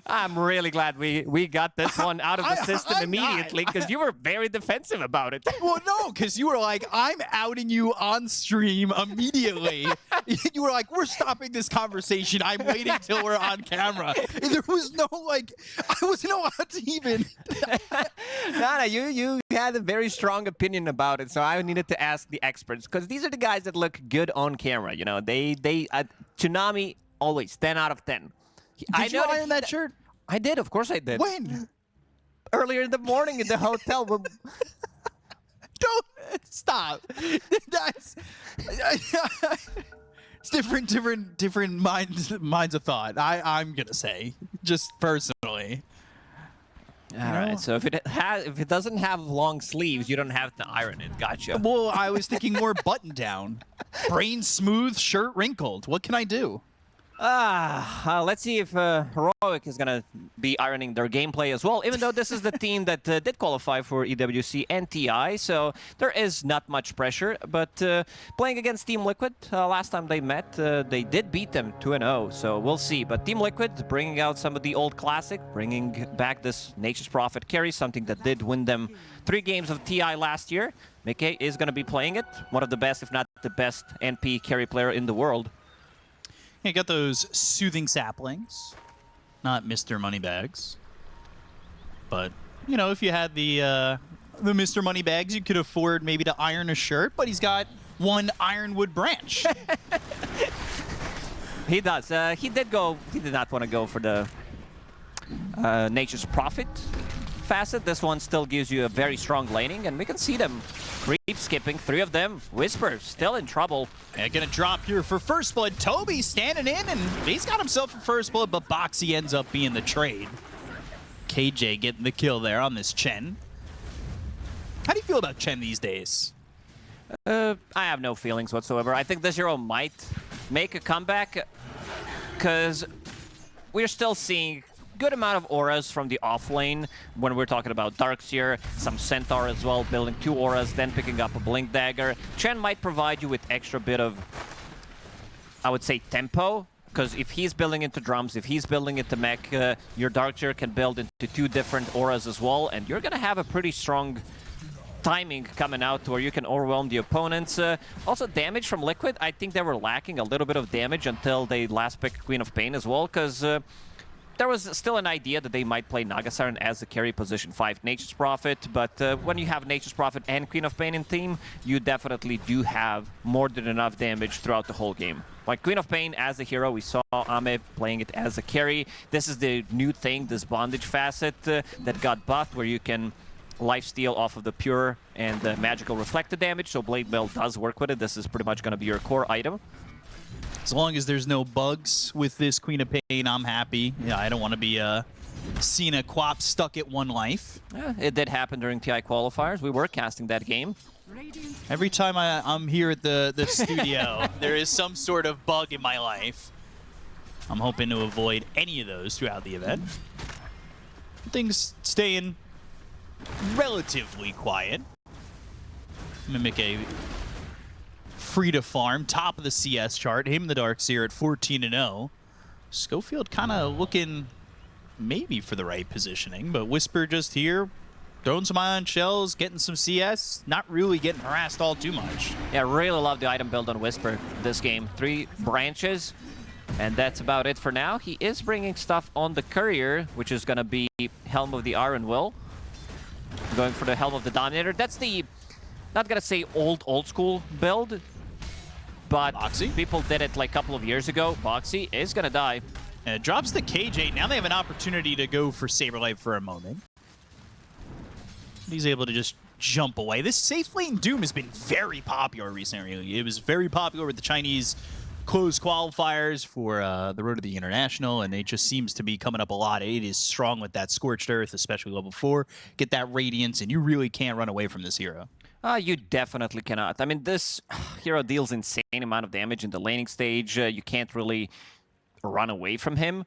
I'm really glad we got this one out of the system immediately, because you were very defensive about it. Well, no, because you were like, I'm outing you on stream immediately. You were like, we're stopping this conversation. I'm waiting till we're on camera. And there was no, like, I wasn't allowed to even. No, you had a very strong opinion about it, so I needed to ask the experts, because these are the guys that look good on camera. You know, they Tsunami, always 10 out of 10. Did you iron that shirt? I did, of course I did. When? Earlier in the morning in the hotel. Don't stop. That's it's different minds of thought. I'm gonna say, just personally. All right. So if it doesn't have long sleeves, you don't have to iron it. Gotcha. Well, I was thinking more button down, brain smooth, shirt wrinkled. What can I do? Let's see if Heroic is going to be ironing their gameplay as well, even though this is the team that did qualify for EWC and TI, so there is not much pressure. But playing against Team Liquid, last time they met, they did beat them 2-0, so we'll see. But Team Liquid bringing out some of the old classic, bringing back this Nature's Prophet carry, something that did win them 3 games of TI last year. Mickey is going to be playing it, one of the best, if not the best, NP carry player in the world. You got those soothing saplings, not Mr. Moneybags. But, you know, if you had the Mr. Moneybags, you could afford maybe to iron a shirt, but he's got one ironwood branch. He does. He did not want to go for the Nature's Prophet facet. This one still gives you a very strong laning, and we can see them creep skipping. 3 of them. Whisper still in trouble. And gonna drop here for first blood. Toby standing in, and he's got himself a first blood, but Boxy ends up being the trade. KJ getting the kill there on this Chen. How do you feel about Chen these days? I have no feelings whatsoever. I think this hero might make a comeback, because we're still seeing good amount of auras from the off lane when we're talking about Darkseer, some Centaur as well, building 2 auras, then picking up a Blink Dagger. Chen might provide you with extra bit of, I would say, tempo, because if he's building into drums, if he's building into mech, your Darkseer can build into 2 different auras as well, and you're gonna have a pretty strong timing coming out where you can overwhelm the opponents. Also, damage from Liquid, I think they were lacking a little bit of damage until they last picked Queen of Pain as well, because there was still an idea that they might play Nagasiren as the carry position 5 Nature's Prophet, but when you have Nature's Prophet and Queen of Pain in team, you definitely do have more than enough damage throughout the whole game. Like Queen of Pain as a hero, we saw Ame playing it as a carry. This is the new thing, this bondage facet that got buffed, where you can lifesteal off of the pure and the magical reflected damage, so Blade Mail does work with it. This is pretty much going to be your core item. As long as there's no bugs with this Queen of Pain, I'm happy. Yeah, I don't want to be seeing a Quap stuck at 1 life. Yeah, it did happen during TI qualifiers. We were casting that game. Every time I'm here at the studio, there is some sort of bug in my life. I'm hoping to avoid any of those throughout the event. Things staying relatively quiet. Mimic a free to farm, top of the CS chart. Him, the Darkseer, at 14-0. Schofield kind of looking maybe for the right positioning, but Whisper just here, throwing some ion shells, getting some CS, not really getting harassed all too much. Yeah, really love the item build on Whisper this game. 3 branches, and that's about it for now. He is bringing stuff on the Courier, which is going to be Helm of the Iron Will. Going for the Helm of the Dominator. That's the, not going to say old school build, but Boxy? People did it like a couple of years ago. Boxy is going to die. And it drops the KJ. Now they have an opportunity to go for Saberlight for a moment. He's able to just jump away. This safe lane Doom has been very popular recently. It was very popular with the Chinese closed qualifiers for the Road to the International, and it just seems to be coming up a lot. It is strong with that Scorched Earth, especially level 4. Get that Radiance, and you really can't run away from this hero. You definitely cannot. I mean, this hero deals insane amount of damage in the laning stage. You can't really run away from him.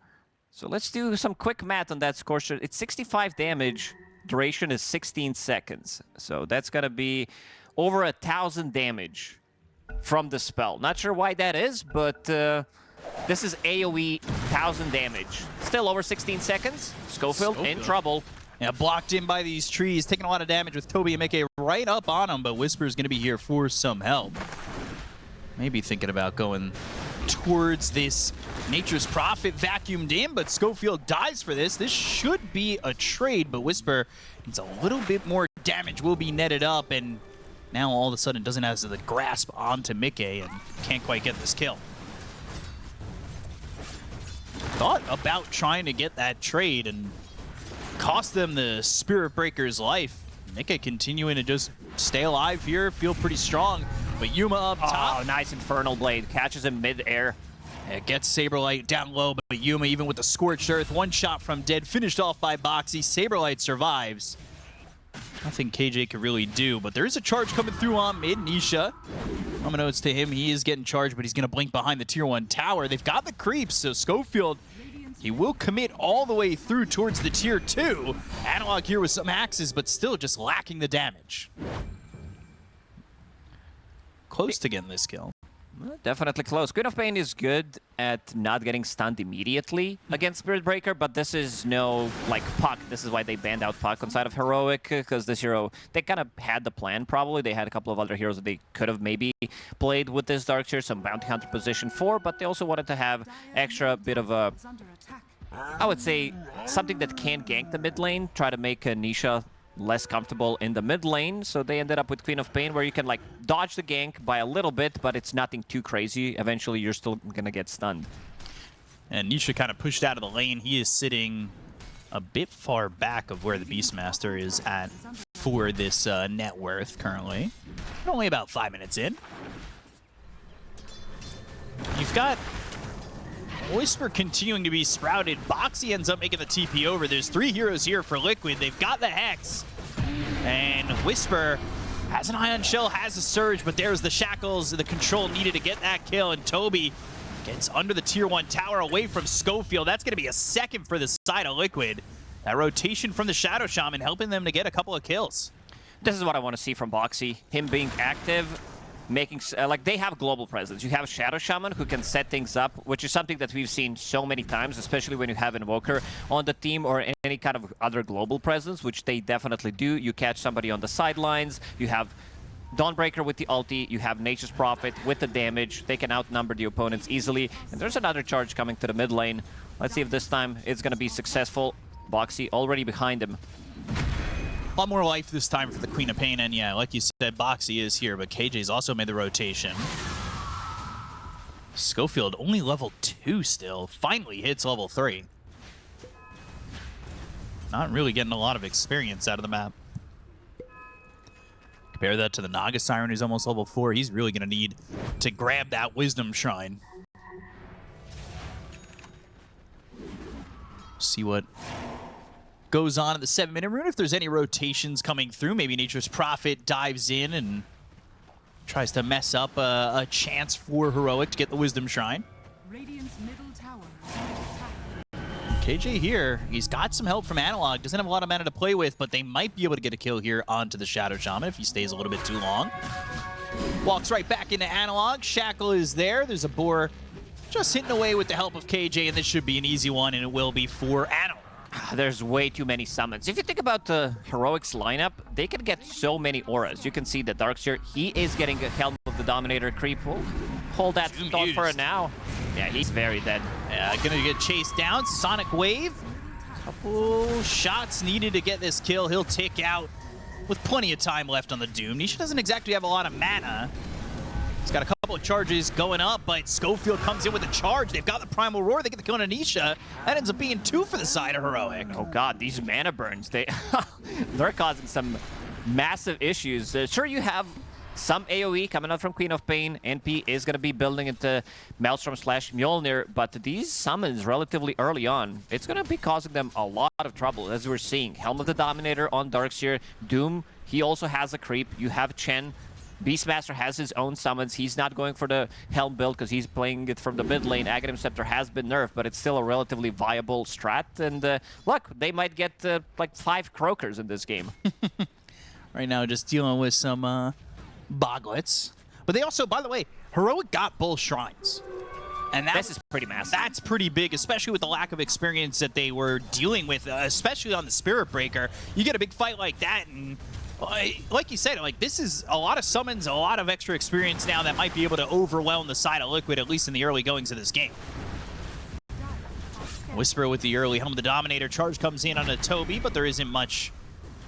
So let's do some quick math on that Scorched Earth. It's 65 damage. Duration is 16 seconds. So that's going to be over 1,000 damage from the spell. Not sure why that is, but This is AoE 1000 damage. Still over 16 seconds. Schofield in trouble. Yeah, blocked in by these trees, taking a lot of damage with Toby and Mickey right up on him, but Whisper's going to be here for some help. Maybe thinking about going towards this Nature's Prophet vacuumed in, but Schofield dies for this. This should be a trade, but Whisper needs a little bit more damage, will be netted up, and now all of a sudden doesn't have the grasp onto Mickey and can't quite get this kill. Thought about trying to get that trade and cost them the Spirit Breaker's life. Mickey continuing to just stay alive here, feel pretty strong. But Yuma up top. Oh, nice Infernal Blade. Catches him mid-air. It gets Saberlight down low, but Yuma, even with the Scorched Earth, one shot from dead, finished off by Boxy. Saberlight survives. Nothing KJ could really do, but there is a charge coming through on mid. Nisha, notes to him, he is getting charged, but he's going to blink behind the Tier 1 tower. They've got the creeps, so Schofield, he will commit all the way through towards the Tier 2. Analog here with some axes, but still just lacking the damage. Close to getting this kill. Definitely close. Queen of Pain is good at not getting stunned immediately against Spirit Breaker, but this is no, like, Puck. This is why they banned out Puck on side of Heroic, because this hero, they kind of had the plan, probably. They had a couple of other heroes that they could have maybe played with this Darkseer, some Bounty Hunter position 4, but they also wanted to have extra bit of a, I would say, something that can gank the mid lane, try to make Nisha less comfortable in the mid lane, so they ended up with Queen of Pain, where you can like dodge the gank by a little bit, but it's nothing too crazy. Eventually, you're still gonna get stunned. And Nisha kind of pushed out of the lane. He is sitting a bit far back of where the Beastmaster is at for this net worth currently. Only about 5 minutes in. You've got Whisper continuing to be sprouted. Boxy ends up making the TP over. There's 3 heroes here for Liquid. They've got the Hex. And Whisper has an Ion Shell, has a Surge, but there's the Shackles, the control needed to get that kill. And Toby gets under the Tier 1 tower away from Schofield. That's going to be a second for the side of Liquid. That rotation from the Shadow Shaman helping them to get a couple of kills. This is what I want to see from Boxy. Him being active, making, like, they have global presence. You have Shadow Shaman who can set things up, which is something that we've seen so many times, especially when you have Invoker on the team or any kind of other global presence, which they definitely do. You catch somebody on the sidelines, you have Dawnbreaker with the ulti, you have Nature's Prophet with the damage. They can outnumber the opponents easily. And there's another charge coming to the mid lane. Let's see if this time it's going to be successful. Boxy already behind him. A lot more life this time for the Queen of Pain, and yeah, like you said, Boxy is here, but KJ's also made the rotation. Schofield only level 2 still, finally hits level 3. Not really getting a lot of experience out of the map. Compare that to the Naga Siren, who's almost level 4. He's really going to need to grab that Wisdom Shrine. See what goes on in the 7-minute rune. If there's any rotations coming through, maybe Nature's Prophet dives in and tries to mess up a chance for Heroic to get the Wisdom Shrine. Radiant's middle tower. KJ here, he's got some help from Analog. Doesn't have a lot of mana to play with, but they might be able to get a kill here onto the Shadow Shaman if he stays a little bit too long. Walks right back into Analog. Shackle is there. There's a Boar just hitting away with the help of KJ, and this should be an easy one, and it will be for Analog. There's way too many summons. If you think about the Heroics lineup, they can get so many auras. You can see the Darkseer, he is getting a Helm of the Dominator creep. We'll hold that thought for now. Yeah, he's very dead. Gonna get chased down. Sonic Wave. Couple shots needed to get this kill. He'll tick out with plenty of time left on the Doom. Nisha doesn't exactly have a lot of mana. He's got a couple of charges going up, but Schofield comes in with a charge. They've got the Primal Roar. They get the kill on Anisha. That ends up being 2 for the side of Heroic. Oh god, these mana burns, they're causing some massive issues. Sure, you have some AoE coming out from Queen of Pain. NP is going to be building into Maelstrom/Mjolnir, but these summons relatively early on, it's going to be causing them a lot of trouble, as we're seeing. Helm of the Dominator on Darkseer. Doom, he also has a creep. You have Chen. Beastmaster has his own summons. He's not going for the Helm build because he's playing it from the mid lane. Aghanim Scepter has been nerfed, but it's still a relatively viable strat. And look, they might get like 5 Croakers in this game. Right now, just dealing with some Boglets. But they also, by the way, Heroic got both shrines. And this is pretty massive. That's pretty big, especially with the lack of experience that they were dealing with, especially on the Spirit Breaker. You get a big fight like that, and like you said, like this is a lot of summons, a lot of extra experience now that might be able to overwhelm the side of Liquid, at least in the early goings of this game. Whisper with the early Helm of the Dominator. Charge comes in on a Toby, but there isn't much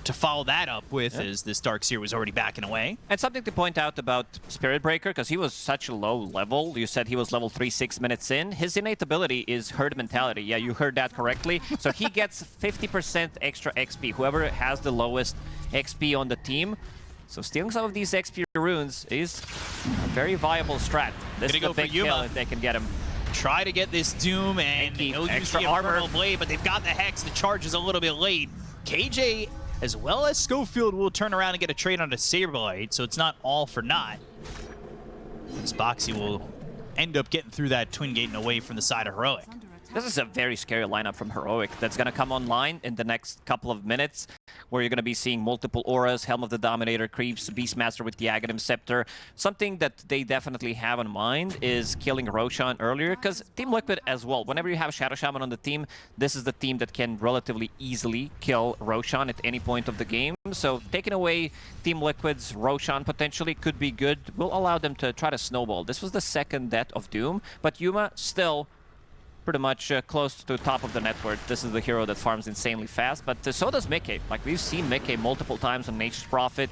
to follow that up with, as this Darkseer was already backing away. And something to point out about Spirit Breaker, because he was such a low level. You said he was level 3 6 minutes in. His innate ability is herd mentality. Yeah, you heard that correctly. So he gets 50% extra XP, whoever has the lowest XP on the team. So stealing some of these XP runes is a very viable strat. This is a big kill if they can get him. Try to get this Doom, and they'll use the Infernal Blade, but they've got the Hex. The charge is a little bit late. KJ, as well as Schofield, will turn around and get a trade on a Saberlight, so it's not all for naught. This Boxy will end up getting through that Twin Gate and away from the side of Heroic. This is a very scary lineup from Heroic that's going to come online in the next couple of minutes, where you're going to be seeing multiple auras, Helm of the Dominator, Creeps, Beastmaster with the Aghanim Scepter. Something that they definitely have in mind is killing Roshan earlier, because Team Liquid as well, whenever you have Shadow Shaman on the team, this is the team that can relatively easily kill Roshan at any point of the game. So taking away Team Liquid's Roshan potentially could be good, will allow them to try to snowball. This was the second death of Doom, but Yuma still pretty much close to the top of the network. This is the hero that farms insanely fast, but so does Mickey. Like, we've seen Mickey multiple times on Nature's Prophet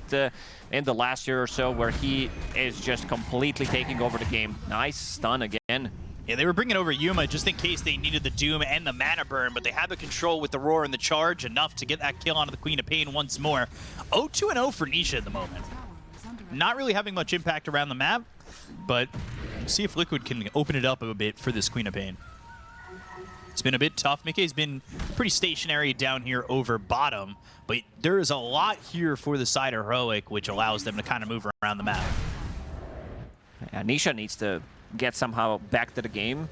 in the last year or so, where he is just completely taking over the game. Nice stun again. Yeah, they were bringing over Yuma just in case they needed the Doom and the Mana Burn, but they have the control with the Roar and the Charge, enough to get that kill onto the Queen of Pain once more. 0-2-0 for Nisha at the moment. Not really having much impact around the map, but see if Liquid can open it up a bit for this Queen of Pain. It's been a bit tough. Mickey's been pretty stationary down here over bottom, but there is a lot here for the side of Heroic, which allows them to kind of move around the map. Yeah, Nisha needs to get somehow back to the game.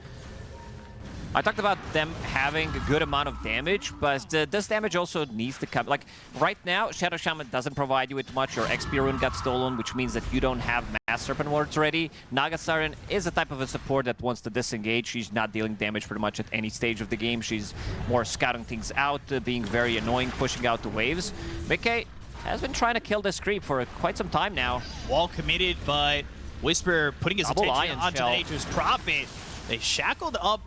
I talked about them having a good amount of damage, but this damage also needs to come. Like, right now, Shadow Shaman doesn't provide you with much. Your XP rune got stolen, which means that you don't have Mass Serpent Wards ready. Naga Siren is a type of a support that wants to disengage. She's not dealing damage pretty much at any stage of the game. She's more scouting things out, being very annoying, pushing out the waves. Mickey has been trying to kill this creep for quite some time now. Wall committed, but Whisper putting his attention onto Nature's Prophet. They shackled up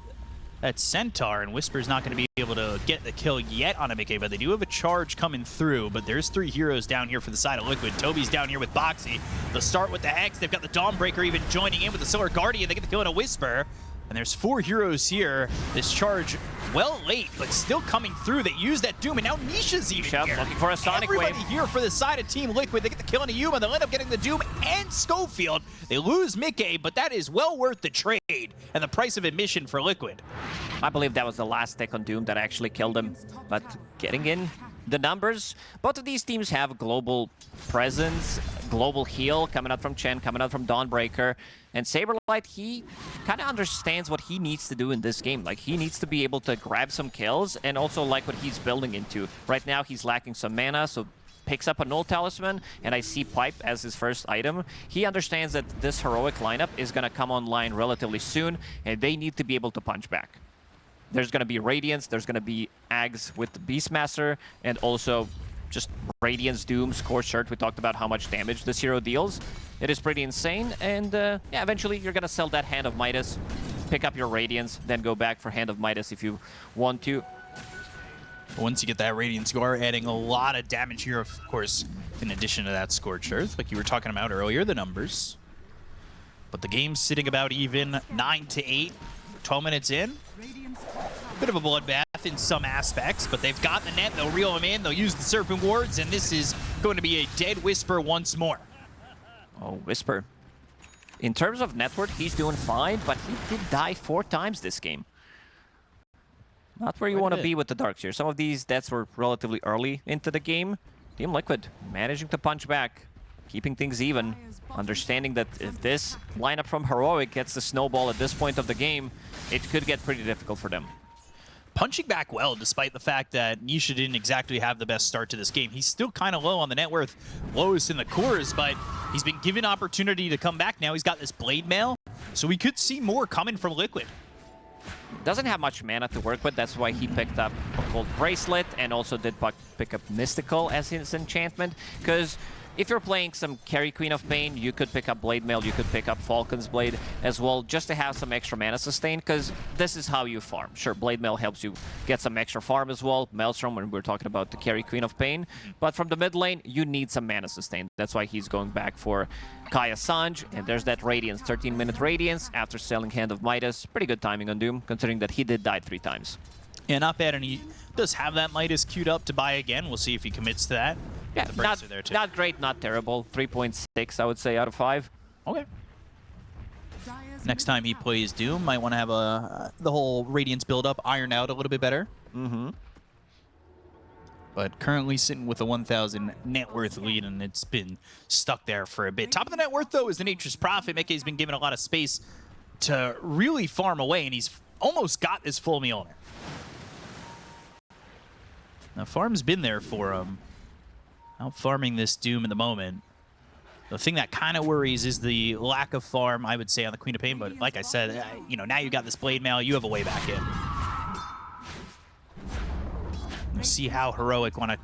that Centaur, and Whisper's not going to be able to get the kill yet on a Mickey, but they do have a charge coming through. But there's 3 heroes down here for the side of Liquid. Toby's down here with Boxy. They'll start with the Hex. They've got the Dawnbreaker even joining in with the Solar Guardian. They get the kill on a Whisper. And there's 4 heroes here. This charge well late, but still coming through. They use that Doom, and now Nisha's even here. Looking for a Sonic Wave. Everybody here for the side of Team Liquid. They get the kill on a Yuma. They'll end up getting the Doom and Schofield. They lose Mickey, but that is well worth the trade and the price of admission for Liquid. I believe that was the last tick on Doom that actually killed him. But getting in the numbers, both of these teams have global presence, global heal coming out from Chen, coming out from Dawnbreaker. And Saberlight, he kind of understands what he needs to do in this game. Like, he needs to be able to grab some kills and also like what he's building into. Right now, he's lacking some mana, so picks up a Null Talisman, and I see Pipe as his first item. He understands that this Heroic lineup is going to come online relatively soon, and they need to be able to punch back. There's going to be Radiance, there's going to be Ags with the Beastmaster, and also just Radiance, Doom, Scorched Earth. We talked about how much damage this hero deals. It is pretty insane, and yeah, eventually you're going to sell that Hand of Midas, pick up your Radiance, then go back for Hand of Midas if you want to. Once you get that Radiance, you are adding a lot of damage here, of course, in addition to that Scorched Earth, like you were talking about earlier, the numbers. But the game's sitting about even, 9-8, 12 minutes in. Bit of a bloodbath in some aspects, but they've got the net, they'll reel him in, they'll use the Serpent Wards, and this is going to be a dead Whisper once more. Oh, Whisper. In terms of network, he's doing fine, but he did die 4 times this game. Not where you want to be with the Darkseer. Some of these deaths were relatively early into the game. Team Liquid managing to punch back, keeping things even, understanding that if this lineup from Heroic gets the snowball at this point of the game, it could get pretty difficult for them. punching back well, despite the fact that Nisha didn't exactly have the best start to this game. He's still kind of low on the net worth, lowest in the cores, but he's been given opportunity to come back now. He's got this Blade Mail, so we could see more coming from Liquid. Doesn't have much mana to work with. That's why he picked up Occult Bracelet and also did pick up Mystical as his enchantment. Because if you're playing some carry Queen of Pain, you could pick up Blade Mail, you could pick up Falcon's Blade as well, just to have some extra mana sustain, because this is how you farm. Sure, Blade Mail helps you get some extra farm as well, Maelstrom when we're talking about the carry Queen of Pain, but from the mid lane, you need some mana sustain. That's why he's going back for Kaya Sanj, and there's that Radiance, 13-minute Radiance after selling Hand of Midas. Pretty good timing on Doom, considering that he did die 3 times. Yeah, not bad, and he does have that Midas queued up to buy again. We'll see if he commits to that. Yeah, the breaks are there too. Not great, not terrible. 3.6, I would say, out of 5. Okay. Next time he plays Doom, might want to have the whole Radiance build-up ironed out a little bit better. Mm-hmm. But currently sitting with a 1,000 net worth lead, and it's been stuck there for a bit. Top of the net worth, though, is the Nature's Prophet. Mickey's been given a lot of space to really farm away, and he's almost got this full Mjolnir. Now, farm's been there for him. Out farming this Doom in the moment. The thing that kind of worries is the lack of farm, I would say, on the Queen of Pain. But like I said, you know, now you got this Blade Mail, you have a way back in. We'll see how Heroic want to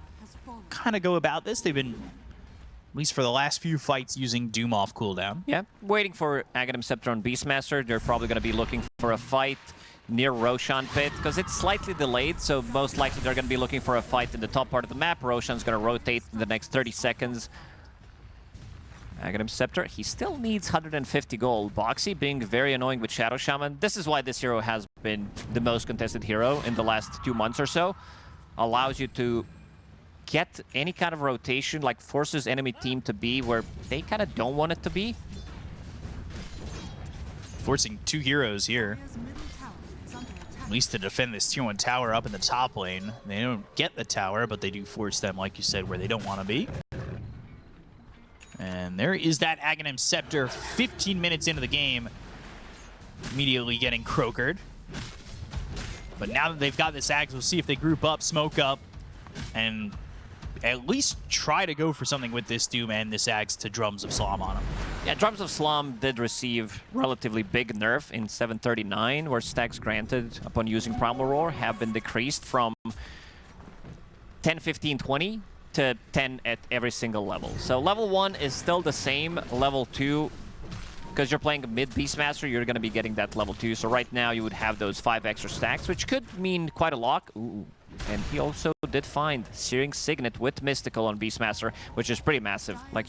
kind of go about this. They've been, at least for the last few fights, using Doom off cooldown. Yeah, waiting for Aghanim Scepter on Beastmaster. They're probably going to be looking for a fight near Roshan Pit, because it's slightly delayed, so most likely they're going to be looking for a fight in the top part of the map. Roshan's going to rotate in the next 30 seconds. Aghanim Scepter, he still needs 150 gold. Boxy being very annoying with Shadow Shaman. This is why this hero has been the most contested hero in the last 2 months or so. Allows you to get any kind of rotation, like forces enemy team to be where they kind of don't want it to be. Forcing 2 heroes here. At least to defend this tier 1 tower up in the top lane. They don't get the tower, but they do force them, like you said, where they don't want to be. And there is that Aghanim Scepter 15 minutes into the game. Immediately getting croakered. But now that they've got this Ags, we'll see if they group up, smoke up, and at least try to go for something with this Doom and this Ags to Drums of Slom on them. Yeah, Drums of Slom did receive relatively big nerf in 739, where stacks granted upon using Primal Roar have been decreased from 10, 15, 20 to 10 at every single level. So level 1 is still the same. Level 2, because you're playing a mid Beastmaster, you're going to be getting that level 2. So right now you would have those 5 extra stacks, which could mean quite a lot. Ooh. And he also did find Searing Signet with Mystical on Beastmaster, which is pretty massive. Like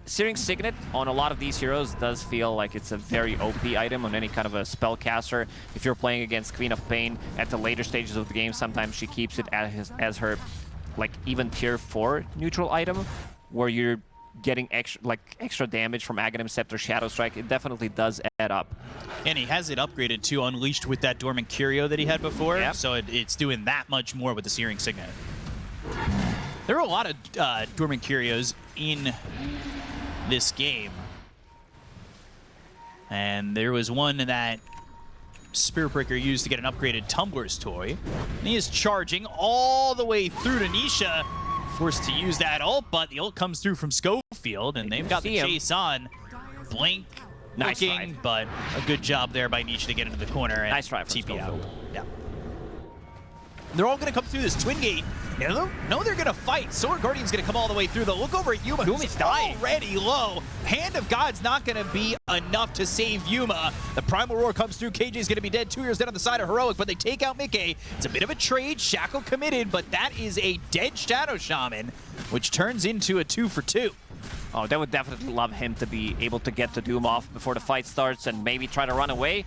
Searing Signet on a lot of these heroes does feel like it's a very OP item on any kind of a spellcaster. If you're playing against Queen of Pain at the later stages of the game, sometimes she keeps it as her like even tier 4 neutral item, where you're getting extra damage from Aghanim Scepter Shadow Strike. It definitely does add up. And he has it upgraded to Unleashed with that Dormant Curio that he had before, yep. So it's doing that much more with the Searing Signet. There are a lot of Dormant Curios in this game. And there was one that Spirit Breaker used to get an upgraded Tumbler's Toy. And he is charging all the way through to Nisha. Forced to use that ult, but the ult comes through from Schofield, and they've got the chase on. Blink, nice looking, but a good job there by Nisha to get into the corner and nice try from TP out. Schofield. Yeah. They're all going to come through this Twin Gate. No, they're going to fight. Sword Guardian's going to come all the way through. They'll look over at Yuma, who's already low. Hand of God's not going to be enough to save Yuma. The Primal Roar comes through. KJ's going to be dead. 2 years dead on the side of Heroic, but they take out Mickey. It's a bit of a trade. Shackle committed, but that is a dead Shadow Shaman, which turns into a 2 for 2. Oh, they would definitely love him to be able to get the Doom off before the fight starts and maybe try to run away.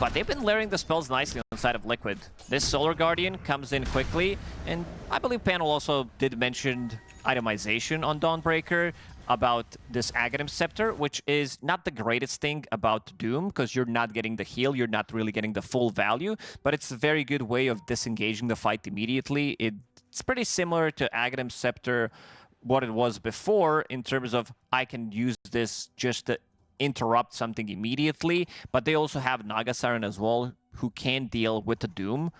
But they've been layering the spells nicely on the side of Liquid. This Solar Guardian comes in quickly, and I believe Panel also did mention itemization on Dawnbreaker about this Aghanim Scepter, which is not the greatest thing about Doom, because you're not getting the heal, you're not really getting the full value, but it's a very good way of disengaging the fight immediately. It's pretty similar to Aghanim Scepter, what it was before, in terms of I can use this just to interrupt something immediately, but they also have Naga Siren as well, who can deal with the Doom.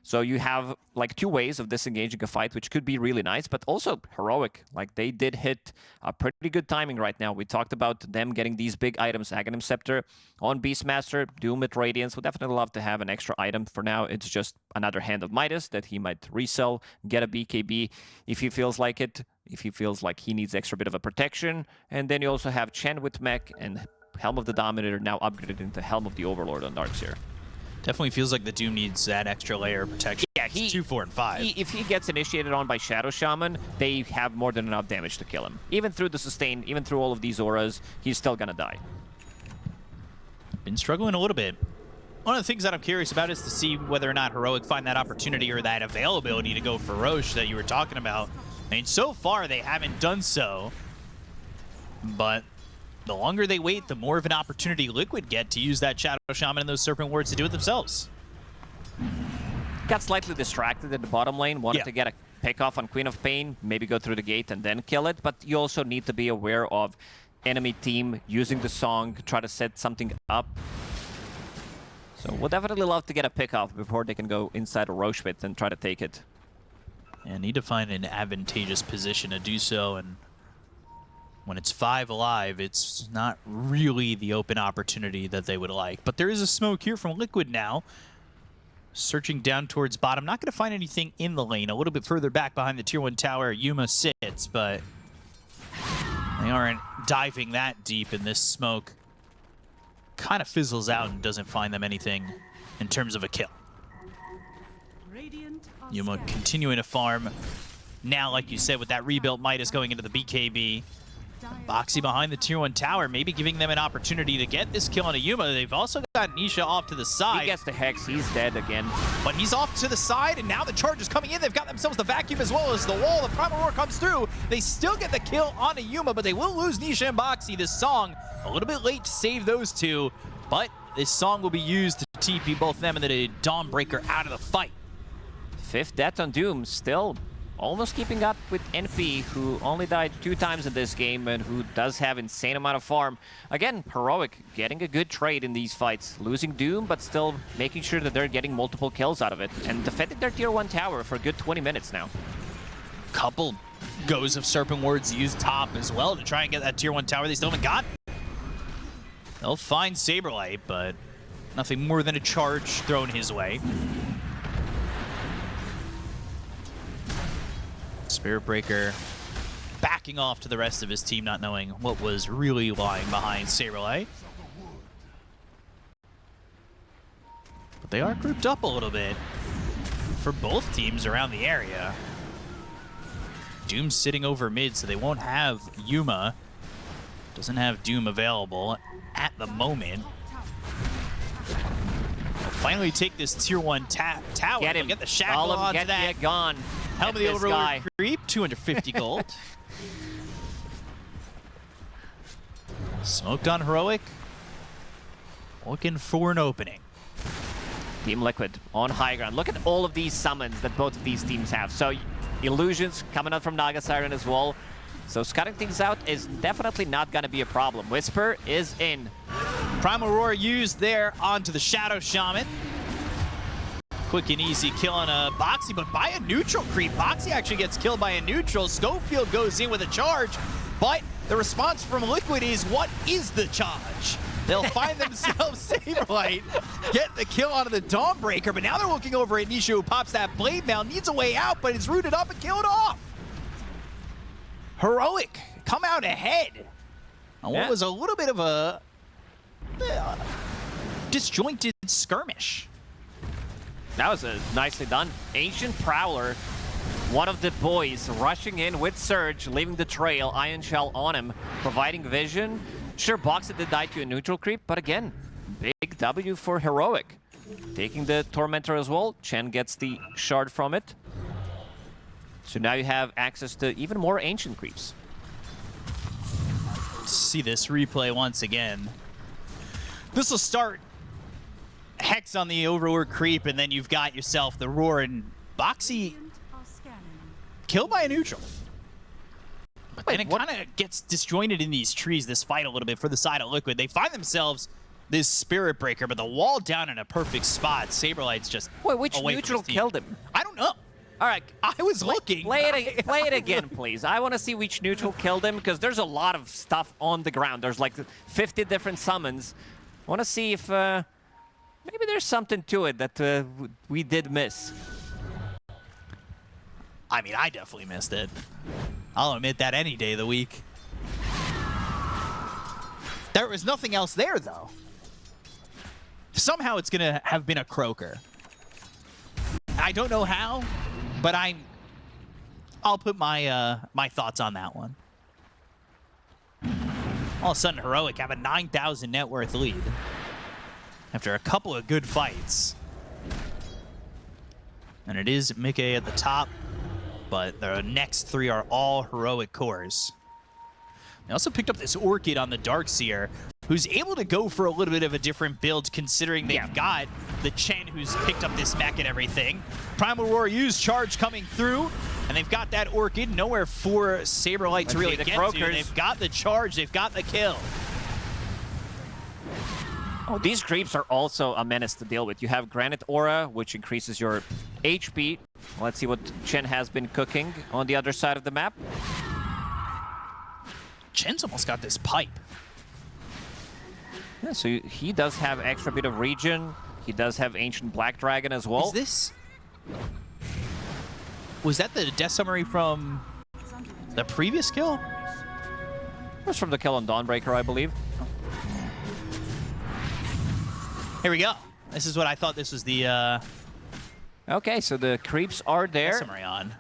So you have like two ways of disengaging a fight, which could be really nice, but also Heroic. Like they did hit a pretty good timing right now. We talked about them getting these big items, Aghanim Scepter on Beastmaster, Doom with Radiance. Would definitely love to have an extra item. For now, it's just another Hand of Midas that he might resell, get a BKB if he feels like it, if he feels like he needs extra bit of a protection. And then you also have Chen with Mech and Helm of the Dominator now upgraded into Helm of the Overlord on Darkseer. Definitely feels like the Doom needs that extra layer of protection. Yeah, it's 2, 4, and 5. If he gets initiated on by Shadow Shaman, they have more than enough damage to kill him. Even through the sustain, even through all of these auras, he's still gonna die. Been struggling a little bit. One of the things that I'm curious about is to see whether or not Heroic find that opportunity or that availability to go for Roche that you were talking about. I mean, so far they haven't done so, but the longer they wait, the more of an opportunity Liquid get to use that Shadow Shaman and those Serpent Wards to do it themselves. Got slightly distracted in the bottom lane, wanted to get a pick off on Queen of Pain, maybe go through the gate and then kill it, but you also need to be aware of enemy team using the song, try to set something up. So we'll definitely love to get a pick off before they can go inside a Roche pit and try to take it. And need to find an advantageous position to do so, and when it's 5 alive, it's not really the open opportunity that they would like. But there is a smoke here from Liquid now. Searching down towards bottom. Not going to find anything in the lane. A little bit further back behind the Tier 1 tower, Yuma sits, but they aren't diving that deep, and this smoke kind of fizzles out and doesn't find them anything in terms of a kill. Yuma continuing to farm. Now, like you said, with that rebuilt Midas going into the BKB. Boxy behind the Tier 1 tower, maybe giving them an opportunity to get this kill on a Yuma. They've also got Nisha off to the side. He gets the Hex, he's dead again. But he's off to the side, and now the charge is coming in. They've got themselves the vacuum as well as the wall. The Primal Roar comes through. They still get the kill on a Yuma, but they will lose Nisha and Boxy. This song, a little bit late to save those two, but this song will be used to TP both them and the Dawnbreaker out of the fight. 5th death on Doom, still almost keeping up with NP, who only died 2 times in this game and who does have insane amount of farm. Again, Heroic getting a good trade in these fights. Losing Doom, but still making sure that they're getting multiple kills out of it and defending their Tier 1 tower for a good 20 minutes now. Couple goes of Serpent Wards used top as well to try and get that Tier 1 tower they still haven't got. They'll find Saberlight, but nothing more than a charge thrown his way. Spirit Breaker backing off to the rest of his team, not knowing what was really lying behind Saberlight. But they are grouped up a little bit for both teams around the area. Doom's sitting over mid, so they won't have Yuma. Doesn't have Doom available at the moment. They'll finally take this Tier 1 tower. Get him. Get the shackle onto that. Get gone. Helm of the Overlord creep, 250 gold. Smoked on Heroic. Looking for an opening. Team Liquid on high ground. Look at all of these summons that both of these teams have. So Illusions coming out from Naga Siren as well. So scouting things out is definitely not going to be a problem. Whisper is in. Primal Roar used there onto the Shadow Shaman. Quick and easy kill on a Boxy, but by a neutral creep. Boxy actually gets killed by a neutral. Schofield goes in with a charge, but the response from Liquid is, what is the charge? They'll find themselves Saberlight, get the kill onto the Dawnbreaker, but now they're looking over at Nisha, who pops that blade now, needs a way out, but it's rooted up and killed off. Heroic come out ahead on what was a little bit of a disjointed skirmish. That was nicely done. Ancient Prowler, one of the boys, rushing in with Surge, leaving the trail, Iron Shell on him, providing vision. Sure, Boxer did die to a neutral creep, but again, big W for Heroic. Taking the Tormentor as well. Chen gets the shard from it. So now you have access to even more Ancient creeps. See this replay once again. This will start Hex on the Overlord creep, and then you've got yourself the Roar, and Boxy killed by a neutral. But then it kind of gets disjointed in these trees, this fight a little bit for the side of Liquid. They find themselves this Spirit Breaker, but the wall down in a perfect spot. Saberlight's just Wait, which away from neutral his team. killed him? I don't know. All right, I was looking. play it again, please. I want to see which neutral killed him, because there's a lot of stuff on the ground. There's like 50 different summons. I want to see if maybe there's something to it that we did miss. I mean, I definitely missed it. I'll admit that any day of the week. There was nothing else there, though. Somehow it's going to have been a croaker. I don't know how, but I'll put my my thoughts on that one. All of a sudden, Heroic have a 9,000 net worth lead after a couple of good fights. And it is Mickey at the top, but the next three are all Heroic cores. They also picked up this Orchid on the Darkseer, who's able to go for a little bit of a different build considering they've got the Chen who's picked up this mech and everything. Primal Roar used charge coming through, and they've got that Orchid. Nowhere for Saberlight to really get to. They've got the charge, they've got the kill. Oh, these creeps are also a menace to deal with. You have Granite Aura, which increases your HP. Let's see what Chen has been cooking on the other side of the map. Chen's almost got this pipe. Yeah, so he does have extra bit of regen. He does have Ancient Black Dragon as well. Is this... Was that the death summary from the previous kill? It was from the kill on Dawnbreaker, I believe. Here we go. This is what I thought this was the Okay, so the creeps are there. death summary on.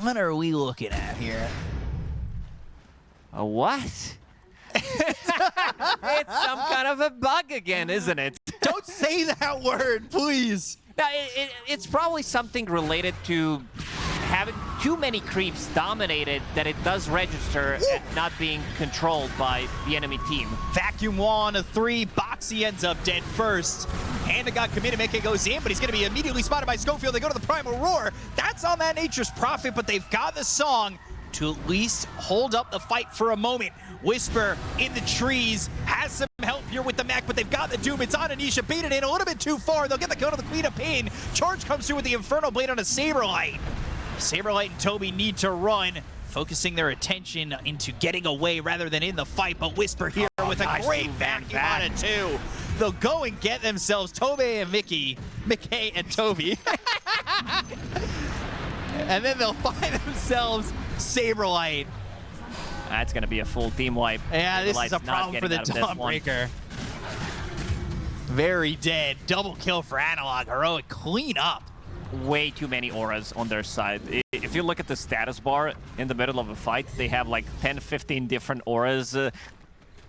What are we looking at here? A what? It's some kind of a bug again, isn't it? Don't say that word, please. No, it's probably something related to having too many creeps dominated that it does register and not being controlled by the enemy team. Vacuum wall on a 3. Boxy ends up dead first. Handa got committed. Mickey goes in, but he's going to be immediately spotted by Schofield. They go to the Primal Roar. That's on that Nature's Prophet, but they've got the song to at least hold up the fight for a moment. Whisper in the trees has some help here with the mech, but they've got the Doom. It's on Anisha, baited in a little bit too far. They'll get the kill to the Queen of Pain. Charge comes through with the Infernal Blade on a Saberlight. Saberlight and Toby need to run, focusing their attention into getting away rather than in the fight, but Whisper here with a great vacuum on it too. They'll go and get themselves Toby and Mickey and Toby. And then they'll find themselves Saberlight. That's going to be a full team wipe. Yeah, this is a Saberlight's not problem for the getting out of this one. Dawnbreaker. Very dead. Double kill for Analog. Heroic clean up. Way too many auras on their side. If you look at the status bar in the middle of a fight, they have like 10, 15 different auras.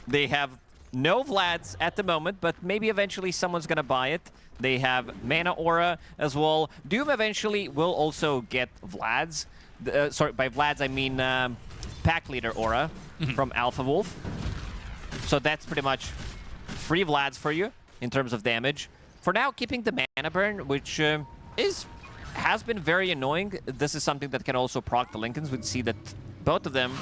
They have no Vlads at the moment, but maybe eventually someone's going to buy it. They have Mana Aura as well. Doom eventually will also get Vlads. Sorry, by Vlads I mean Pack Leader Aura from Alpha Wolf. So that's pretty much free Vlads for you in terms of damage. For now, keeping the mana burn, which has been very annoying. This is something that can also proc the Lincolns. We see that both of them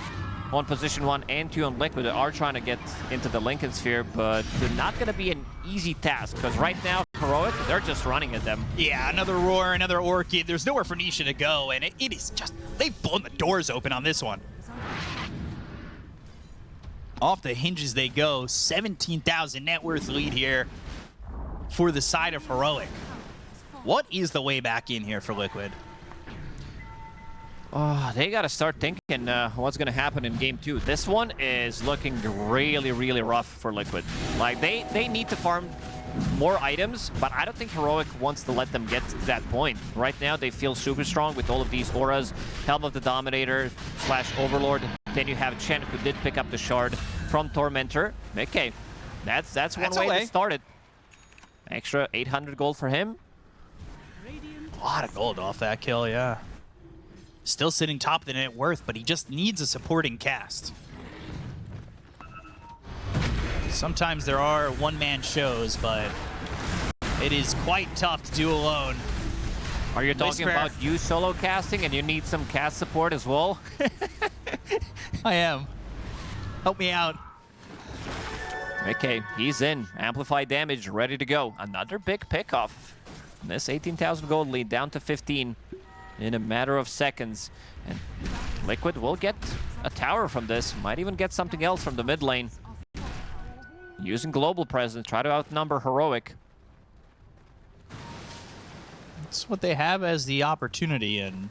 on position 1 and 2 on Liquid are trying to get into the Lincoln Sphere, but they're not going to be an easy task, because right now, Heroic, they're just running at them. Yeah, another Roar, another Orchid. There's nowhere for Nisha to go, and it is just, they've blown the doors open on this one. Off the hinges they go. 17,000 net worth lead here for the side of Heroic. What is the way back in here for Liquid? Oh, they got to start thinking what's going to happen in Game 2. This one is looking really, really rough for Liquid. Like, they need to farm more items, but I don't think Heroic wants to let them get to that point. Right now, they feel super strong with all of these auras. Helm of the Dominator / Overlord. Then you have Chen, who did pick up the shard from Tormentor. Okay, that's one way to start it. Extra 800 gold for him. A lot of gold off that kill, yeah. Still sitting top of the net worth, but he just needs a supporting cast. Sometimes there are one-man shows, but it is quite tough to do alone. Are you talking about you solo casting and you need some cast support as well? I am. Help me out. Okay, he's in. Amplified damage, ready to go. Another big pickoff. This 18,000 gold lead down to 15 in a matter of seconds. And Liquid will get a tower from this. Might even get something else from the mid lane. Using global presence, try to outnumber Heroic. That's what they have as the opportunity, and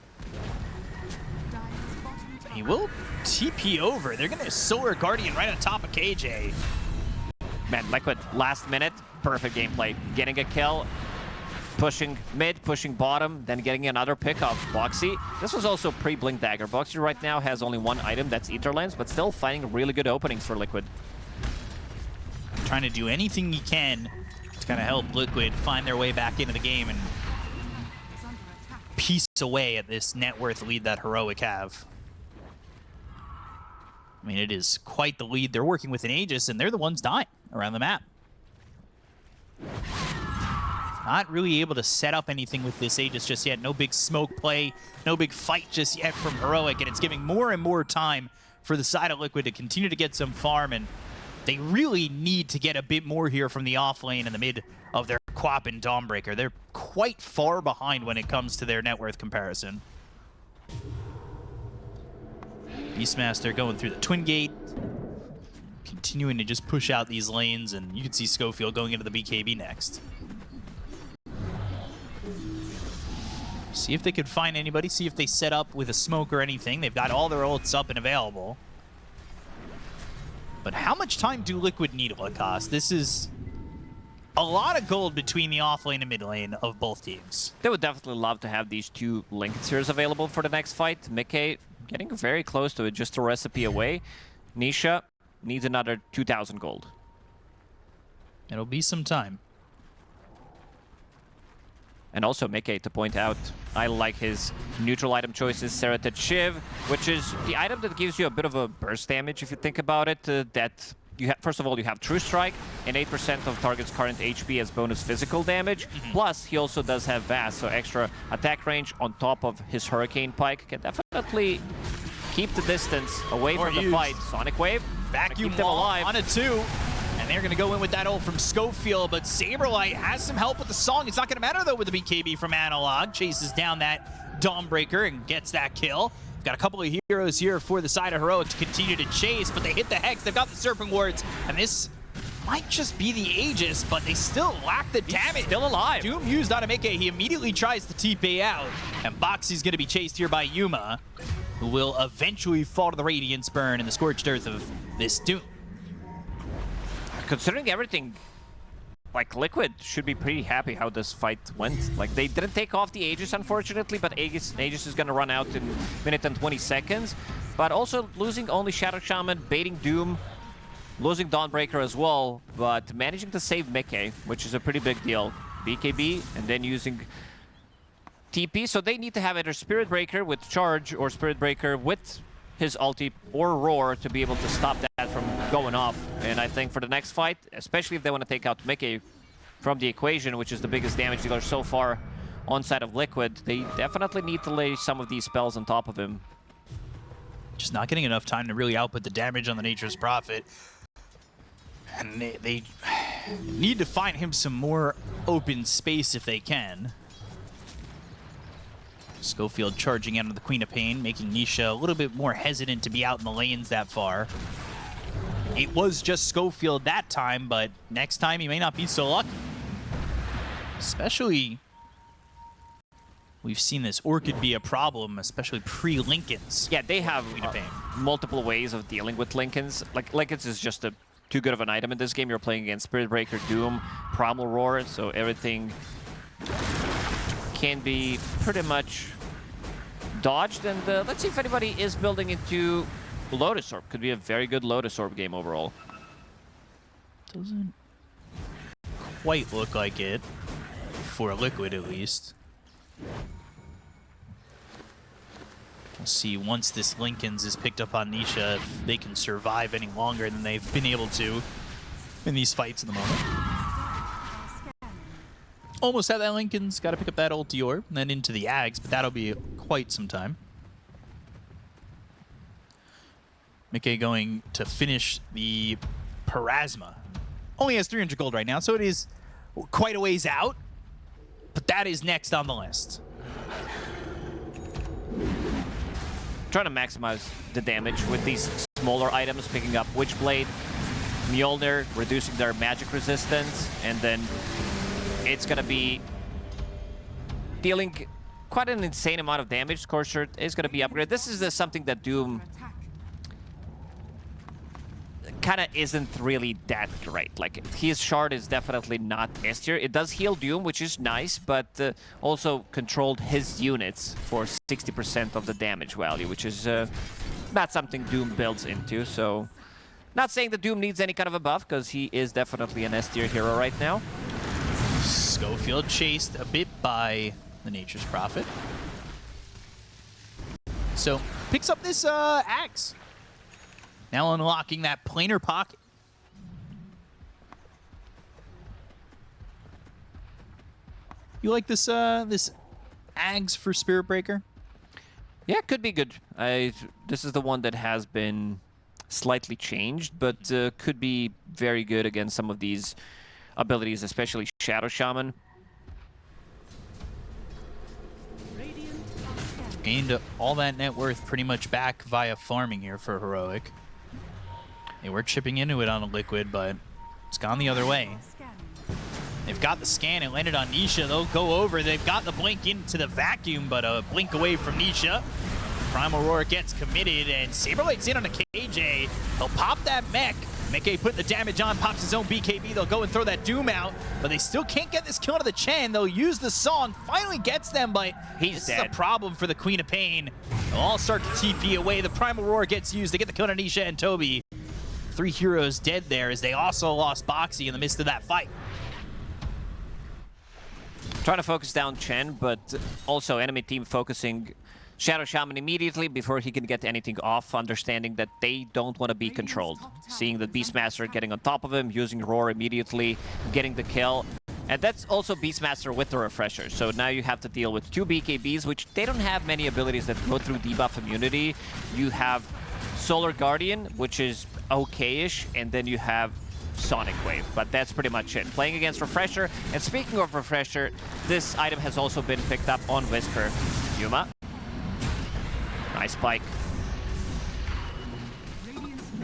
he will TP over. They're going to Solar Guardian right on top of KJ. Man, Liquid, last minute, perfect gameplay. Getting a kill, pushing mid, pushing bottom, then getting another pick off Boxy. This was also pre-Blink Dagger. Boxy right now has only one item, that's Ether Lens, but still finding really good openings for Liquid. Trying to do anything he can to kind of help Liquid find their way back into the game and piece away at this net worth lead that Heroic have. I mean, it is quite the lead. They're working with an Aegis, and they're the ones dying around the map. Not really able to set up anything with this Aegis just yet. No big smoke play, no big fight just yet from Heroic, and it's giving more and more time for the side of Liquid to continue to get some farm, and they really need to get a bit more here from the off lane in the mid of their Quap and Dawnbreaker. They're quite far behind when it comes to their net worth comparison. Beastmaster going through the Twin Gate, continuing to just push out these lanes, and you can see Schofield going into the BKB next. See if they could find anybody, see if they set up with a smoke or anything. They've got all their ults up and available. But how much time do Liquid need, Lacoste? This is a lot of gold between the off lane and mid lane of both teams. They would definitely love to have these two Linkenseers available for the next fight. Mickey getting very close to it, just a recipe away. Nisha needs another 2,000 gold. It'll be some time. And also Mickey, to point out, I like his neutral item choices. Serrated Shiv, which is the item that gives you a bit of a burst damage if you think about it. That you first of all, you have True Strike and 8% of target's current HP as bonus physical damage. Plus, he also does have Vast, so extra attack range on top of his Hurricane Pike. Can definitely keep the distance away from the fight. Sonic Wave, vacuum keep them alive. On a 2. And they're going to go in with that ult from Schofield, but Saberlight has some help with the song. It's not going to matter, though, with the BKB from Analog. Chases down that Dawnbreaker and gets that kill. Got a couple of heroes here for the side of Heroic to continue to chase, but they hit the Hex. They've got the Serpent Wards, and this might just be the Aegis, but they still lack the damage. Still alive. Doom used on Amike. He immediately tries to TP out, and Boxy's going to be chased here by Yuma, who will eventually fall to the Radiance Burn in the Scorched Earth of this Doom. Considering everything, like, Liquid should be pretty happy how this fight went. Like, they didn't take off the Aegis, unfortunately, but Aegis is going to run out in a minute and 20 seconds. But also losing only Shadow Shaman, baiting Doom, losing Dawnbreaker as well, but managing to save Mickey, which is a pretty big deal. BKB, and then using TP, so they need to have either Spirit Breaker with Charge or Spirit Breaker with his ulti or Roar to be able to stop that from going off. And I think for the next fight, especially if they want to take out Mickey from the equation, which is the biggest damage dealer so far on side of Liquid, they definitely need to lay some of these spells on top of him. Just not getting enough time to really output the damage on the Nature's Prophet. And they need to find him some more open space if they can. Schofield charging out of the Queen of Pain, making Nisha a little bit more hesitant to be out in the lanes that far. It was just Schofield that time, but next time he may not be so lucky. Especially, we've seen this Orchid be a problem, especially pre-Linken's. Yeah, they have multiple ways of dealing with Linken's. Like, Linken's is just too good of an item in this game. You're playing against Spirit Breaker, Doom, Primal Roar, so everything can be pretty much dodged. And let's see if anybody is building into Lotus Orb. Could be a very good Lotus Orb game overall. Doesn't quite look like it, for Liquid at least. We'll see once this Linken's is picked up on Nisha if they can survive any longer than they've been able to in these fights in the moment. Almost had that Linken's, got to pick up that ulti orb, and then into the Ags, but that'll be quite some time. Mickey going to finish the Parasma only has 300 gold right now, so it is quite a ways out. But that is next on the list. Trying to maximize the damage with these smaller items, picking up Witchblade, Mjolnir, reducing their magic resistance, and then it's gonna be dealing quite an insane amount of damage. Scorcher is gonna be upgraded. This is something that Doom kind of isn't really that great. Like, his shard is definitely not S tier. It does heal Doom, which is nice, but also controlled his units for 60% of the damage value, which is not something Doom builds into. So, not saying that Doom needs any kind of a buff, because he is definitely an S tier hero right now. Schofield chased a bit by the Nature's Prophet. So, picks up this axe. Now unlocking that planar pocket. You like this this Ags for Spirit Breaker? Yeah, could be good. This is the one that has been slightly changed, but could be very good against some of these abilities, especially Shadow Shaman. Gained all that net worth pretty much back via farming here for Heroic. They were chipping into it on a Liquid, but it's gone the other way. They've got the scan. It landed on Nisha. They'll go over. They've got the blink into the vacuum, but a blink away from Nisha. Prime Aurora gets committed, and Saberlight's in on a KJ. They'll pop that mech. Meke putting the damage on, pops his own BKB. They'll go and throw that Doom out, but they still can't get this kill out of the Chen. They'll use the Song. Finally gets them, but he's dead. This is a problem for the Queen of Pain. They'll all start to TP away. The Prime Aurora gets used. They get the kill on Nisha and Toby. 3 heroes dead there, as they also lost Boxy in the midst of that fight. Trying to focus down Chen, but also enemy team focusing Shadow Shaman immediately before he can get anything off, understanding that they don't want to be controlled. Seeing the Beastmaster getting on top of him, using Roar immediately, getting the kill. And that's also Beastmaster with the Refresher. So now you have to deal with 2 BKBs, which they don't have many abilities that go through debuff immunity. You have Solar Guardian, which is okay-ish, and then you have Sonic Wave, but that's pretty much it. Playing against Refresher, and speaking of Refresher, this item has also been picked up on Whisper. Yuma. Nice spike.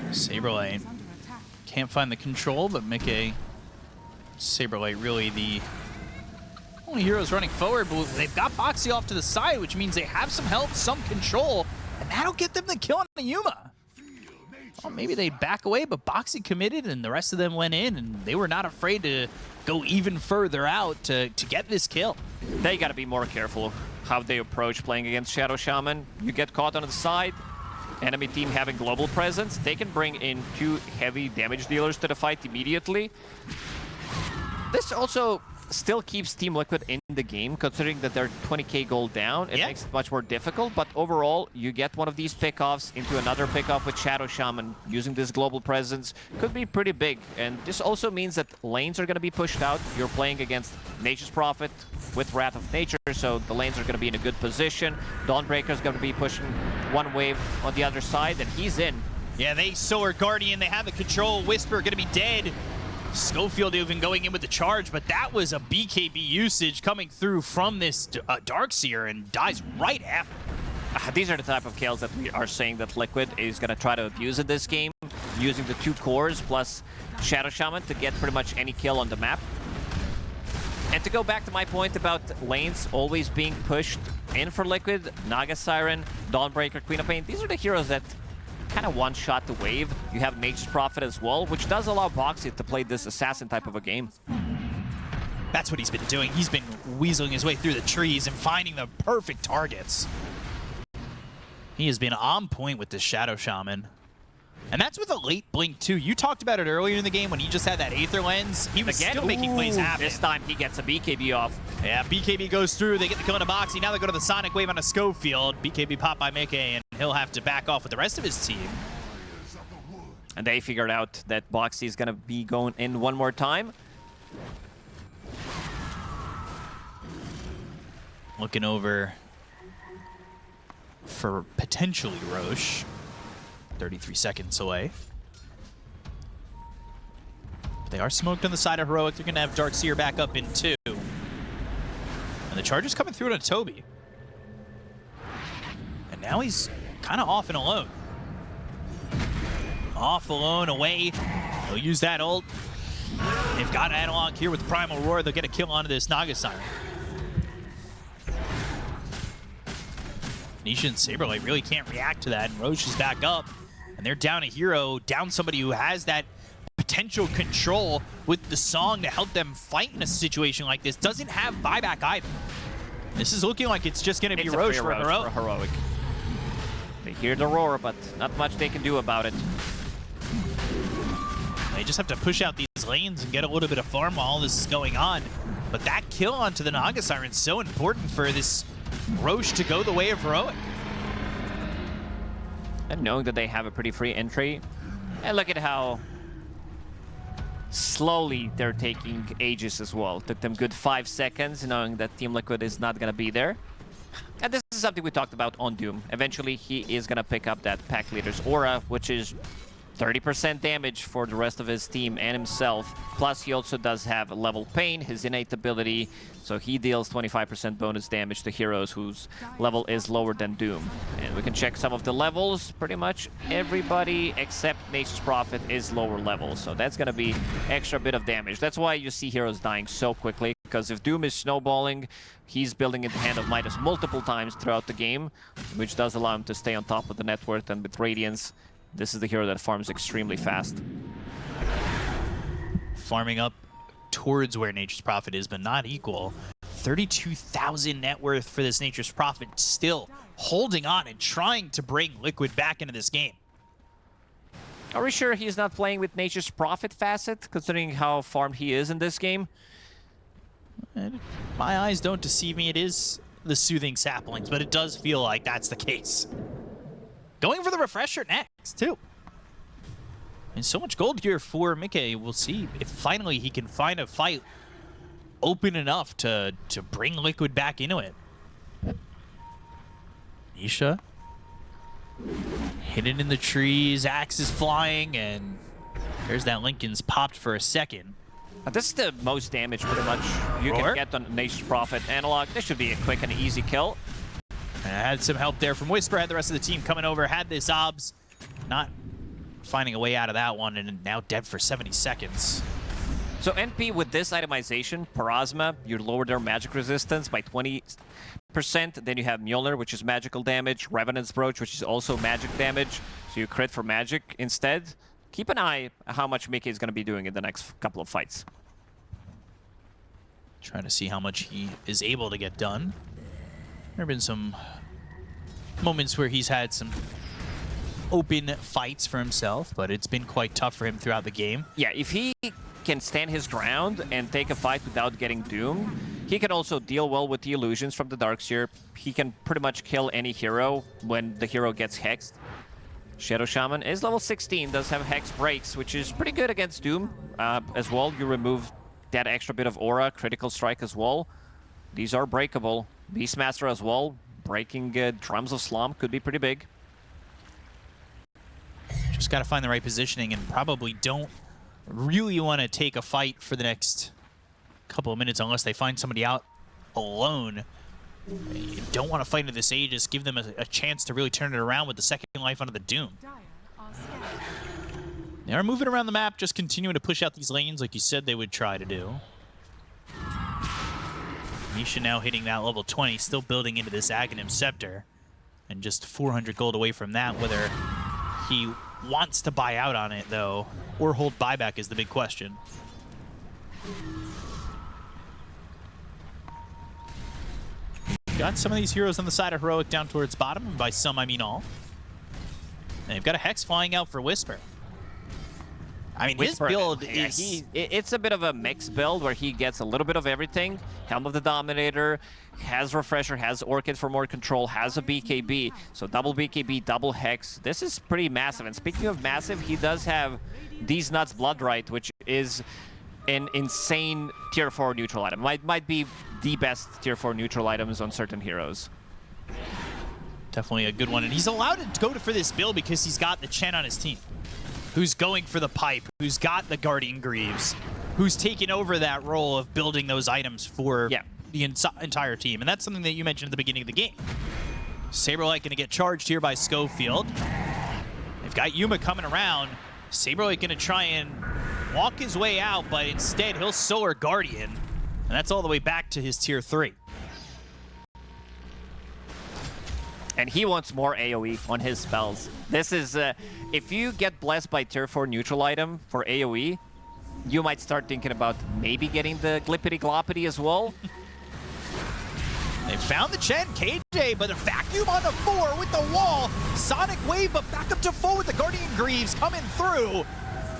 Saberlight can't find the control, but Mike, Saberlight really the only heroes running forward, but they've got Boxy off to the side, which means they have some help, some control, and that'll get them the kill on the Yuma. Well, maybe they'd back away, but Boxy committed, and the rest of them went in, and they were not afraid to go even further out to get this kill. They gotta be more careful how they approach playing against Shadow Shaman. You get caught on the side, enemy team having global presence, they can bring in 2 heavy damage dealers to the fight immediately. This also still keeps Team Liquid in the game, considering that they're 20k gold down. It makes it much more difficult, but overall, you get one of these pickoffs into another pickoff with Shadow Shaman using this global presence. Could be pretty big, and this also means that lanes are going to be pushed out. You're playing against Nature's Prophet with Wrath of Nature, so the lanes are going to be in a good position. Dawnbreaker's going to be pushing one wave on the other side, and he's in. Yeah, they Solar Guardian, they have the control. Whisper going to be dead. Schofield even going in with the charge, but that was a BKB usage coming through from this Darkseer, and dies right after. These are the type of kills that we are saying that Liquid is going to try to abuse in this game, using the 2 cores plus Shadow Shaman to get pretty much any kill on the map. And to go back to my point about lanes always being pushed in for Liquid, Naga Siren, Dawnbreaker, Queen of Pain, these are the heroes that kind of one-shot the wave. You have Nature's Prophet as well, which does allow Boxy to play this assassin type of a game. That's what he's been doing. He's been weaseling his way through the trees and finding the perfect targets. He has been on point with this Shadow Shaman. And that's with a late blink, too. You talked about it earlier in the game when he just had that Aether Lens. He was still making plays happen. This time he gets a BKB off. Yeah, BKB goes through. They get the kill on a Boxy. Now they go to the Sonic Wave on a Schofield. BKB pop by Mike, and he'll have to back off with the rest of his team. And they figured out that Boxy is going to be going in one more time. Looking over for potentially Roche. 33 seconds away. They are smoked on the side of Heroic. They're going to have Darkseer back up in 2. And the charge is coming through on Toby. And now he's kind of off and alone. Off alone, away. They'll use that ult. They've got Analog here with Primal Roar. They'll get a kill onto this Naga Siren. Nisha and Saberlight really can't react to that, and Roche is back up. And they're down a hero, down somebody who has that potential control with the song to help them fight in a situation like this. Doesn't have buyback either. This is looking like it's just going to be Roche for Heroic. They hear the roar, but not much they can do about it. They just have to push out these lanes and get a little bit of farm while all this is going on. But that kill onto the Naga Siren is so important for this Roche to go the way of Heroic. And knowing that they have a pretty free entry. And look at how slowly they're taking Aegis as well. Took them good 5 seconds, knowing that Team Liquid is not going to be there. And this is something we talked about on Doom. Eventually, he is going to pick up that pack leader's aura, which is 30% damage for the rest of his team and himself. Plus, he also does have level pain, his innate ability, so he deals 25% bonus damage to heroes whose level is lower than Doom. And we can check some of the levels. Pretty much everybody except Nature's Prophet is lower level, so that's going to be extra bit of damage. That's why you see heroes dying so quickly, because if Doom is snowballing, he's building into Hand of Midas multiple times throughout the game, which does allow him to stay on top of the net worth. And with Radiance, this is the hero that farms extremely fast. Farming up towards where Nature's Prophet is, but not equal. 32,000 net worth for this Nature's Prophet, still holding on and trying to bring Liquid back into this game. Are we sure he's not playing with Nature's Prophet facet, considering how farmed he is in this game? And my eyes don't deceive me. It is the Soothing Saplings, but it does feel like that's the case. Going for the Refresher next, too. And so much gold here for Mickey. We'll see if finally he can find a fight open enough to bring Liquid back into it. Nisha. Hidden in the trees. Axe is flying, and there's that Lincoln's popped for a second. This is the most damage, pretty much, you can get on Nature's Prophet. Analog, this should be a quick and easy kill. And I had some help there from Whisper, had the rest of the team coming over, had this obs, not finding a way out of that one, and now dead for 70 seconds. So NP, with this itemization, Parasma, you lower their magic resistance by 20%. Then you have Mjolnir, which is magical damage, Revenant's Brooch, which is also magic damage. So you crit for magic instead. Keep an eye on how much Mickey is going to be doing in the next couple of fights. Trying to see how much he is able to get done. There have been some moments where he's had some open fights for himself, but it's been quite tough for him throughout the game. Yeah, if he can stand his ground and take a fight without getting doomed, he can also deal well with the illusions from the Darkseer. He can pretty much kill any hero when the hero gets hexed. Shadow Shaman is level 16, does have Hex Breaks, which is pretty good against Doom as well. You remove that extra bit of aura, Critical Strike as well. These are breakable. Beastmaster as well, breaking Drums of Slum could be pretty big. Just got to find the right positioning, and probably don't really want to take a fight for the next couple of minutes unless they find somebody out alone. You don't want to fight into this Aegis, give them a chance to really turn it around with the second life onto the Doom. They are moving around the map, just continuing to push out these lanes like you said they would try to do. Nisha now hitting that level 20, still building into this Aghanim Scepter. And just 400 gold away from that. Whether he wants to buy out on it, though, or hold buyback is the big question. Got some of these heroes on the side of Heroic down towards bottom, and by some I mean all. And they've got a Hex flying out for Whisper. I mean, Whisper, his build is... It's a bit of a mixed build where he gets a little bit of everything. Helm of the Dominator, has Refresher, has Orchid for more control, has a BKB. So double BKB, double Hex. This is pretty massive. And speaking of massive, he does have These Nuts Bloodright, which is an insane tier 4 neutral item. Might be the best tier 4 neutral items on certain heroes. Definitely a good one. And he's allowed to go for this build because he's got the Chen on his team. who's going for the pipe, who's got the Guardian Greaves, who's taken over that role of building those items for the entire team. And that's something that you mentioned at the beginning of the game. Saberlight going to get charged here by Schofield. They've got Yuma coming around. Saberlight going to try and walk his way out, but instead he'll Solar Guardian. And that's all the way back to his tier 3. And he wants more AoE on his spells. This is, if you get blessed by tier 4 neutral item for AoE, you might start thinking about maybe getting the Glippity Gloppity as well. They found the Chen, KJ, but a vacuum on the 4 with the wall. Sonic Wave, but back up to 4 with the Guardian Greaves coming through.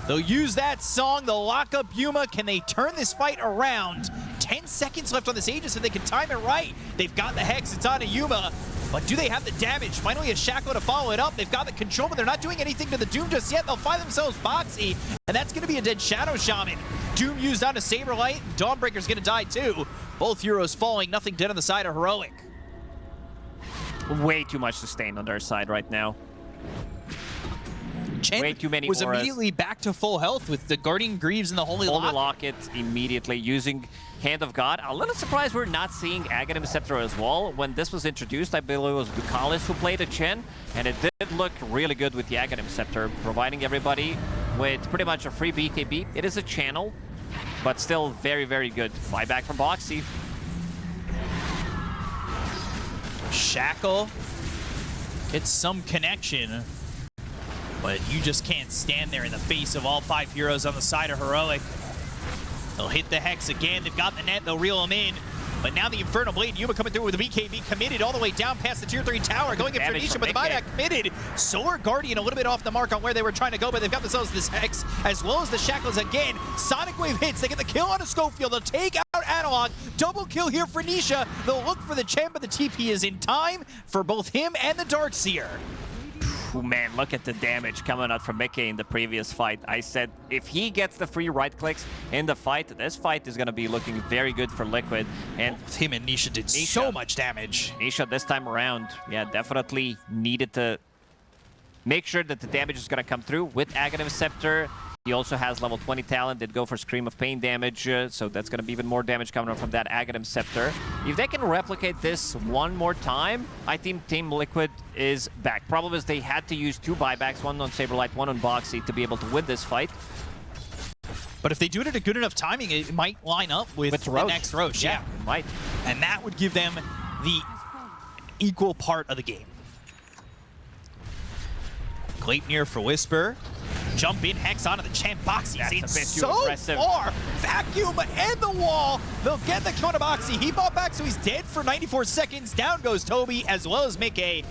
They'll use that song, they'll lock up Yuma. Can they turn this fight around? 10 seconds left on this Aegis if they can time it right. They've got the Hex, it's on to Yuma. But do they have the damage? Finally a Shackle to follow it up. They've got the control, but they're not doing anything to the Doom just yet. They'll find themselves Boxy, and that's gonna be a dead Shadow Shaman. Doom used on a Saberlight. Dawnbreaker's gonna die too. Both heroes falling, nothing dead on the side of Heroic. Way too much sustain on their side right now. Chen way too many was auras. immediately back to full health with the Guardian Greaves and the Holy Locket immediately using Hand of God. A little surprised we're not seeing Aghanim Scepter as well. When this was introduced, I believe it was Ducalis who played a Chen, and it did look really good with the Aghanim Scepter, providing everybody with pretty much a free BKB. It is a channel, but still very, very good. Buyback from Boxy. Shackle gets some connection, but you just can't stand there in the face of all 5 heroes on the side of Heroic. They'll hit the Hex again. They've got the net. They'll reel them in. But now the Infernal Blade, Yuma coming through with the BKB committed all the way down past the tier 3 tower. Going in for Nisha, but the buyback committed. Solar Guardian a little bit off the mark on where they were trying to go, but they've got themselves this Hex, as well as the Shackles again. Sonic Wave hits. They get the kill on a Schofield. They'll take out Analog. Double kill here for Nisha. They'll look for the Chen, but the TP is in time for both him and the Darkseer. Oh man, look at the damage coming out from Mickey in the previous fight. I said if he gets the free right clicks in the fight, this fight is going to be looking very good for Liquid. And him and Nisha did so much damage. Nisha this time around, yeah, definitely needed to make sure that the damage is going to come through with Aghanim Scepter. He also has level 20 talent, did go for Scream of Pain damage, so that's going to be even more damage coming up from that Aghanim Scepter. If they can replicate this one more time, I think Team Liquid is back. Problem is they had to use 2 buybacks, one on Saberlight, one on Boxy, to be able to win this fight. But if they do it at a good enough timing, it might line up with the next Roche. Yeah, it might. And that would give them the equal part of the game. Gleipnir for Whisper. Jump in, Hex onto the Chen. Boxy's in so aggressive. far. Vacuum and the wall. They'll get the kill to Boxy. He bought back, so he's dead for 94 seconds. Down goes Toby, as well as Mickey.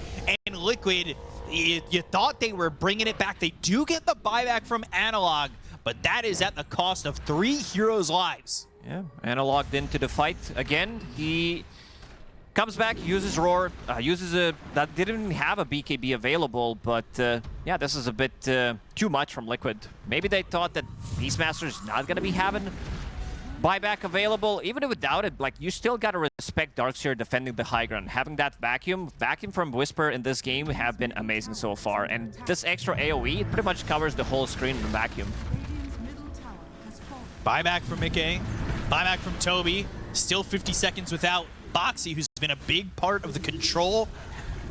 And Liquid, you thought they were bringing it back. They do get the buyback from Analog, but that is at the cost of 3 heroes' lives. Yeah, Analog into the fight again. He comes back, uses Roar, that didn't have a BKB available, but yeah, this is a bit too much from Liquid. Maybe they thought that Beastmaster's not going to be having buyback available. Even without it, like, you still got to respect Darkseer defending the high ground. Having that vacuum from Whisper in this game have been amazing so far, and this extra AoE, it pretty much covers the whole screen in the vacuum. Buyback from Mickey, buyback from Toby, still 50 seconds without Boxy, who's been a big part of the control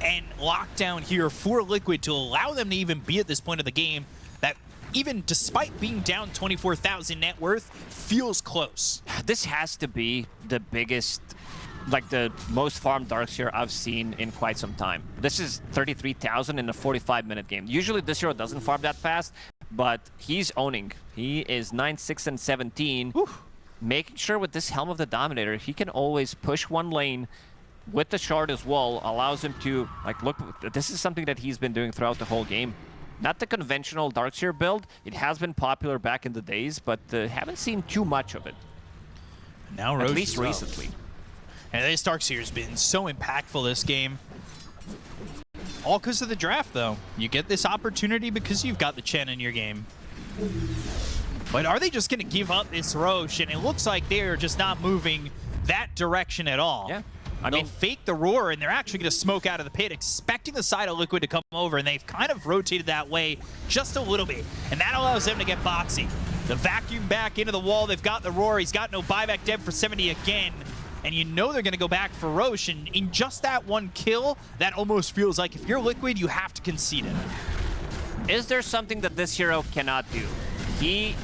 and lockdown here for Liquid to allow them to even be at this point of the game that, even despite being down 24,000 net worth, feels close. This has to be the biggest, like the most farmed Darkseer I've seen in quite some time. This is 33,000 in a 45-minute game. Usually this hero doesn't farm that fast, but he's owning. He is 9, 6, and 17. Whew. Making sure with this Helm of the Dominator, he can always push one lane with the shard as well, allows him to, like, look, this is something that he's been doing throughout the whole game. Not the conventional Darkseer build. It has been popular back in the days, but haven't seen too much of it. Now Roche, at least recently. And this Darkseer has been so impactful this game. All because of the draft, though. You get this opportunity because you've got the Chen in your game. But are they just going to give up this Roche? And it looks like they are just not moving that direction at all. Yeah. They'll fake the roar, and they're actually going to smoke out of the pit, expecting the side of Liquid to come over, and they've kind of rotated that way just a little bit, and that allows them to get boxy. The vacuum back into the wall. They've got the roar. He's got no buyback dev for 70 again, and you know they're going to go back for Roche, and in just that one kill, that almost feels like if you're Liquid, you have to concede it. Is there something that this hero cannot do? He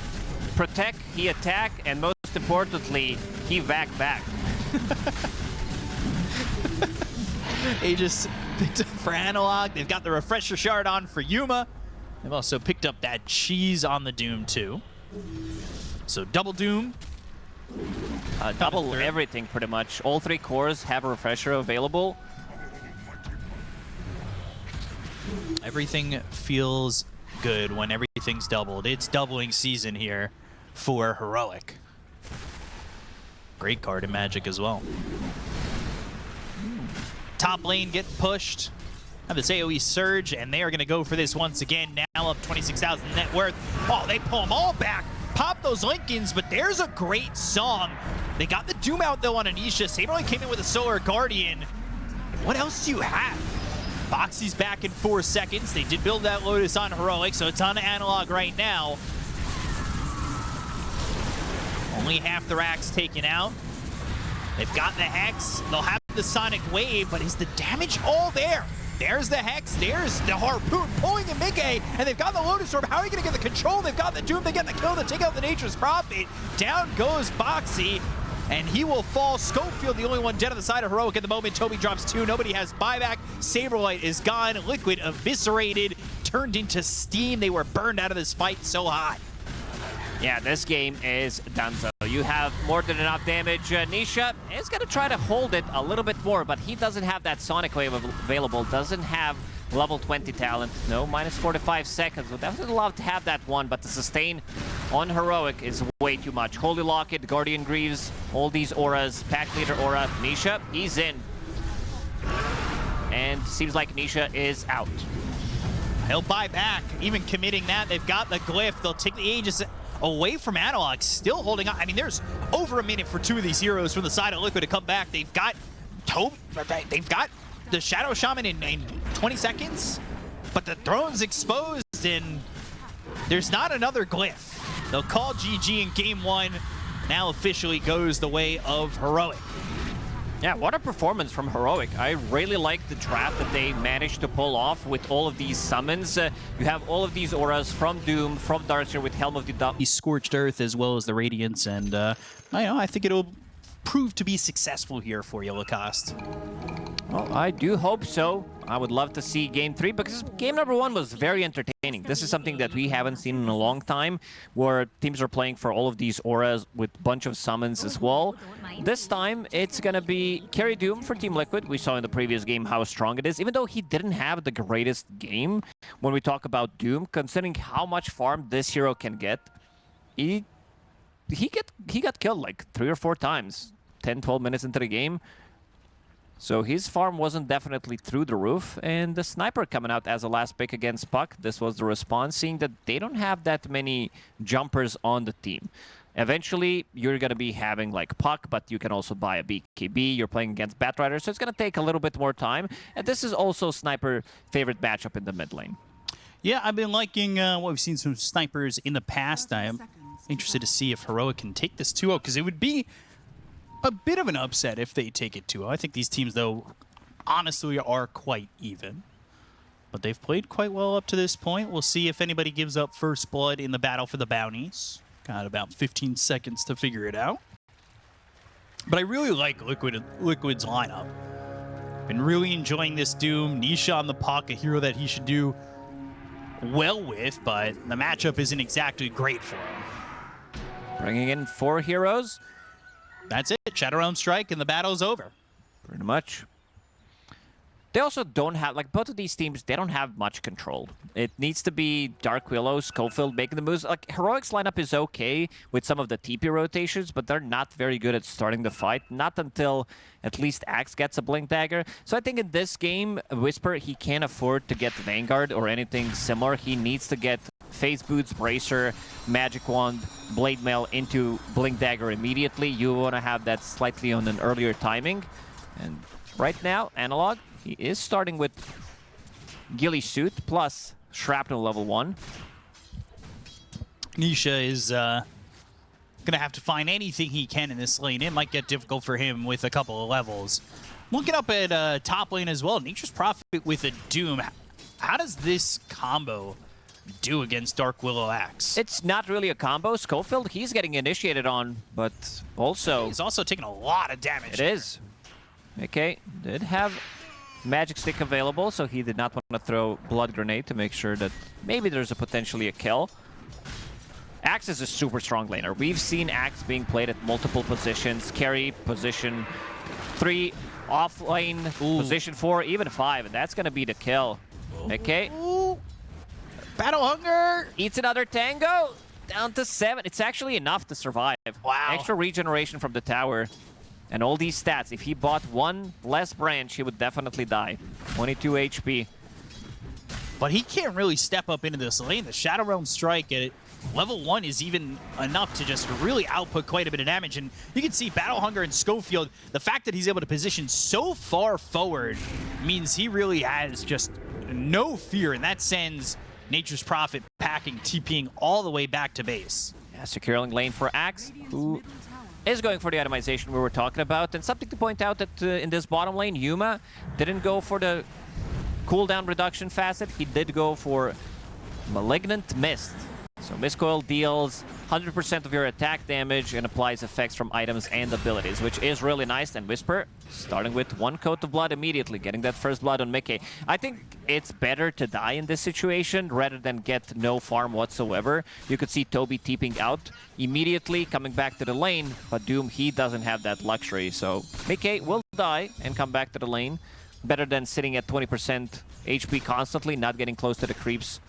protect, he attack, and most importantly, he vac back. They just picked up for Analog. They've got the refresher shard on for Yuma. They've also picked up that cheese on the Doom too. So double Doom. Double everything pretty much. All 3 cores have a refresher available. Everything feels good when everything's doubled. It's doubling season here for Heroic. Great card in Magic as well. Top lane get pushed. Have this AoE surge, and they are going to go for this once again. Now up 26,000 net worth. Oh, they pull them all back. Pop those Lincolns, but there's a great song. They got the Doom out, though, on Anisha. Saberlight came in with a Solar Guardian. What else do you have? Boxy's back in 4 seconds. They did build that Lotus on Heroic, so it's on Analog right now. Only half the racks taken out. They've got the Hex. They'll have the Sonic Wave, but is the damage all there? There's the Hex. There's the Harpoon pulling in Migay, and they've got the Lotus Orb. How are you going to get the control? They've got the Doom. They get the kill to take out the Nature's Prophet. Down goes Boxy, and he will fall. Schofield, the only one dead on the side of Heroic at the moment. Toby drops 2. Nobody has buyback. Saberlight is gone. Liquid eviscerated, turned into steam. They were burned out of this fight so hot. Yeah, this game is done. So you have more than enough damage. Nisha is going to try to hold it a little bit more, but he doesn't have that Sonic Wave available, doesn't have level 20 talent. No, minus 45 seconds. Would definitely love to have that one, but the sustain on Heroic is way too much. Holy Locket, Guardian Greaves, all these auras, Pack Leader aura. Nisha, he's in. And seems like Nisha is out. He'll buy back, even committing that. They've got the Glyph. They'll take the Aegis away from Analog, still holding on. I mean, there's over a minute for 2 of these heroes from the side of Liquid to come back. They've got they've got the Shadow Shaman in 20 seconds, but the throne's exposed, and there's not another Glyph. They'll call GG in game 1. Now officially goes the way of Heroic. Yeah, what a performance from Heroic. I really like the draft that they managed to pull off with all of these summons. You have all of these auras from Doom, from Darkseer with Helm of the Dark. Scorched Earth as well as the Radiance, and I think it'll prove to be successful here for you, Lacoste. Well, I do hope so. I would love to see game 3 because game number 1 was very entertaining. This is something that we haven't seen in a long time, where teams are playing for all of these auras with a bunch of summons as well. This time, it's going to be Carry Doom for Team Liquid. We saw in the previous game how strong it is, even though he didn't have the greatest game when we talk about Doom, considering how much farm this hero can get. He got killed like 3 or 4 times, 10, 12 minutes into the game. So his farm wasn't definitely through the roof, and the Sniper coming out as a last pick against Puck. This was the response, seeing that they don't have that many jumpers on the team. Eventually, you're going to be having like Puck, but you can also buy a BKB. You're playing against Batrider, so it's going to take a little bit more time. And this is also Sniper favorite matchup in the mid lane. Yeah, I've been liking what we've seen some Snipers in the past. I am interested to see if Heroic can take this 2-0, because it would be a bit of an upset if they take it 2-0. I think these teams, though, honestly are quite even. But they've played quite well up to this point. We'll see if anybody gives up first blood in the battle for the bounties. Got about 15 seconds to figure it out. But I really like Liquid's lineup. Been really enjoying this Doom. Nisha on the Puck, a hero that he should do well with, but the matchup isn't exactly great for him. Bringing in 4 heroes. That's it. Shadow Realm Strike, and the battle's over. Pretty much. They also don't have, like, both of these teams, they don't have much control. It needs to be Dark Willow, Schofield making the moves. Like, Heroic's lineup is okay with some of the TP rotations, but they're not very good at starting the fight. Not until at least Axe gets a Blink Dagger. So I think in this game, Whisper, he can't afford to get Vanguard or anything similar. He needs to get Phase Boots, Bracer, Magic Wand, Blade Mail into Blink Dagger immediately. You want to have that slightly on an earlier timing. And right now, Analog, he is starting with Ghillie Suit plus Shrapnel level 1. Nisha is going to have to find anything he can in this lane. It might get difficult for him with a couple of levels. Looking up at top lane as well, Nature's Prophet with a Doom. How does this combo do against Dark Willow Axe? It's not really a combo. Schofield, he's getting initiated on, but also... He's also taking a lot of damage. It is. Okay, did have Magic Stick available, so he did not want to throw Blood Grenade to make sure that maybe there's potentially a kill. Axe is a super strong laner. We've seen Axe being played at multiple positions. Carry, position 3, off lane, position 4, even 5, and that's going to be the kill. Okay. Battle Hunger! Eats another Tango, down to 7. It's actually enough to survive. Wow. Extra regeneration from the tower. And all these stats, if he bought one less branch, he would definitely die. 22 HP. But he can't really step up into this lane. The Shadow Realm Strike at level 1 is even enough to just really output quite a bit of damage. And you can see Battle Hunger and Schofield, the fact that he's able to position so far forward means he really has just no fear. And that sends Nature's Prophet packing, TPing all the way back to base. Yeah, securing lane for Axe, who is going for the itemization we were talking about. And something to point out that in this bottom lane, Yuma didn't go for the cooldown reduction facet. He did go for Malignant Mist. So Mist Coil deals 100% of your attack damage and applies effects from items and abilities, which is really nice. And Whisper, starting with 1 coat of blood immediately, getting that first blood on Mickey. I think it's better to die in this situation rather than get no farm whatsoever. You could see Toby TPing out immediately, coming back to the lane, but Doom, he doesn't have that luxury. So Mickey will die and come back to the lane. Better than sitting at 20% HP constantly, not getting close to the creeps.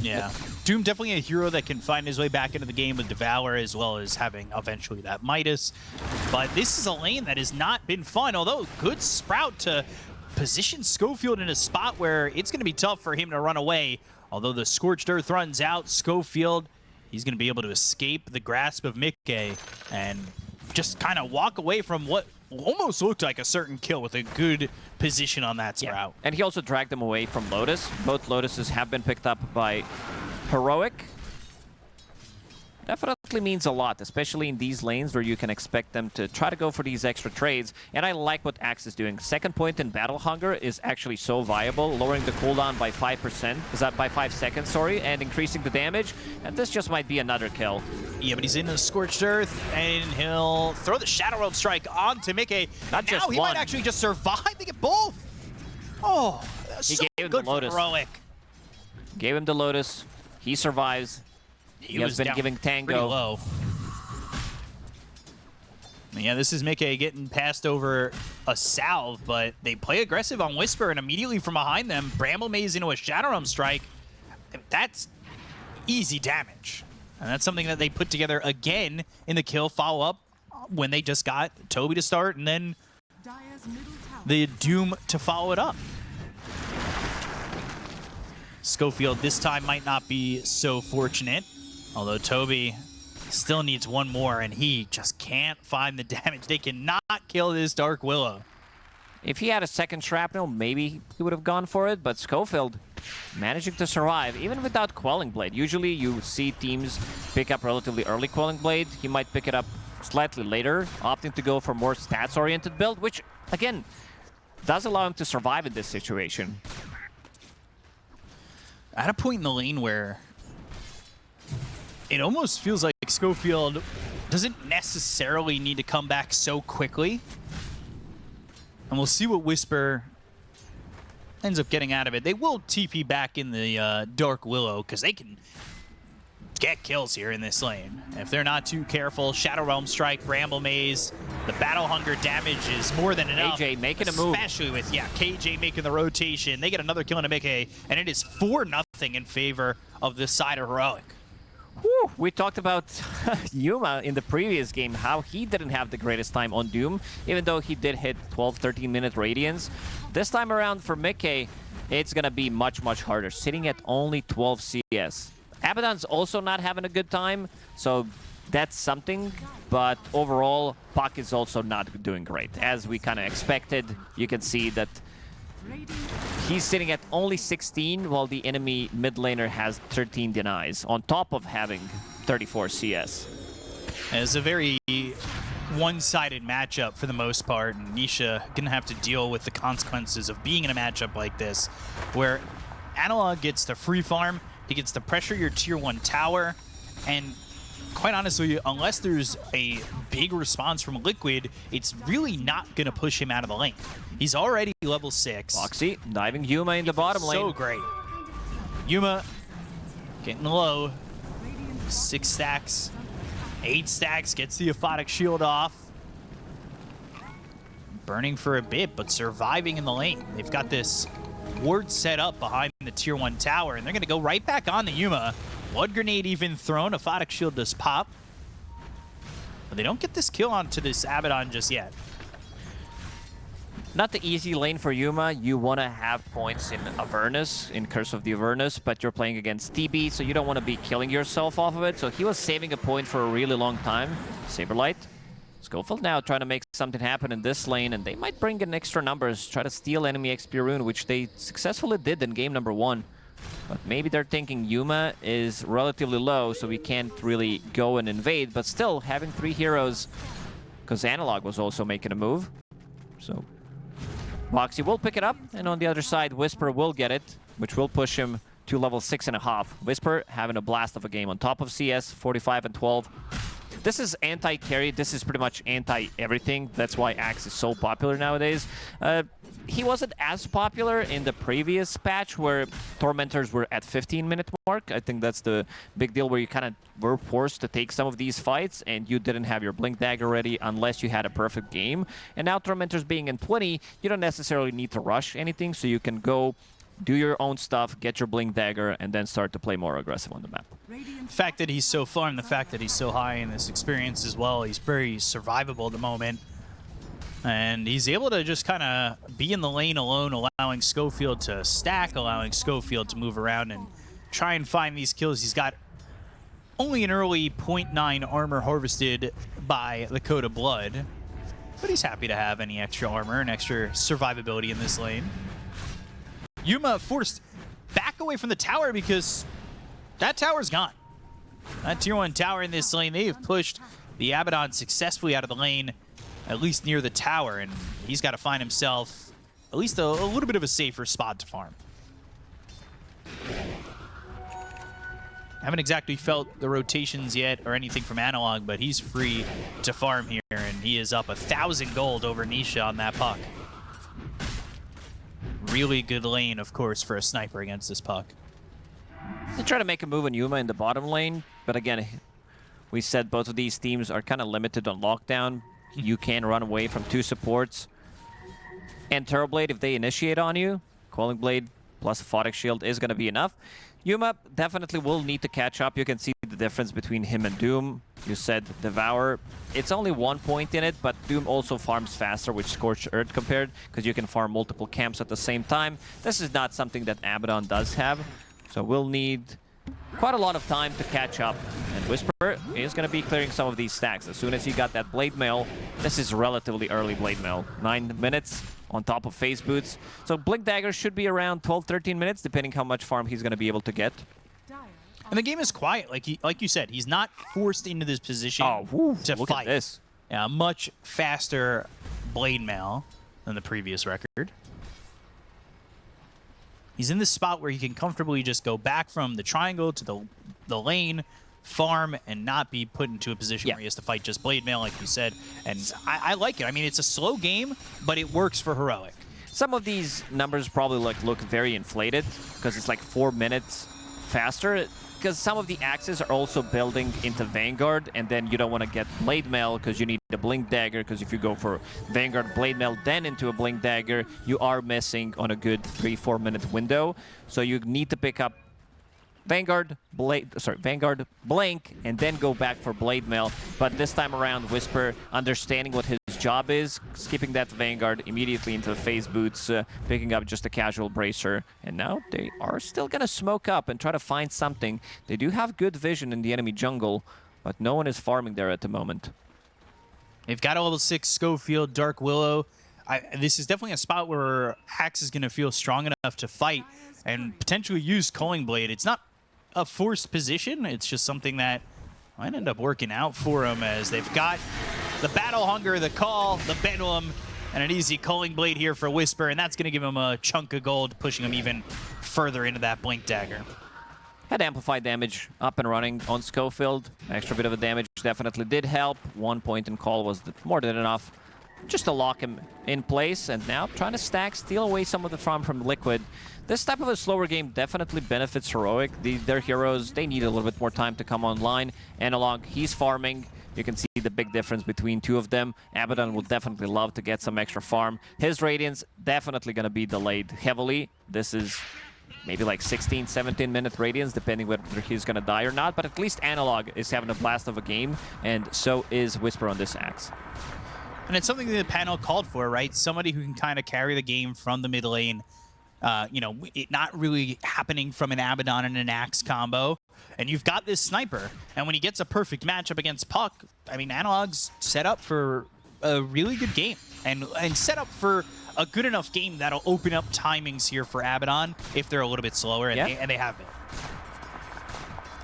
Yeah. Doom definitely a hero that can find his way back into the game with Devour, as well as having eventually that Midas. But this is a lane that has not been fun, although good Sprout to position Schofield in a spot where it's going to be tough for him to run away. Although the Scorched Earth runs out, Schofield, he's going to be able to escape the grasp of Mickey and just kind of walk away from what almost looked like a certain kill with a good position on that Sprout. Yeah. And he also dragged them away from Lotus. Both Lotuses have been picked up by Heroic. Definitely means a lot, especially in these lanes where you can expect them to try to go for these extra trades. And I like what Axe is doing. Second point in Battle Hunger is actually so viable, lowering the cooldown by 5%, is that by 5 seconds, sorry, and increasing the damage. And this just might be another kill. Yeah, but he's in the Scorched Earth, and he'll throw the Shadow Realm Strike onto Mickey. Not now just he one. might actually just survive. They get both. Oh, that's He so gave him good the Lotus. for Heroic. Gave him the Lotus. He survives. He has been down giving pretty Tango. low. Yeah, this is Mickey getting passed over a salve, but they play aggressive on Whisper, and immediately from behind them, Bramble Maze into a Shadow Realm Strike. That's easy damage. And that's something that they put together again in the kill follow-up when they just got Toby to start and then Dire's middle tower the Doom to follow it up. Schofield this time might not be so fortunate, although Toby still needs one more, and he just can't find the damage. They cannot kill this Dark Willow. If he had a second Shrapnel, maybe he would have gone for it, but Schofield managing to survive, even without Quelling Blade. Usually you see teams pick up relatively early Quelling Blade. He might pick it up slightly later, opting to go for more stats-oriented build, which, again, does allow him to survive in this situation. At a point in the lane where it almost feels like Schofield doesn't necessarily need to come back so quickly. And we'll see what Whisper ends up getting out of it. They will TP back in the Dark Willow because they can get kills here in this lane. And if they're not too careful, Shadow Realm Strike, Bramble Maze, the Battle Hunger damage is more than enough. KJ making a move. Especially with, KJ making the rotation. They get another kill into Mickey, and it is 4-0 in favor of this side of Heroic. Whew, we talked about Yuma in the previous game, how he didn't have the greatest time on Doom, even though he did hit 12-13-minute Radiance. This time around for Mickey, it's going to be much, much harder, sitting at only 12 CS. Abaddon's also not having a good time, so that's something, but overall, Puck is also not doing great. As we kind of expected, you can see that he's sitting at only 16, while the enemy mid laner has 13 denies, on top of having 34 CS. It's a very one-sided matchup for the most part, and Nisha gonna have to deal with the consequences of being in a matchup like this, where Analog gets the free farm, he gets to pressure your tier 1 tower, and quite honestly, unless there's a big response from Liquid, it's really not gonna push him out of the lane. He's already level 6. Loxy diving Yuma in the bottom lane. So great. Yuma getting low. 6 stacks. 8 stacks, gets the Aphotic Shield off. Burning for a bit, but surviving in the lane. They've got this ward set up behind the tier 1 tower, and they're going to go right back on the Yuma. Blood Grenade even thrown. Aphotic Shield does pop. But they don't get this kill onto this Abaddon just yet. Not the easy lane for Yuma. You want to have points in Avernus, in Curse of the Avernus, but you're playing against TB, so you don't want to be killing yourself off of it. So he was saving a point for a really long time. Saberlight. Schofield now trying to make something happen in this lane, and they might bring in extra numbers, try to steal enemy XP rune, which they successfully did in game number 1. But maybe they're thinking Yuma is relatively low, so we can't really go and invade, but still having 3 heroes, because Analog was also making a move. So Moxie will pick it up, and on the other side, Whisper will get it, which will push him to level 6.5. Whisper having a blast of a game on top of CS, 45 and 12. This is anti-carry. This is pretty much anti-everything. That's why Axe is so popular nowadays. He wasn't as popular in the previous patch where Tormentors were at 15-minute mark. I think that's the big deal where you kind of were forced to take some of these fights and you didn't have your Blink Dagger ready unless you had a perfect game. And now Tormentors being in 20, you don't necessarily need to rush anything, so you can go do your own stuff, get your Blink Dagger, and then start to play more aggressive on the map. The fact that he's so farmed, the fact that he's so high in this experience as well, he's very survivable at the moment. And he's able to just kind of be in the lane alone, allowing Schofield to stack, allowing Schofield to move around and try and find these kills. He's got only an early 0.9 armor harvested by the Code of Blood, but he's happy to have any extra armor and extra survivability in this lane. Yuma forced back away from the tower because that tower's gone. That tier 1 tower in this lane, they have pushed the Abaddon successfully out of the lane, at least near the tower, and he's got to find himself at least a little bit of a safer spot to farm. Haven't exactly felt the rotations yet or anything from Analog, but he's free to farm here, and he is up 1,000 gold over Nisha on that Puck. Really good lane, of course, for a sniper against this Puck. They try to make a move on Yuma in the bottom lane, but again, we said both of these teams are kind of limited on lockdown. You can run away from 2 supports. And Turboblade, if they initiate on you, Quelling Blade plus Aphotic Shield is going to be enough. Yuma definitely will need to catch up. You can see the difference between him and Doom. You said Devour. It's only 1 point in it, but Doom also farms faster with Scorched Earth compared, because you can farm multiple camps at the same time. This is not something that Abaddon does have, so we'll need quite a lot of time to catch up. And Whisper is going to be clearing some of these stacks. As soon as he got that Blade Mail, this is relatively early Blade Mail. 9 minutes on top of Phase Boots. So Blink Dagger should be around 12-13 minutes, depending how much farm he's going to be able to get. And the game is quiet, like you said. He's not forced into this position to look fight. At this. Yeah, a much faster Blade Mail than the previous record. He's in this spot where he can comfortably just go back from the triangle to the lane, farm, and not be put into a position where he has to fight just Blade Mail, like you said. And I like it. I mean, it's a slow game, but it works for Heroic. Some of these numbers probably look very inflated, because it's like 4 minutes faster. Because some of the axes are also building into Vanguard, and then you don't want to get Blade Mail because you need a Blink Dagger, because if you go for Vanguard Blade Mail then into a Blink Dagger, you are missing on a good 3-4 minute window. So you need to pick up Vanguard, Blink, and then go back for Blade Mail. But this time around, Whisper, understanding what his job is, skipping that Vanguard immediately into the Phase Boots, picking up just a casual Bracer. And now they are still going to smoke up and try to find something. They do have good vision in the enemy jungle, but no one is farming there at the moment. They've got a level 6 Schofield, Dark Willow. This is definitely a spot where Axe is going to feel strong enough to fight and potentially use Culling Blade. It's not a forced position. It's just something that might end up working out for him, as they've got the Battle Hunger, the Call, the Bedlam, and an easy Culling Blade here for Whisper, and that's going to give him a chunk of gold, pushing him even further into that Blink Dagger. Had amplified damage up and running on Schofield. Extra bit of a damage definitely did help. 1 point in Call was more than enough just to lock him in place, and now trying to stack, steal away some of the farm from Liquid. This type of a slower game definitely benefits Heroic. Their heroes, they need a little bit more time to come online. Analog, he's farming. You can see the big difference between two of them. Abaddon will definitely love to get some extra farm. His Radiance definitely going to be delayed heavily. This is maybe like 16, 17-minute Radiance, depending whether he's going to die or not. But at least Analog is having a blast of a game, and so is Whisper on this Axe. And it's something that the panel called for, right? Somebody who can kind of carry the game from the mid lane. You know, it not really happening from an Abaddon and an Axe combo. And you've got this sniper. And when he gets a perfect matchup against Puck, I mean, Analog's set up for a really good game. And set up for a good enough game that'll open up timings here for Abaddon if they're a little bit slower, and they have been.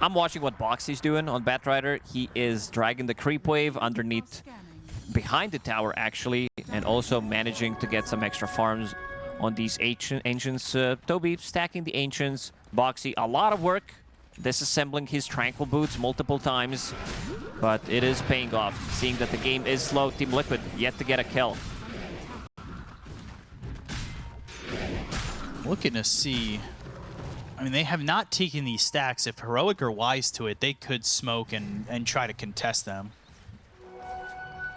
I'm watching what Boxy's doing on Batrider. He is dragging the creep wave underneath, behind the tower actually, and also managing to get some extra farms on these Ancients. Toby stacking the Ancients. Boxy, a lot of work disassembling his Tranquil Boots multiple times, but it is paying off. Seeing that the game is slow, Team Liquid yet to get a kill. Looking to see. I mean, they have not taken these stacks. If Heroic are wise to it, they could smoke and try to contest them.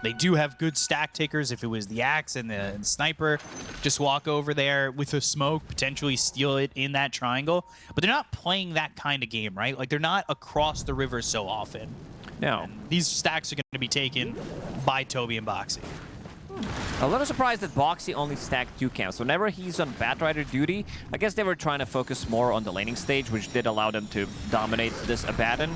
They do have good stack takers. If it was the Axe and the Sniper, just walk over there with a smoke, potentially steal it in that triangle. But they're not playing that kind of game, right? Like, they're not across the river so often. No. And these stacks are going to be taken by Toby and Boxy. A little surprised that Boxy only stacked 2 camps. Whenever he's on Batrider duty, I guess they were trying to focus more on the laning stage, which did allow them to dominate this Abaddon,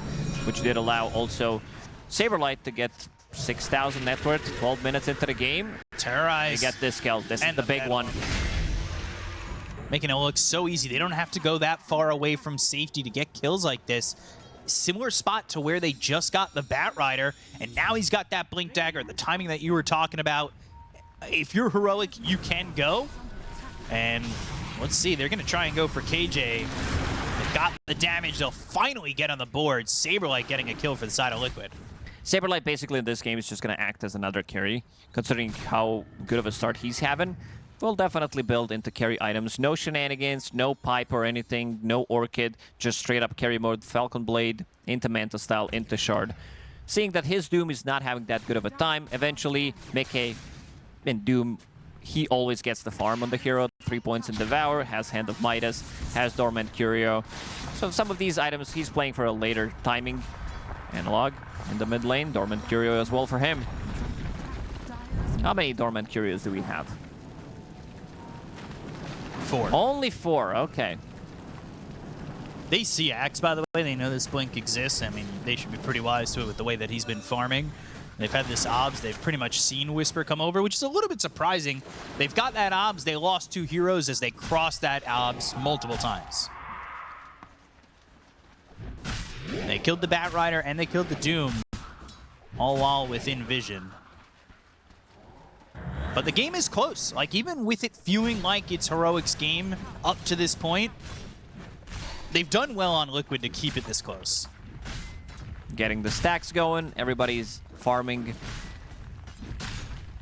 which did allow also Saberlight to get 6,000 net worth 12 minutes into the game. Terrorize. They get this kill. This is the big one. Making it look so easy. They don't have to go that far away from safety to get kills like this. Similar spot to where they just got the Batrider, and now he's got that Blink Dagger, the timing that you were talking about. If you're Heroic, you can go. And let's see, they're going to try and go for KJ. They've got the damage. They'll finally get on the board. Saberlight getting a kill for the side of Liquid. Saberlight basically in this game is just going to act as another carry, considering how good of a start he's having. Will definitely build into carry items. No shenanigans, no pipe or anything, no Orchid, just straight up carry mode, Falcon Blade, into Manta style, into Shard. Seeing that his Doom is not having that good of a time, eventually Mickey in Doom, he always gets the farm on the hero. 3 points in Devour, has Hand of Midas, has Dormant Curio. So some of these items he's playing for a later timing. Analog in the mid lane, Dormant Curio as well for him. How many Dormant Curios do we have? 4. Only 4, okay. They see Axe, by the way. They know this Blink exists. I mean, they should be pretty wise to it with the way that he's been farming. They've had this OBS. They've pretty much seen Whisper come over, which is a little bit surprising. They've got that OBS. They lost 2 heroes as they crossed that OBS multiple times. They killed the Batrider and they killed the Doom, all while within vision. But the game is close. Like, even with it feeling like it's Heroic's game up to this point, they've done well on Liquid to keep it this close. Getting the stacks going. Everybody's farming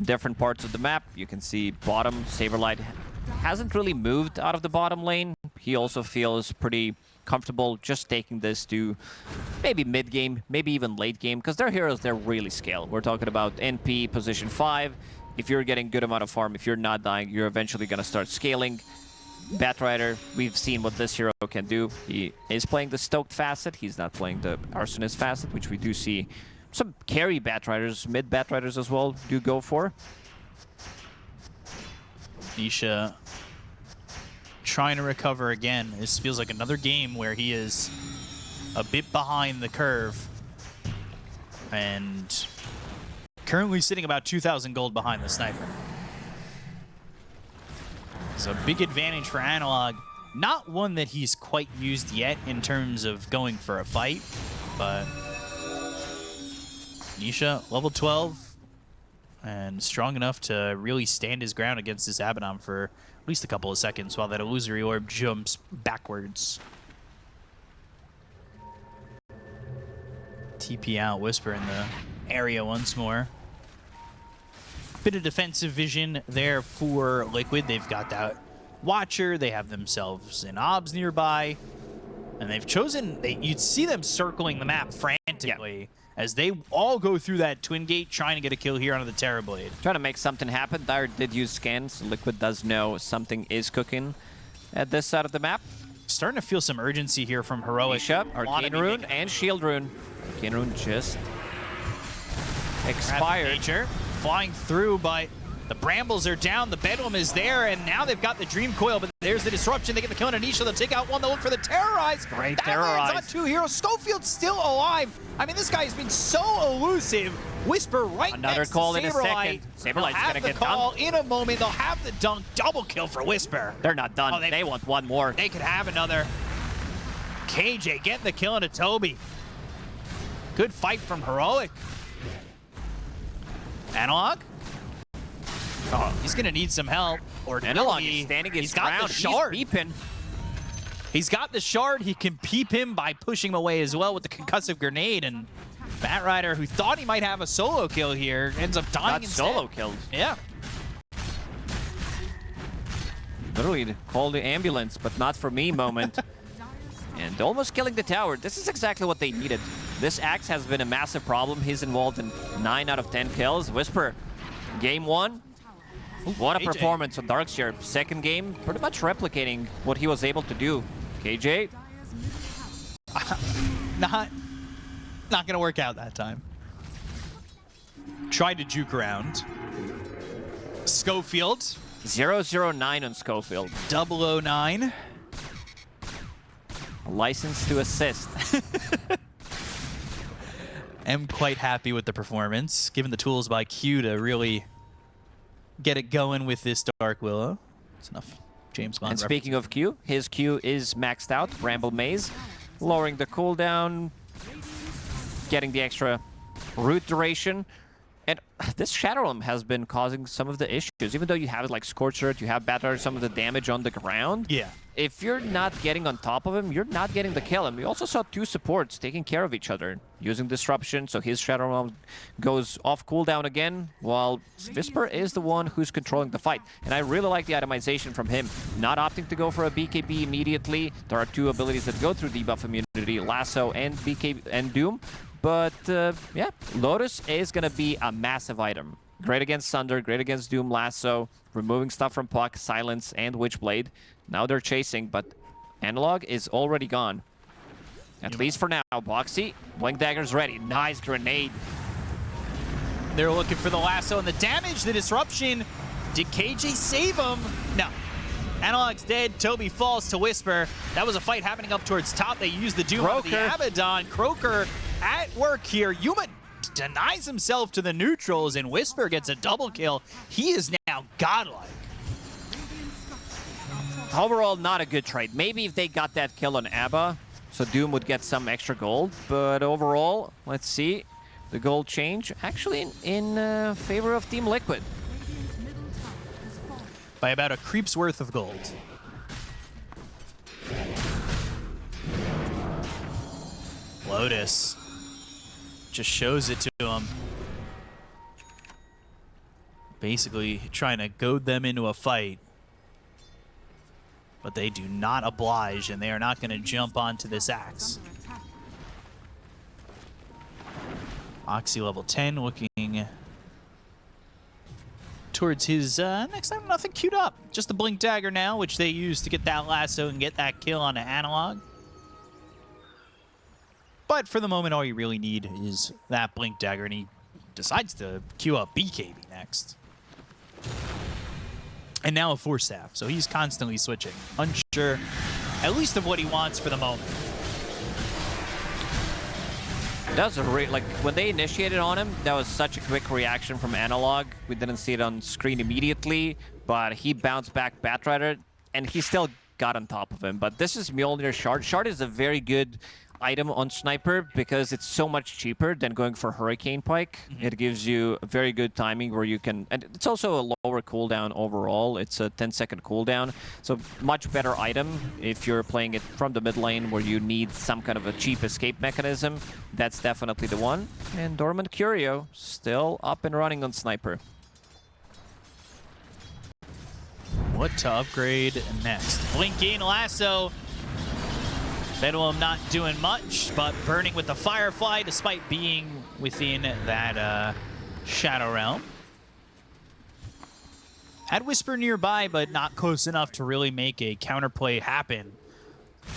different parts of the map. You can see bottom, Saberlight hasn't really moved out of the bottom lane. He also feels pretty comfortable just taking this to maybe mid-game, maybe even late game, because their heroes, they're really scaled. We're talking about NP, position 5. If you're getting good amount of farm, if you're not dying, you're eventually going to start scaling. Batrider, we've seen what this hero can do. He is playing the Stoked facet. He's not playing the Arsonist facet, which we do see some carry Batriders, mid Batriders as well, do go for. Nisha trying to recover again. This feels like another game where he is a bit behind the curve. and currently sitting about 2,000 gold behind the sniper. It's a big advantage for Analog. Not one that he's quite used yet in terms of going for a fight, but Nisha, level 12, and strong enough to really stand his ground against this Abaddon for at least a couple of seconds while that illusory orb jumps backwards. TP out, Whisper in the area once more. Bit of defensive vision there for Liquid. They've got that Watcher. They have themselves an OBS nearby. And they've chosen, you'd see them circling the map frantically as they all go through that twin gate trying to get a kill here onto the Terrorblade. Trying to make something happen. Dire did use scans. Liquid does know something is cooking at this side of the map. Starting to feel some urgency here from Heroic. Nisha, Arcane Rune, and Shield Rune. Arcane Rune just expired. Nature flying through, but the Brambles are down. The Bedlam is there, and now they've got the Dream Coil, but there's the Disruption. They get the kill on Anisha. They'll take out one. They'll look for the Terrorize. Great that Terrorize. lands on 2 heroes. Schofield's still alive. I mean, this guy has been so elusive. Whisper right Another next call to in a Saberlight. second. They'll Saberlight's have gonna the get call dunked. in a moment. They'll have the dunk. Double kill for Whisper. They're not done. Oh, they want one more. They could have another. KJ getting the kill into Toby. Good fight from Heroic. Analog? Oh, he's going to need some help. Or Analog is standing his he's got ground. the shard. He's beeping. He's got the shard. He can peep him by pushing him away as well with the concussive grenade. And Batrider, who thought he might have a solo kill here, ends up dying Got instead. solo killed. Yeah. Literally call the ambulance, but not for me moment. And almost killing the tower. This is exactly what they needed. This Axe has been a massive problem. He's involved in 9 out of 10 kills. Whisper, game 1. What a KJ. performance on Darkseer. Second game, pretty much replicating what he was able to do. KJ, Not going to work out that time. Tried to juke around. Schofield. 009 on Schofield. 009. License to assist. Am quite happy with the performance, given the tools by Q to really get it going with this Dark Willow. It's enough James Bond. And speaking of Q, his Q is maxed out. Bramble Maze, lowering the cooldown, getting the extra root duration. And this Shadow Realm has been causing some of the issues. Even though you have it like Scorch Earth, you have Batter, some of the damage on the ground. Yeah. If you're not getting on top of him, you're not getting the kill. And we also saw 2 supports taking care of each other, using Disruption, so his Shadow Realm goes off cooldown again, while Whisper is the one who's controlling the fight. And I really like the itemization from him, not opting to go for a BKB immediately. There are 2 abilities that go through debuff immunity, Lasso and BKB and Doom. But yeah, Lotus is going to be a massive item. Great against Thunder, great against Doom, Lasso, removing stuff from Puck, Silence, and Witchblade. Now they're chasing, but Analog is already gone. At least for now. Boxy, Blink Dagger's ready. Nice grenade. They're looking for the Lasso and the damage, the Disruption. Did KJ save him? No. Analog's dead. Toby falls to Whisper. That was a fight happening up towards top. They used the Doom of the Abaddon. Croaker at work here. Yuma denies himself to the neutrals, and Whisper gets a double kill. He is now godlike. Overall, not a good trade. Maybe if they got that kill on Abba, so Doom would get some extra gold. But overall, let's see. The gold change actually in favor of Team Liquid. By about a creep's worth of gold. Lotus just shows it to him. Basically trying to goad them into a fight. But they do not oblige, and they are not going to jump onto this Axe. Oxy level 10 looking towards his next time. Nothing queued up. Just the Blink Dagger now, which they use to get that Lasso and get that kill on an Analog. But for the moment, all you really need is that Blink Dagger, and he decides to queue up BKB next. And now a Force Staff, so he's constantly switching. Unsure, at least of what he wants for the moment. That was a like when they initiated on him, that was such a quick reaction from Analog. We didn't see it on screen immediately, but he bounced back Batrider, and he still got on top of him. But this is Mjolnir Shard. Shard is a very good item on Sniper because it's so much cheaper than going for Hurricane Pike. It gives you a very good timing where you can, and it's also a lower cooldown overall. It's a 10-second cooldown, so much better item if you're playing it from the mid lane where you need some kind of a cheap escape mechanism. That's definitely the one. And Dormant Curio still up and running on Sniper. What to upgrade next? Blinking Lasso. BetBoom not doing much, but burning with the Firefly despite being within that Shadow Realm. Had Whisper nearby, but not close enough to really make a counterplay happen.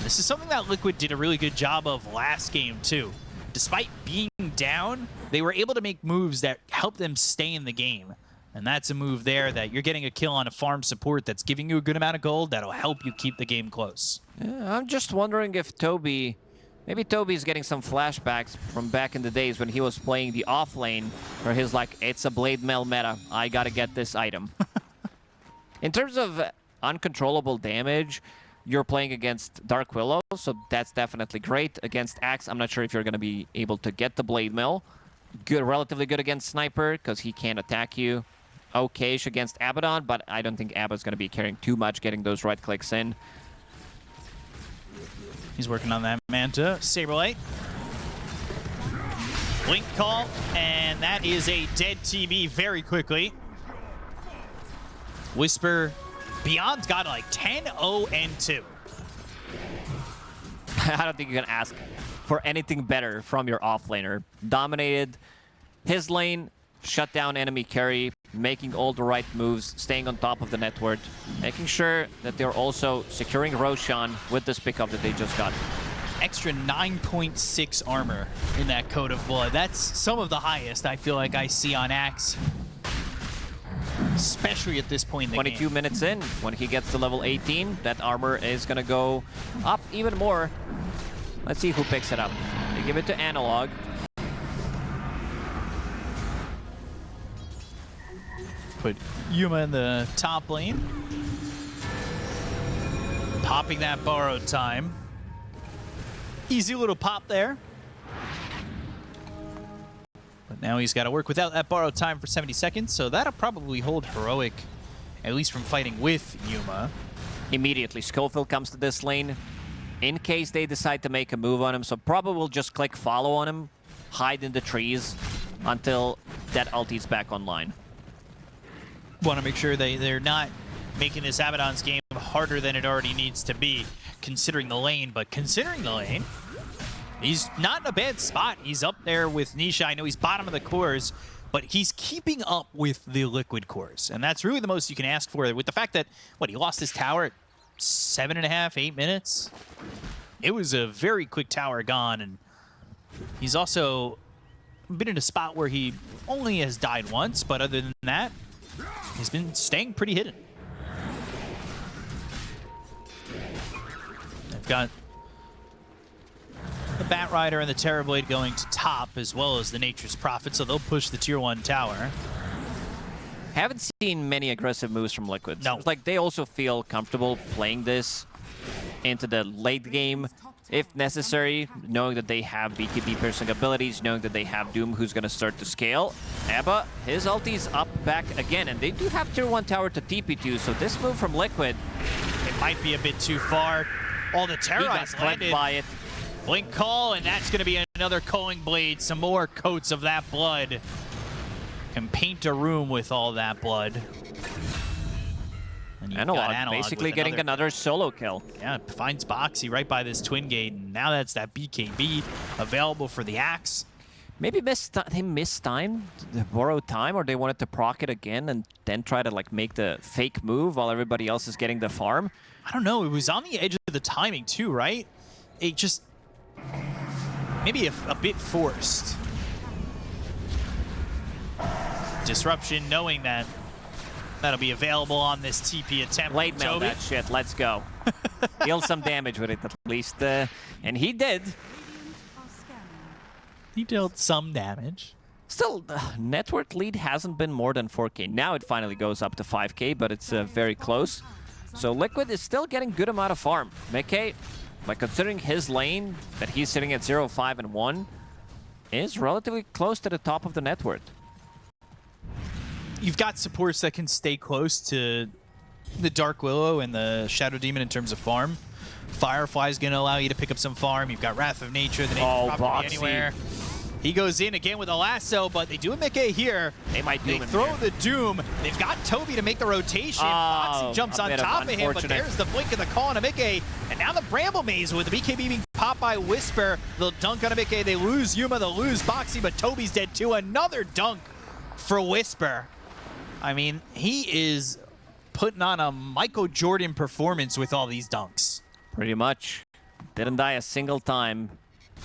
This is something that Liquid did a really good job of last game, too. Despite being down, they were able to make moves that helped them stay in the game. And that's a move there that you're getting a kill on a farm support that's giving you a good amount of gold that'll help you keep the game close. Yeah, I'm just wondering if maybe Toby's getting some flashbacks from back in the days when he was playing the off lane, where he's like, it's a Blade Mail meta, I gotta get this item. In terms of uncontrollable damage, you're playing against Dark Willow, so that's definitely great. Against Axe, I'm not sure if you're gonna be able to get the Blade Mail. Good, relatively good against Sniper, because he can't attack you. Okay-ish against Abaddon, but I don't think Abba's going to be carrying too much getting those right clicks in. He's working on that Manta. Saberlight. Blink call, and that is a dead TB very quickly. Whisper, Beyond's got like 10-0-2. I don't think you can ask for anything better from your offlaner. Dominated his lane, shut down enemy carry, making all the right moves, staying on top of the network, making sure that they're also securing Roshan with this pickup that they just got. Extra 9.6 armor in that Code of Blood. That's some of the highest I feel like I see on Axe. Especially at this point in the 22 game. minutes in, when he gets to level 18, that armor is going to go up even more. Let's see who picks it up. They give it to Analog. Put Yuma in the top lane. Popping that borrowed time. Easy little pop there. But now he's got to work without that borrowed time for 70 seconds, so that'll probably hold Heroic, at least from fighting with Yuma. Immediately, Schofield comes to this lane in case they decide to make a move on him, so probably will just click follow on him, hide in the trees until that ulti's back online. Want to make sure they're not making this Abaddon's game harder than it already needs to be, considering the lane. But considering the lane, he's not in a bad spot. He's up there with Nisha. I know he's bottom of the cores, but he's keeping up with the Liquid cores. And that's really the most you can ask for. With the fact that, he lost his tower at 7.5, 8 minutes? It was a very quick tower gone, and he's also been in a spot where he only has died once, but other than that, he's been staying pretty hidden. They've got the Batrider and the Terrorblade going to top, as well as the Nature's Prophet, so they'll push the tier 1 tower. Haven't seen many aggressive moves from Liquid. No. It's like they also feel comfortable playing this into the late game, if necessary, knowing that they have BKB piercing abilities, knowing that they have Doom who's going to start to scale. Abba, his ulti's up back again, and they do have tier 1 tower to TP to, so this move from Liquid, it might be a bit too far. All the he got Terrorites clipped landed. by it. Blink call, and that's going to be another Culling Blade. Some more coats of that blood. Can paint a room with all that blood. And Analog basically getting another solo kill. Yeah, finds Boxy right by this Twin Gate, and now that's that BKB available for the Axe. Maybe they missed time, the borrowed time, or they wanted to proc it again and then try to make the fake move while everybody else is getting the farm. I don't know, it was on the edge of the timing too, right? It just, maybe a bit forced. Disruption, knowing that that'll be available on this TP attempt. Blade mail that shit, let's go. Deal some damage with it at least, and he did. He dealt some damage. Still, the net worth lead hasn't been more than 4K. Now it finally goes up to 5K, but it's very close. So Liquid is still getting good amount of farm. Mickey, by considering his lane, that he's sitting at 0, 5, and 1, is relatively close to the top of the net worth. You've got supports that can stay close to the Dark Willow and the Shadow Demon in terms of farm. Firefly's going to allow you to pick up some farm. You've got Wrath of Nature. The Nature's Prophet anywhere. He goes in again with a lasso, but they do a Mickey here. They might doom him throw here. the Doom. They've got Toby to make the rotation. Foxy jumps on top of him, but there's the blink of the call on a Mickey. And now the Bramble Maze with the BKB being popped by Whisper. They'll dunk on a Mickey. They lose Yuma, they'll lose Boxy, but Toby's dead too. Another dunk for Whisper. I mean, he is putting on a Michael Jordan performance with all these dunks. Pretty much. Didn't die a single time.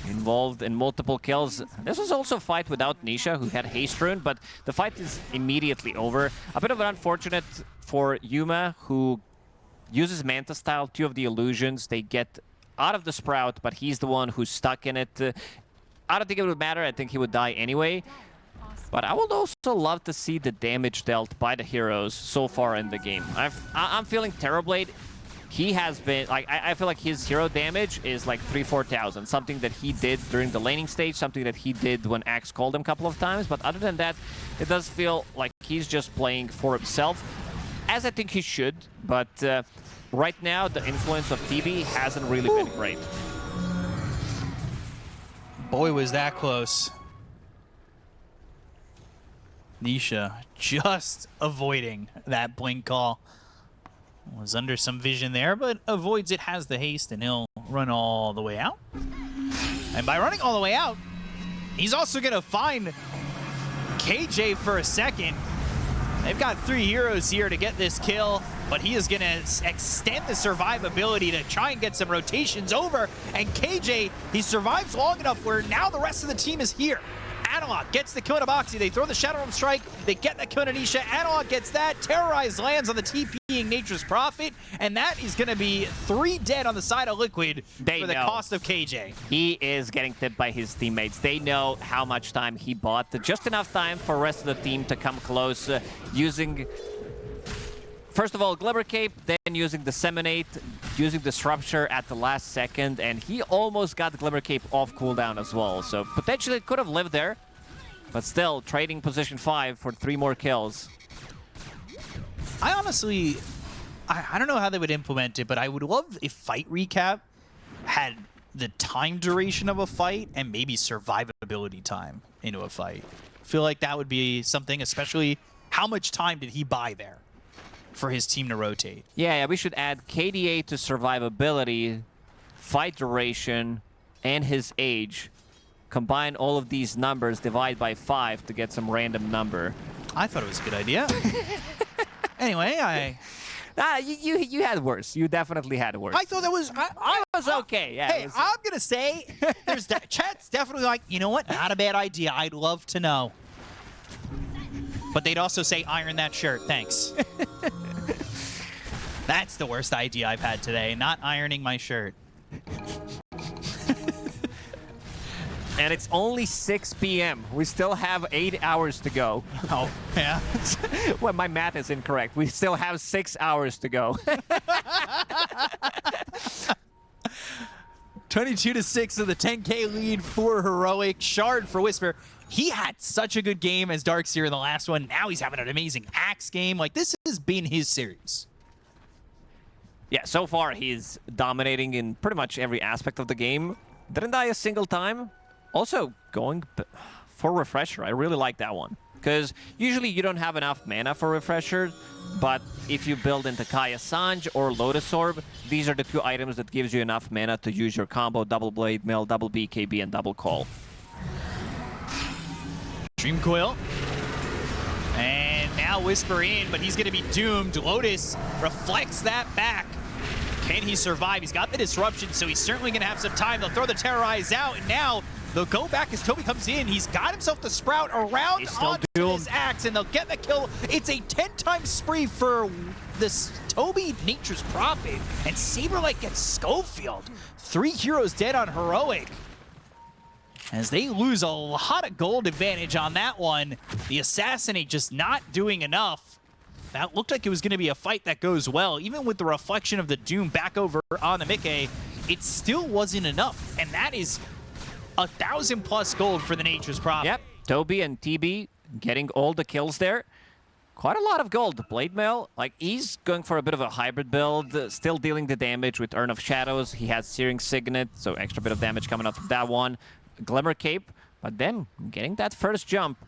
Involved in multiple kills. This was also a fight without Nisha, who had Haste Rune, but the fight is immediately over. A bit of an unfortunate for Yuma, who uses Manta Style, 2 of the illusions. They get out of the Sprout, but he's the one who's stuck in it. I don't think it would matter. I think he would die anyway. But I would also love to see the damage dealt by the heroes so far in the game. I'm feeling Terrorblade. He has been, like, I feel like his hero damage is like 3,000-4,000. Something that he did during the laning stage, something that he did when Axe called him a couple of times. But other than that, it does feel like he's just playing for himself, as I think he should. But right now, the influence of TB hasn't really been great. Boy, was that close. Nisha just avoiding that blink call. Was under some vision there, but avoids it, has the haste, and he'll run all the way out. And by running all the way out, he's also going to find KJ for a second. They've got 3 heroes here to get this kill, but he is going to extend the survivability to try and get some rotations over. And KJ, he survives long enough where now the rest of the team is here. Analog gets the kill on Boxy. They throw the Shadow Realm Strike. They get the kill on Anisha. Analog gets that. Terrorize lands on the TPing Nature's Prophet. And that is going to be 3 dead on the side of Liquid for the cost of KJ. He is getting tipped by his teammates. They know how much time he bought. Just enough time for the rest of the team to come close using... First of all, Glimmer Cape, then using Disseminate, using Disrupture at the last second, and he almost got the Glimmer Cape off cooldown as well. So potentially it could have lived there, but still trading position 5 for 3 more kills. I honestly, I don't know how they would implement it, but I would love if Fight Recap had the time duration of a fight and maybe survivability time into a fight. I feel like that would be something, especially how much time did he buy there for his team to rotate. Yeah, we should add KDA to survivability, fight duration, and his age. Combine all of these numbers, divide by 5 to get some random number. I thought it was a good idea. Anyway, you had worse. You definitely had worse. I thought that was... I was okay, yeah. Hey, I'm going to say, chat's definitely like, you know what? Not a bad idea. I'd love to know. But they'd also say, iron that shirt. Thanks. That's the worst idea I've had today, not ironing my shirt. And it's only 6 p.m. We still have 8 hours to go. Oh, yeah? Well, my math is incorrect. We still have 6 hours to go. 22-6 of the 10K lead for Heroic. Shard for Whisper. He had such a good game as Darkseer in the last one. Now he's having an amazing Axe game. Like, this has been his series. Yeah, so far he's dominating in pretty much every aspect of the game. Didn't die a single time. Also, going for Refresher. I really like that one. Because usually you don't have enough mana for Refresher, but if you build into Kaya Sanj or Lotus Orb, these are the 2 items that gives you enough mana to use your combo, Double Blade Mill, Double BKB, and Double Call. Dream Coil. And now Whisper in, but he's going to be doomed. Lotus reflects that back. Can he survive? He's got the disruption, so he's certainly going to have some time. They'll throw the Terrorize out, and now they'll go back as Toby comes in. He's got himself the Sprout around onto his Axe, and they'll get the kill. It's a 10-time spree for this Toby Nature's Prophet, and Saberlight gets Schofield. 3 heroes dead on Heroic. as they lose a lot of gold advantage on that one. The Assassinate just not doing enough. That looked like it was going to be a fight that goes well. Even with the reflection of the Doom back over on the Mickey, it still wasn't enough. And that is 1,000+ gold for the Nature's Prophet. Yep, Toby and TB getting all the kills there. Quite a lot of gold. Blade Mail, like, he's going for a bit of a hybrid build, still dealing the damage with Urn of Shadows. He has Searing Signet, so extra bit of damage coming out from that one. Glimmer Cape, but then getting that first jump,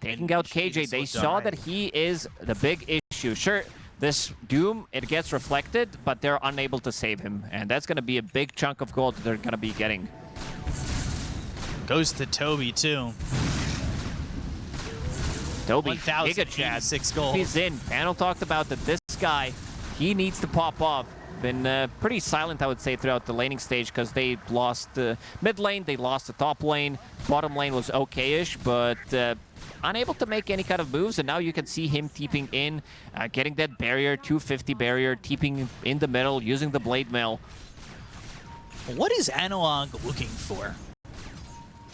taking out KJ. They saw that he is the big issue. Sure, this Doom, it gets reflected, but they're unable to save him, and that's going to be a big chunk of gold that they're going to be getting. Goes to Toby, too. Toby, Giga Chad, 6 gold. He's in. Panel talked about that this guy, he needs to pop off. Been pretty silent, I would say, throughout the laning stage because they lost the mid lane, they lost the top lane. Bottom lane was okay-ish, but unable to make any kind of moves. And now you can see him TPing in, getting that barrier, 250 barrier, TPing in the middle, using the Blade Mail. What is Analog looking for?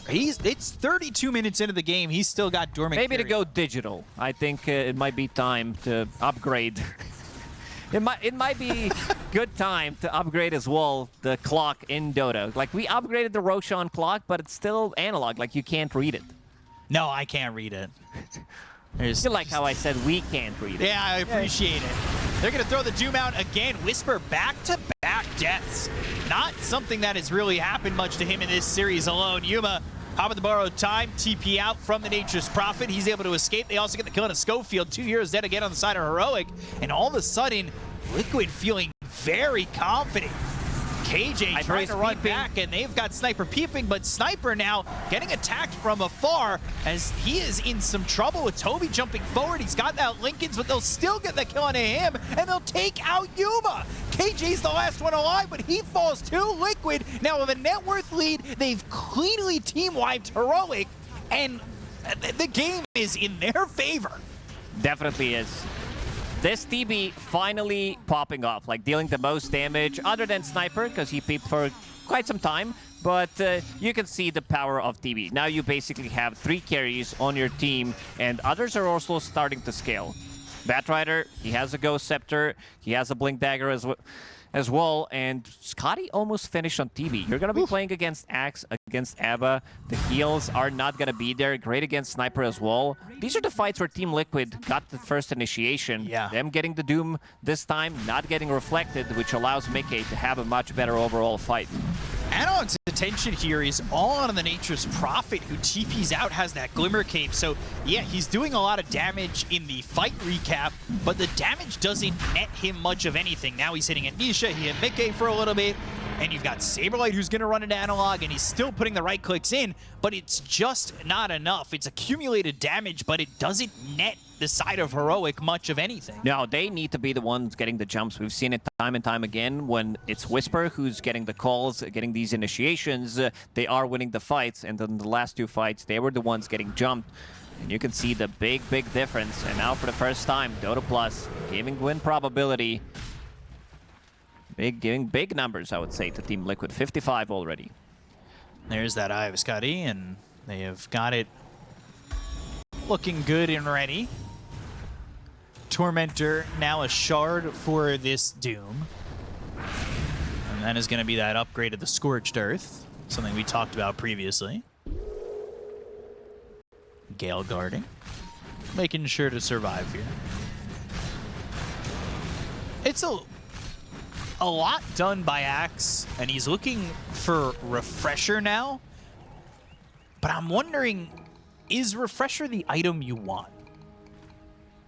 It's 32 minutes into the game. He's still got dormant. Maybe carry. to go digital. I think it might be time to upgrade. It might be good time to upgrade as well the clock in Dota. Like, we upgraded the Roshan clock, but it's still analog. Like, you can't read it. No, I can't read it. You like how I said we can't read it. Yeah, I appreciate it. They're going to throw the Doom out again. Whisper back-to-back deaths. Not something that has really happened much to him in this series alone. Yuma, top of the borrowed time, TP out from the Nature's Prophet. He's able to escape. They also get the kill on a Schofield. 2 heroes dead again on the side of Heroic. And all of a sudden, Liquid feeling very confident. KJ trying to run back, and they've got Sniper peeping, but Sniper now getting attacked from afar as he is in some trouble with Toby jumping forward. He's got that Lincoln's, but they'll still get the kill on him, and they'll take out Yuma. KJ's the last one alive, but he falls to Liquid. Now with a net worth lead, they've cleanly team-wiped Heroic, and the game is in their favor. Definitely is. This TB finally popping off, like dealing the most damage, other than Sniper, because he peeped for quite some time. But you can see the power of TB. Now you basically have 3 carries on your team, and others are also starting to scale. Batrider, he has a Ghost Scepter, he has a Blink Dagger as well, and Scotty almost finished on TB. You're going to be playing against Axe, against Abba. The heals are not going to be there. Great against Sniper as well. These are the fights where Team Liquid got the first initiation. Yeah. Them getting the Doom this time, not getting reflected, which allows Mickey to have a much better overall fight. Analog's attention here is all on the Nature's Prophet, who TP's out, has that Glimmer Cape. So, yeah, he's doing a lot of damage in the fight recap, but the damage doesn't net him much of anything. Now he's hitting at Nisha, he hit Mickey for a little bit, and you've got Saberlight who's going to run into Analog, and he's still putting the right clicks in, but it's just not enough. It's accumulated damage, but it doesn't net the side of Heroic much of anything. No, they need to be the ones getting the jumps. We've seen it time and time again when it's Whisper who's getting the calls, getting these initiations. They are winning the fights, and then the last 2 fights, they were the ones getting jumped. And you can see the big difference. And now for the first time, Dota Plus giving win probability. Giving big numbers, I would say, to Team Liquid. 55 already. There's that Eye of Scotty, and they have got it looking good and ready. Tormentor, now a shard for this Doom. And that is going to be that upgrade of the Scorched Earth, something we talked about previously. Gale guarding, making sure to survive here. It's a lot done by Axe, and he's looking for Refresher now. But I'm wondering, is Refresher the item you want?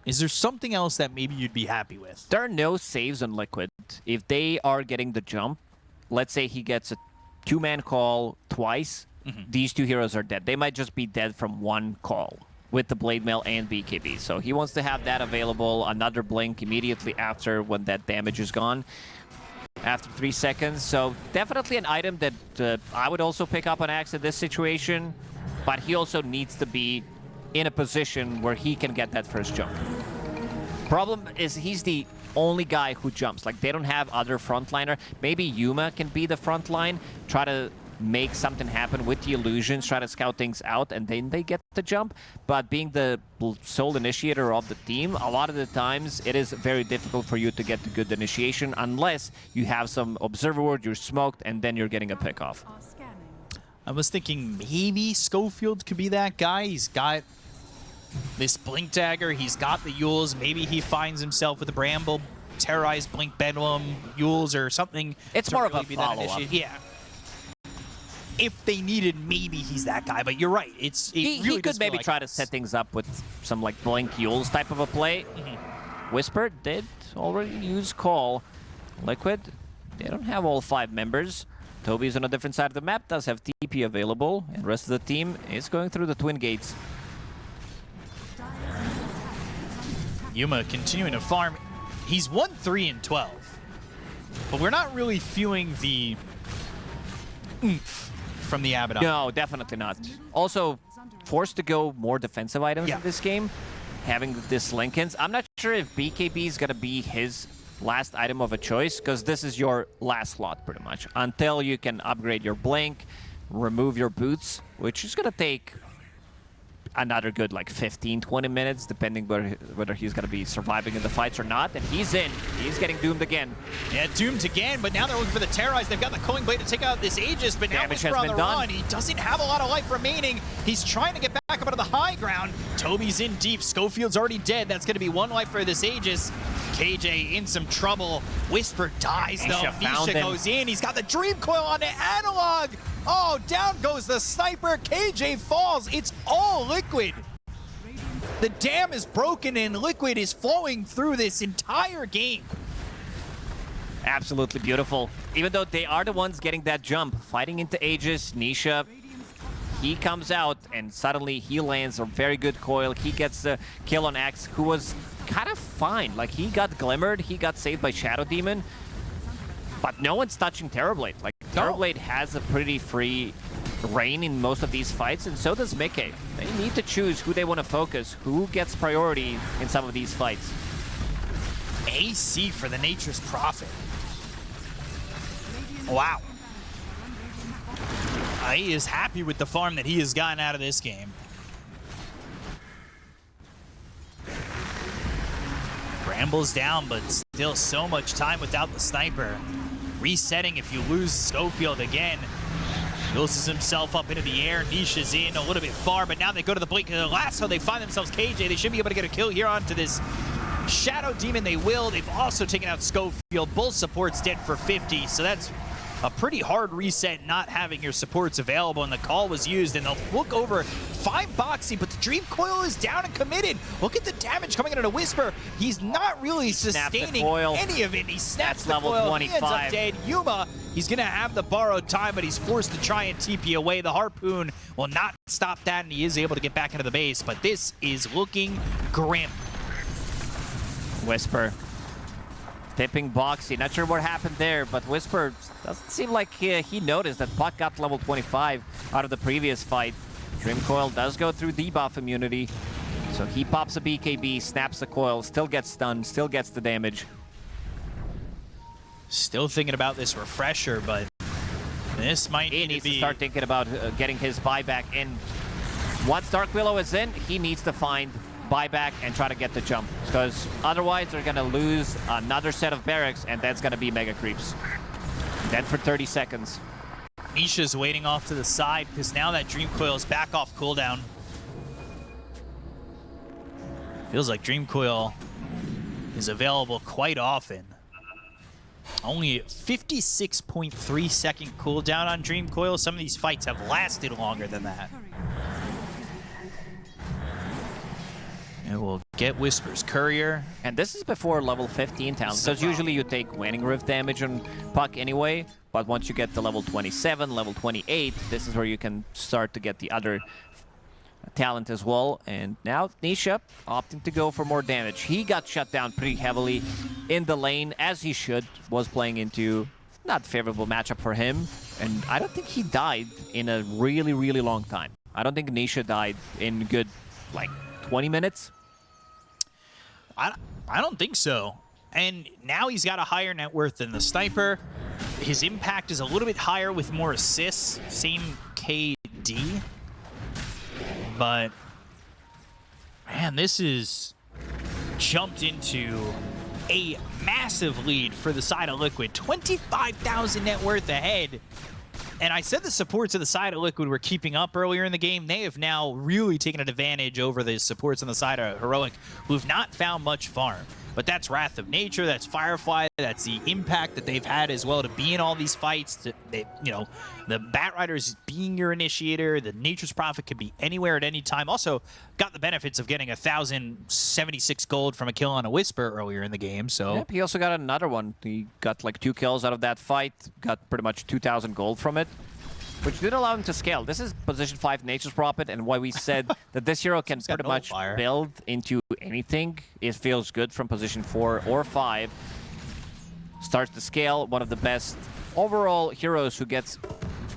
Is there something else that maybe you'd be happy with? There are no saves on Liquid. If they are getting the jump, let's say he gets a 2-man call twice, these 2 heroes are dead. They might just be dead from 1 call with the Blade Mail and BKB. So he wants to have that available, another blink immediately after when that damage is gone, after 3 seconds. So definitely an item that I would also pick up on Axe in this situation, but he also needs to be in a position where he can get that first jump. Problem is he's the only guy who jumps. Like, they don't have other frontliner. Maybe Yuma can be the front line, try to make something happen with the illusions, try to scout things out, and then they get the jump. But being the sole initiator of the team, a lot of the times it is very difficult for you to get the good initiation unless you have some observer ward, you're smoked, and then you're getting a pick off. I was thinking maybe Schofield could be that guy. He's got this Blink Dagger, he's got the Yules, maybe he finds himself with a Bramble, terrorize Blink Bedlam, Yules, or something. It's more of a follow-up. Yeah. If they needed, maybe he's that guy, but you're right. He could maybe try to set things up with some like Blink Yules type of a play. Whisper did already use Call. Liquid, they don't have all 5 members. Toby's on a different side of the map, does have TP available, and the rest of the team is going through the Twin Gates. Yuma continuing to farm. He's 1-3-12, but we're not really feeling the oomph from the Abaddon. No, definitely not. Also, forced to go more defensive items in this game, having this Lincolns. I'm not sure if BKB is going to be his last item of a choice, because this is your last slot pretty much, until you can upgrade your Blink, remove your boots, which is going to take another good like 15-20 minutes, depending whether he's going to be surviving in the fights or not. And he's in. He's getting doomed again. Yeah, doomed again, but now they're looking for the Terrorize. They've got the Culling Blade to take out this Aegis, but now Whisper on the run. He doesn't have a lot of life remaining. He's trying to get back up onto the high ground. Toby's in deep. Schofield's already dead. That's going to be 1 life for this Aegis. KJ in some trouble. Whisper dies, though. Nisha goes in. He's got the Dream Coil on the Analog. Oh, down goes the Sniper. KJ falls. It's all Liquid. The dam is broken and Liquid is flowing through this entire game. Absolutely beautiful. Even though they are the ones getting that jump, fighting into Aegis, Nisha, he comes out and suddenly he lands a very good coil. He gets the kill on Axe, who was kind of fine. Like, he got glimmered, he got saved by Shadow Demon, but no one's touching Terrorblade. Like, Terrorblade has a pretty free reign in most of these fights, and so does Mickey. They need to choose who they want to focus, who gets priority in some of these fights. AC for the Nature's Prophet. Wow. He is happy with the farm that he has gotten out of this game. Bramble's down, but still so much time without the Sniper. Resetting if you lose Schofield again. Loses himself up into the air. Nisha's in a little bit far, but now they go to the blink of the lasso. They find themselves KJ. They should be able to get a kill here onto this Shadow Demon. They will. They've also taken out Schofield. Both supports dead for 50, so that's a pretty hard reset not having your supports available, and the call was used, and they'll look over, find Boxy, but the Dream Coil is down and committed. Look at the damage coming into Whisper. He's not really sustaining any of it. He snaps the coil. 25. He ends up dead. Yuma, he's going to have the borrowed time, but he's forced to try and TP away. The Harpoon will not stop that, and he is able to get back into the base, but this is looking grim. Whisper tipping Boxy. Not sure what happened there, but Whisper doesn't seem like he noticed that Puck got level 25 out of the previous fight. Dream Coil does go through debuff immunity, so he pops a BKB, snaps the coil, still gets stunned, still gets the damage. Still thinking about this refresher, but this might he needs to start thinking about getting his buyback in. Once Dark Willow is in, he needs to find buyback and try to get the jump, because otherwise they're going to lose another set of barracks, and that's going to be mega creeps. Then for 30 seconds. Nisha's waiting off to the side, because now that Dream Coil is back off cooldown. Feels like Dream Coil is available quite often. Only 56.3 second cooldown on Dream Coil. Some of these fights have lasted longer than that. And we'll get Whisper's Courier. And this is before level 15 talent, because usually you take Waning Rift damage on Puck anyway, but once you get to level 27, level 28, this is where you can start to get the other talent as well. And now Nisha opting to go for more damage. He got shut down pretty heavily in the lane, as he should. Was playing into not favorable matchup for him, and I don't think he died in a really, really long time. I don't think Nisha died in good, like, 20 minutes? I don't think so. And now he's got a higher net worth than the Sniper. his impact is a little bit higher with more assists, same KD. But, man, this is jumped into a massive lead for the side of Liquid. 25,000 net worth ahead. And I said the supports of the side of Liquid were keeping up earlier in the game. They have now really taken an advantage over the supports on the side of Heroic, who have not found much farm. But that's Wrath of Nature, that's Firefly, that's the impact that they've had as well to be in all these fights. You know, the Batriders being your initiator, the Nature's Prophet could be anywhere at any time. Also, got the benefits of getting 1,076 gold from a kill on a Whisper earlier in the game, so... Yep, he also got another one. He got like 2 kills out of that fight, got pretty much 2,000 gold from it, which did allow him to scale. This is position 5 Nature's Prophet, and why we said that this hero can pretty much build into anything. It feels good from position 4 or 5. Starts to scale, one of the best overall heroes who gets...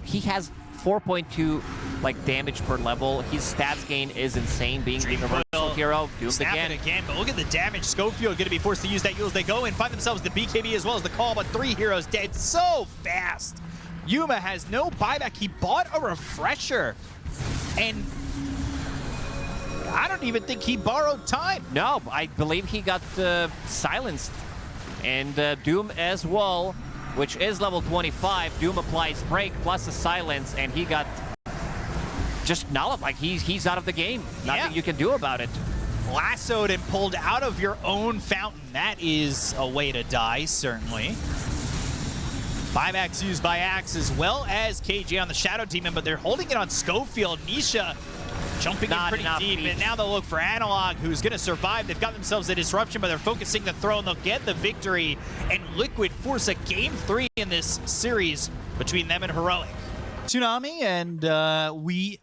He has 4.2 like damage per level. His stats gain is insane, being the universal hero. Doomed again, but look at the damage. Schofield going to be forced to use that Eul as they go and find themselves the BKB as well as the call, but 3 heroes dead so fast. Yuma has no buyback. He bought a refresher, and I don't even think he borrowed time. No, I believe he got silenced. And Doom as well, which is level 25. Doom applies break plus a silence, and he got just nullified. Like he's out of the game. Nothing you can do about it. Lassoed and pulled out of your own fountain. That is a way to die, certainly. Buybacks used by Axe as well as KJ on the Shadow Demon, but they're holding it on Schofield. Nisha jumping in pretty deep, and now they'll look for Analog, who's going to survive. They've got themselves a disruption, but they're focusing the throw, and they'll get the victory. And Liquid force a Game 3 in this series between them and Heroic. Tsunami, and we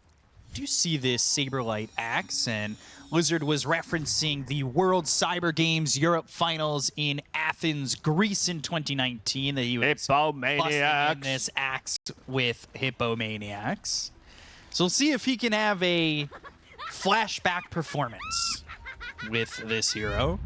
do see this Saberlight Axe, and Lizard was referencing the World Cyber Games Europe Finals in Athens, Greece in 2019. That he was busting in this Axe with Hippomaniacs. So we'll see if he can have a flashback performance with this hero.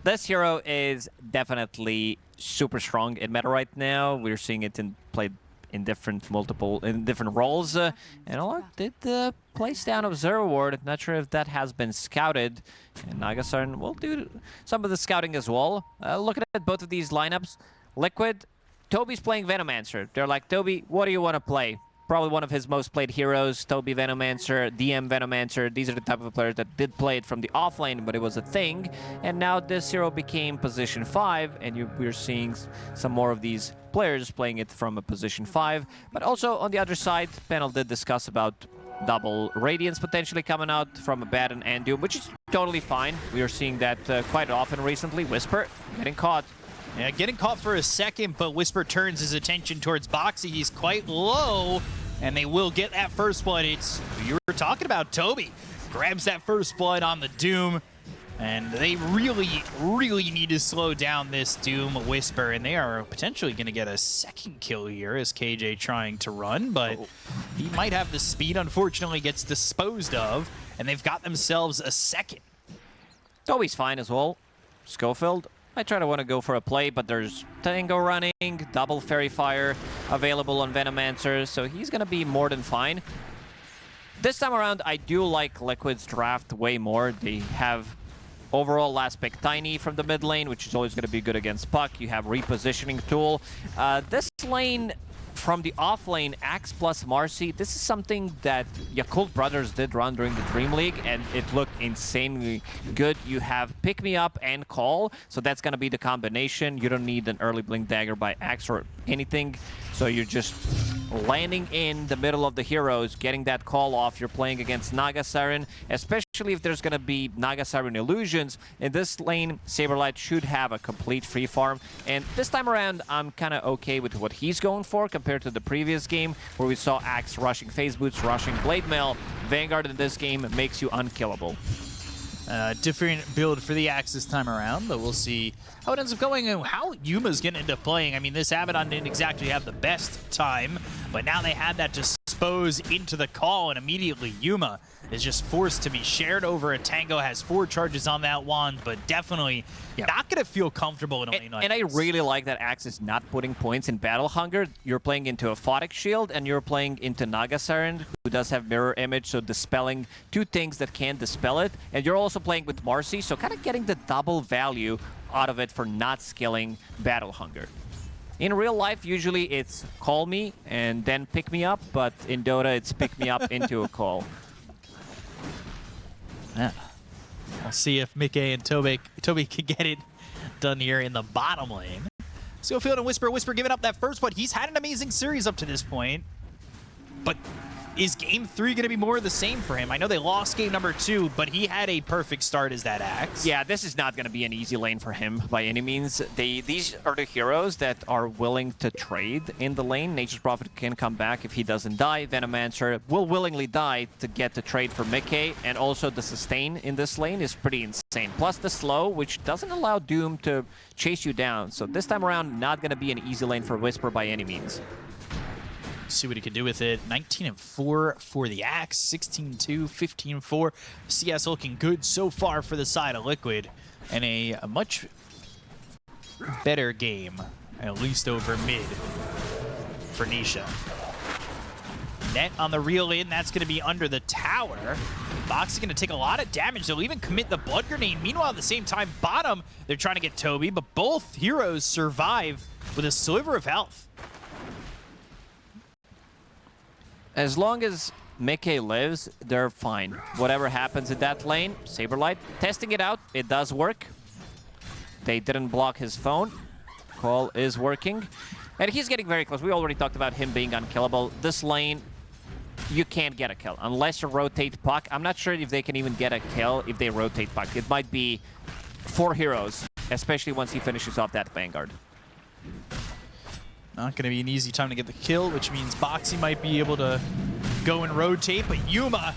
This hero is definitely super strong in meta right now. We're seeing it played in different roles. And Alok did the place down Observer Ward. Not sure if that has been scouted. And Nagasarn will do some of the scouting as well. Looking at both of these lineups, Liquid, Toby's playing Venomancer. They're like, Toby, what do you want to play? Probably one of his most played heroes, Toby Venomancer, DM Venomancer. These are the type of players that did play it from the offlane, but it was a thing. And now this hero became position 5, and we're seeing some more of these players playing it from a position 5. But also on the other side, panel did discuss about double Radiance potentially coming out from Abaddon and Doom, which is totally fine. We are seeing that quite often recently. Whisper getting caught. Yeah, getting caught for a second, but Whisper turns his attention towards Boxy. He's quite low, and they will get that first blood. It's who you were talking about, Toby. Grabs that first blood on the Doom, and they really, really need to slow down this Doom Whisper, and they are potentially going to get a second kill here as KJ trying to run, but he might have the speed. Unfortunately, gets disposed of, and they've got themselves a second. Toby's fine as well. Schofield, I try to want to go for a play, but there's Tango running, double Fairy Fire available on Venomancer, so he's going to be more than fine. This time around, I do like Liquid's draft way more. They have overall last pick Tiny from the mid lane, which is always going to be good against Puck. You have repositioning tool. This lane from the off lane, Axe plus Marcy, this is something that Yakult Brothers did run during the Dream League, and it looked insanely good. You have Pick Me Up and Call, so that's going to be the combination. You don't need an early Blink Dagger by Axe or anything, so you're just landing in the middle of the heroes, getting that call off. You're playing against Naga Siren, especially if there's going to be Naga Siren illusions. In this lane, Saberlight should have a complete free farm, and this time around, I'm kind of okay with what he's going for compared to the previous game, where we saw Axe rushing Phase Boots, rushing Blade Mail. Vanguard in this game makes you unkillable. Different build for the Axe this time around, but we'll see how it ends up going and how Yuma's getting into playing. I mean, this Abaddon didn't exactly have the best time, but now they had that to expose into the call, and immediately Yuma is just forced to be shared over a Tango, has 4 charges on that wand, but definitely not going to feel comfortable in a lane like And I this. really like that Axe is not putting points in Battle Hunger. You're playing into a Photic Shield, and you're playing into Naga Siren, who does have Mirror Image, so dispelling 2 things that can dispel it. And you're also playing with Marcy, so kind of getting the double value out of it for not skilling Battle Hunger. In real life, usually it's call me and then pick me up, but in Dota, it's pick me up into a call. Yeah. We'll see if Mickey and Toby can get it done here in the bottom lane. Schofield and Whisper. Whisper giving up that first one. He's had an amazing series up to this point. But is Game 3 going to be more of the same for him? I know they lost Game number 2, but he had a perfect start as that Axe. Yeah, this is not going to be an easy lane for him by any means. These are the heroes that are willing to trade in the lane. Nature's Prophet can come back if he doesn't die. Venomancer will willingly die to get the trade for Mickey, and also the sustain in this lane is pretty insane. Plus the slow, which doesn't allow Doom to chase you down. So this time around, not going to be an easy lane for Whisper by any means. See what he can do with it. 19-4 for the Axe, 16-2, 15-4. CS looking good so far for the side of Liquid, and a much better game, at least over mid, for Nisha. Net on the reel in, that's going to be under the tower. Box is going to take a lot of damage. They'll even commit the Blood Grenade. Meanwhile, at the same time, bottom, they're trying to get Toby, but both heroes survive with a sliver of health. As long as Mickey lives, they're fine. Whatever happens in that lane, Saberlight testing it out. It does work. They didn't block his phone. Call is working. And he's getting very close. We already talked about him being unkillable. This lane, you can't get a kill unless you rotate Puck. I'm not sure if they can even get a kill if they rotate Puck. It might be 4 heroes, especially once he finishes off that Vanguard. Not going to be an easy time to get the kill, which means Boxy might be able to go and rotate, but Yuma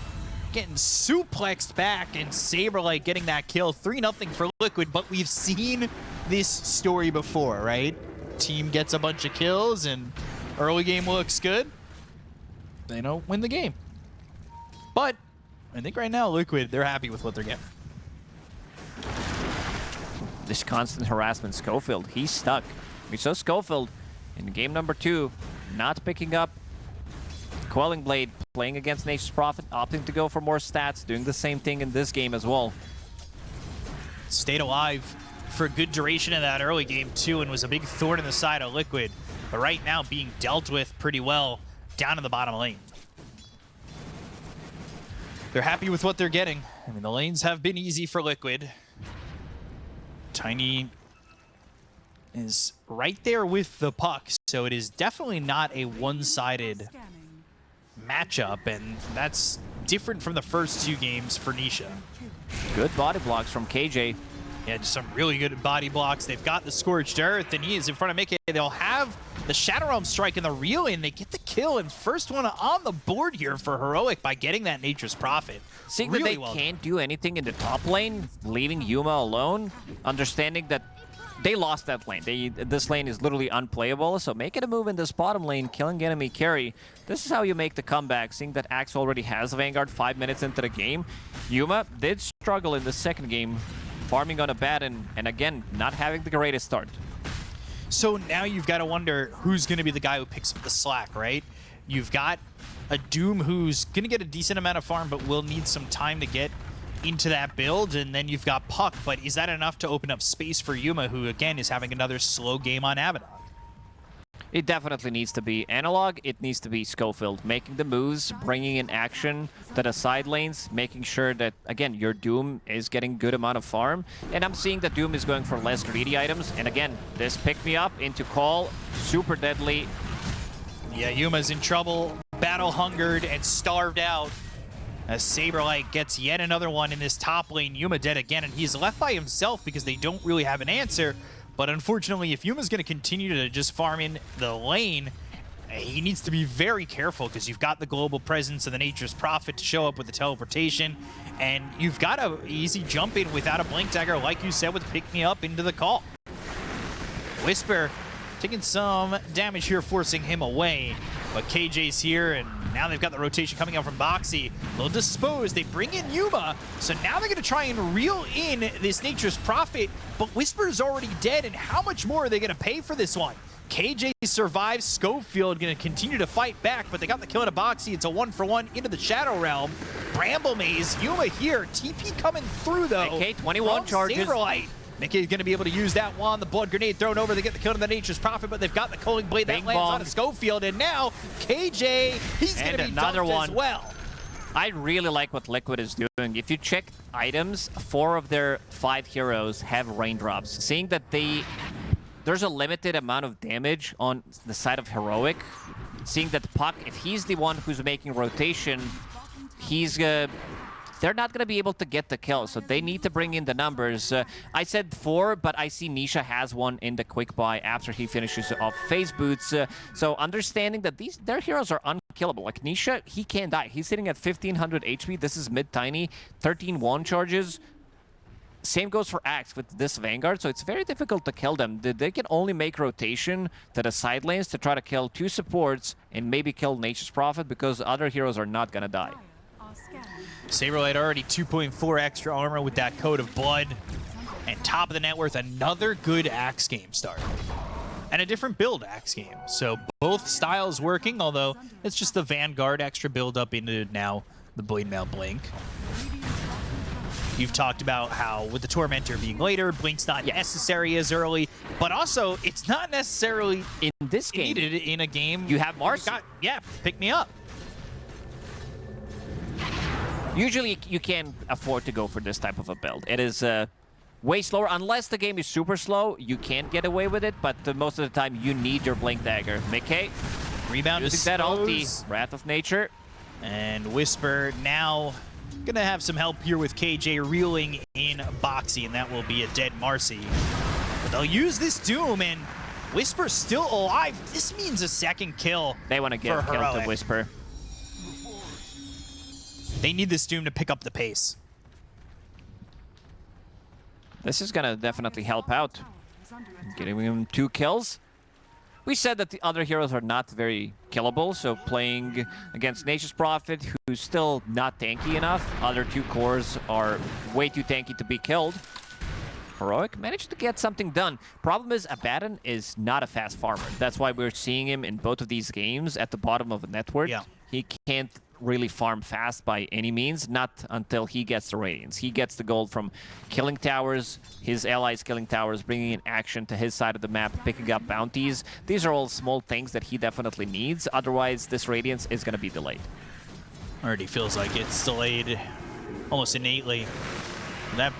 getting suplexed back, and Saberlight getting that kill. 3-0 for Liquid, but we've seen this story before, right? Team gets a bunch of kills, and early game looks good. They don't win the game. But I think right now, Liquid, they're happy with what they're getting. This constant harassment, Schofield, he's stuck. We saw Schofield in game number 2, not picking up Quelling Blade, playing against Nature's Prophet, opting to go for more stats, doing the same thing in this game as well. Stayed alive for a good duration of that early game too, and was a big thorn in the side of Liquid, but right now being dealt with pretty well down in the bottom lane. They're happy with what they're getting. I mean, the lanes have been easy for Liquid. Tiny is right there with the puck, so it is definitely not a one-sided matchup, and that's different from the first 2 games for Nisha. Good body blocks from KJ. Yeah, just some really good body blocks. They've got the Scorched Earth, and he is in front of Mickey. They'll have the Shadow Realm strike in the reel in. They get the kill, and first one on the board here for Heroic by getting that Nature's Prophet. Seeing really that they well can't do anything in the top lane, leaving Yuma alone, understanding that they lost that lane. This lane is literally unplayable, so making a move in this bottom lane, killing enemy carry, this is how you make the comeback. Seeing that Axe already has a Vanguard 5 minutes into the game, Yuma did struggle in the second game, farming on a bat, and again, not having the greatest start. So now you've got to wonder who's going to be the guy who picks up the slack, right? You've got a Doom who's going to get a decent amount of farm, but will need some time to get into that build, and then you've got Puck, but is that enough to open up space for Yuma, who again is having another slow game on Abaddon? It definitely needs to be Analog. It needs to be Schofield, making the moves, bringing in action to the side lanes, making sure that, again, your Doom is getting good amount of farm. And I'm seeing that Doom is going for less greedy items. And again, this pick-me-up into Call, super deadly. Yeah, Yuma's in trouble, battle-hungered and starved out, as Saberlight gets yet another one in this top lane. Yuma dead again, and he's left by himself because they don't really have an answer. But unfortunately, if Yuma's going to continue to just farm in the lane, he needs to be very careful because you've got the global presence of the Nature's Prophet to show up with the teleportation, and you've got an easy jump in without a Blink Dagger, like you said, with Pick Me Up into the call. Whisper taking some damage here, forcing him away. But KJ's here, and now they've got the rotation coming out from Boxy. They'll dispose. They bring in Yuma, so now they're going to try and reel in this Nature's Prophet, but Whisper's already dead, and how much more are they going to pay for this one? KJ survives. Schofield going to continue to fight back, but they got the kill into Boxy. It's a 1-for-1 into the Shadow Realm. Bramble Maze, Yuma here. TP coming through, though. Okay, 21 charges. Saberlight. Mickey's going to be able to use that one. The blood grenade thrown over. They get the kill to the Nature's Prophet, but they've got the Culling Blade that lands on Schofield. And now KJ, he's going to be dumped as well. I really like what Liquid is doing. If you check items, 4 of their 5 heroes have raindrops. Seeing that there's a limited amount of damage on the side of Heroic. Seeing that Puck, if he's the one who's making rotation, they're not going to be able to get the kill, so they need to bring in the numbers. I said 4, but I see Nisha has one in the quick buy after he finishes off Phase Boots. So understanding that their heroes are unkillable. Like Nisha, he can't die. He's sitting at 1500 HP. This is mid-tiny, 13 1 charges. Same goes for Axe with this Vanguard, so it's very difficult to kill them. They can only make rotation to the side lanes to try to kill 2 supports and maybe kill Nature's Prophet because other heroes are not going to die. Saberlight already 2.4 extra armor with that Code of Blood. And top of the net worth, another good Axe game start. And a different build Axe game. So both styles working, although it's just the Vanguard extra build up into now the Blade Mail Blink. You've talked about how with the Tormentor being later, Blink's not necessary as early, but also it's not necessarily in this game needed in a game. You have Marcy. Pick me up. Usually you can't afford to go for this type of a build. It is way slower. Unless the game is super slow, you can't get away with it, but most of the time you need your Blink Dagger. Mickey, rebound using that ulti, Wrath of Nature. And Whisper now gonna have some help here with KJ reeling in Boxy, and that will be a dead Marcy. But they'll use this Doom, and Whisper's still alive. This means a second kill. They want to get a kill to Whisper. They need this Doom to pick up the pace. This is going to definitely help out. Getting him 2 kills. We said that the other heroes are not very killable, so playing against Nature's Prophet, who's still not tanky enough. Other 2 cores are way too tanky to be killed. Heroic managed to get something done. Problem is, Abaddon is not a fast farmer. That's why we're seeing him in both of these games at the bottom of the network. Yeah. He can't really farm fast by any means, not until he gets the Radiance. He gets the gold from killing towers, his allies killing towers, bringing in action to his side of the map, picking up bounties. These are all small things that he definitely needs. Otherwise, this Radiance is going to be delayed. Already feels like it's delayed almost innately. That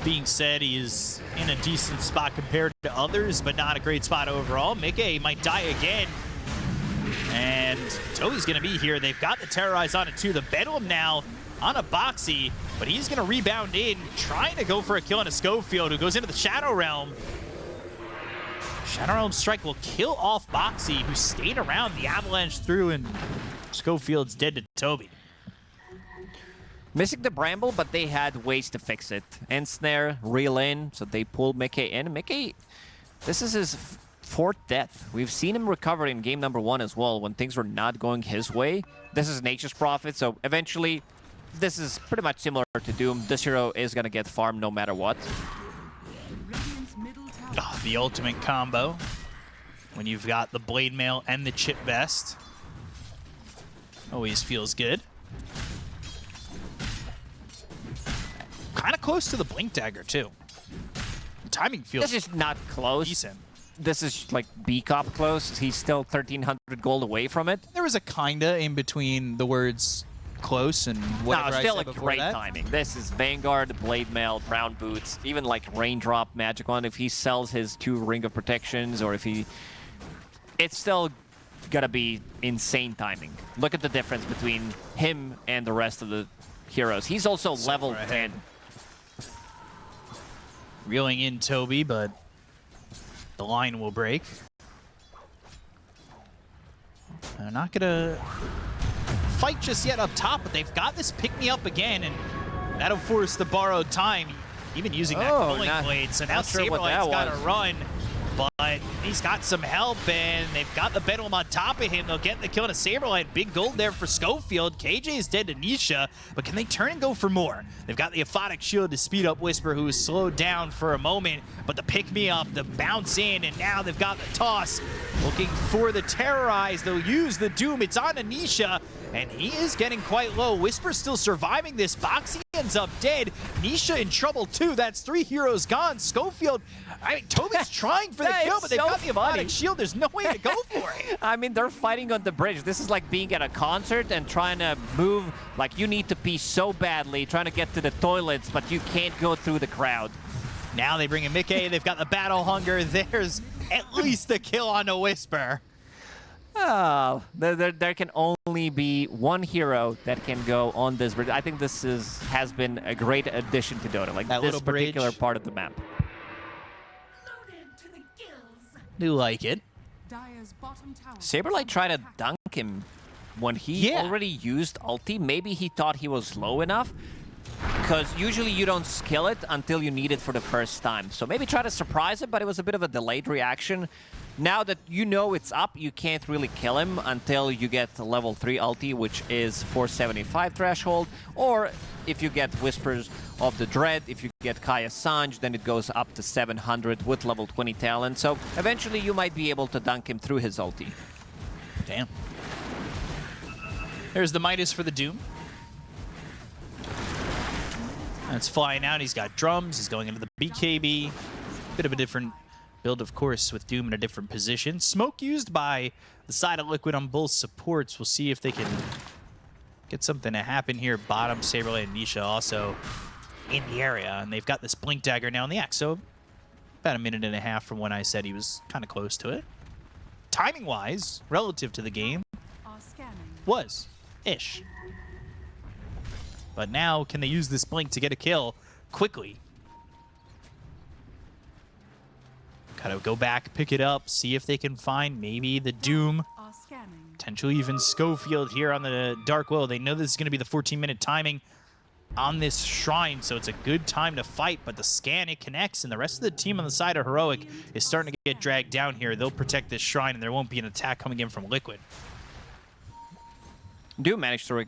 being said, he is in a decent spot compared to others, but not a great spot overall. Mickey might die again. And Toby's going to be here. They've got the Terrorize on it too. The Bedlam now on a Boxy, but he's going to rebound in, trying to go for a kill on a Schofield, who goes into the Shadow Realm. Shadow Realm Strike will kill off Boxy, who stayed around. The Avalanche through, and Schofield's dead to Toby. Missing the Bramble, but they had ways to fix it. Ensnare, reel in, so they pulled Mickey in. Mickey, this is his 4th death. We've seen him recover in game number 1 as well when things were not going his way. This is Nature's Prophet, so eventually this is pretty much similar to Doom. This hero is going to get farmed no matter what. Oh, the ultimate combo when you've got the Blade Mail and the Chip Vest. Always feels good. Kind of close to the Blink Dagger too. The timing feels This is not close. decent. This is like B-Cop close. He's still 1,300 gold away from it. There was a kinda in between the words close and whatever No, I still said a before great that. timing. This is Vanguard, Blade Mail, Brown Boots, even like Raindrop, Magic Wand. If he sells his 2 Ring of Protections, or if he... It's still gonna be insane timing. Look at the difference between him and the rest of the heroes. He's also level 10. Reeling in Toby, but the line will break. They're not gonna fight just yet up top, but they've got this pick-me-up again, and that'll force the borrowed time, even using that Culling Blade. So now not sure what that Saberlight's got to was. run. but he's got some help, and they've got the BetBoom on top of him. They'll get the kill on a Saberlight. Big gold there for Schofield. KJ is dead to Nisha, but can they turn and go for more? They've got the Aphotic Shield to speed up Whisper, who is slowed down for a moment, but the pick-me-up, the bounce in, and now they've got the toss. Looking for the Terrorize. They'll use the Doom. It's on Anisha, and he is getting quite low. Whisper still surviving this. Boxy ends up dead. Nisha in trouble too. That's 3 heroes gone. Schofield, I mean, Toby's trying for the kill, but they've got the Aphotic Shield. There's no way to go for it. I mean, they're fighting on the bridge. This is like being at a concert and trying to move, like you need to pee so badly, trying to get to the toilets, but you can't go through the crowd. Now they bring in Mickey. They've got the Battle Hunger. There's at least the kill on a Whisper. Oh, there can only be one hero that can go on this bridge. I think this has been a great addition to Dota, like that this little particular bridge. part of the map. Loaded to the gills. Do like it. Dire's bottom tower. Saberlight tried to dunk him when he already used ulti. Maybe he thought he was low enough, because usually you don't skill it until you need it for the first time. So maybe try to surprise it, but it was a bit of a delayed reaction. Now that you know it's up, you can't really kill him until you get the level 3 ulti, which is 475 threshold. Or if you get Whispers of the Dread, if you get Kaya Sanj, then it goes up to 700 with level 20 talent. So eventually you might be able to dunk him through his ulti. Damn. There's the Midas for the Doom. That's flying out. He's got drums. He's going into the BKB. Bit of a different build, of course, with Doom in a different position. Smoke used by the side of Liquid on both supports. We'll see if they can get something to happen here. Bottom, Saberlight, and Nisha also in the area. And they've got this Blink Dagger now in the axe. So about a minute and a half from when I said he was kind of close to it. Timing-wise, relative to the game, Are scanning. was ish. But now, can they use this Blink to get a kill quickly? Gotta go back, pick it up, see if they can find maybe the Doom. Are scanning. Potentially even Schofield here on the Dark Will. They know this is going to be the 14-minute timing on this Shrine, so it's a good time to fight. But the scan, it connects, and the rest of the team on the side of Heroic is starting to get dragged down here. They'll protect this Shrine, and there won't be an attack coming in from Liquid. Doom managed to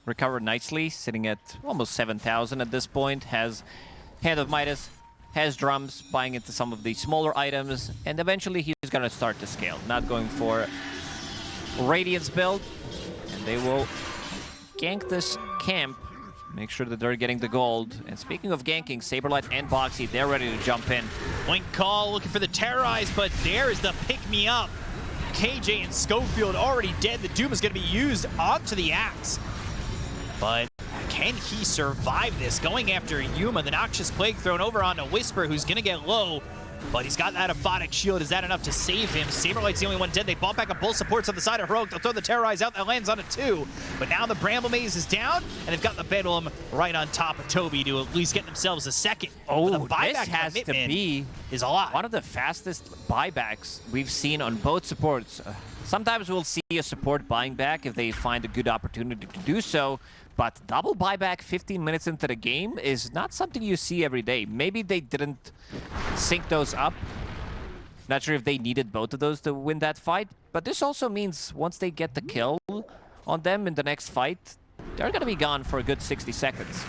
recover nicely, sitting at almost 7,000 at this point. Has Hand of Midas, has drums, buying into some of the smaller items, and eventually he's going to start to scale. Not going for Radiance build, and they will gank this camp, make sure that they're getting the gold. And speaking of ganking, Saberlight and Boxy, they're ready to jump in. Blink call, looking for the Terrorize, but there is the pick-me-up. KJ and Schofield already dead. The Doom is going to be used onto the axe. But can he survive this? Going after Yuma, the Noxious Plague thrown over onto Whisper, who's going to get low. But he's got that Aphotic Shield. Is that enough to save him? Saberlight's the only one dead. They bought back up both supports on the side of Heroic. They'll throw the Terrorize out. That lands on a 2. But now the Bramble Maze is down, and they've got the BetBoom right on top of Toby to at least get themselves a second. Oh, the buyback this has to be is a lot. one of the fastest buybacks we've seen on both supports. Sometimes we'll see a support buying back if they find a good opportunity to do so, but double buyback 15 minutes into the game is not something you see every day. Maybe they didn't sync those up. Not sure if they needed both of those to win that fight, but this also means once they get the kill on them in the next fight, they're going to be gone for a good 60 seconds.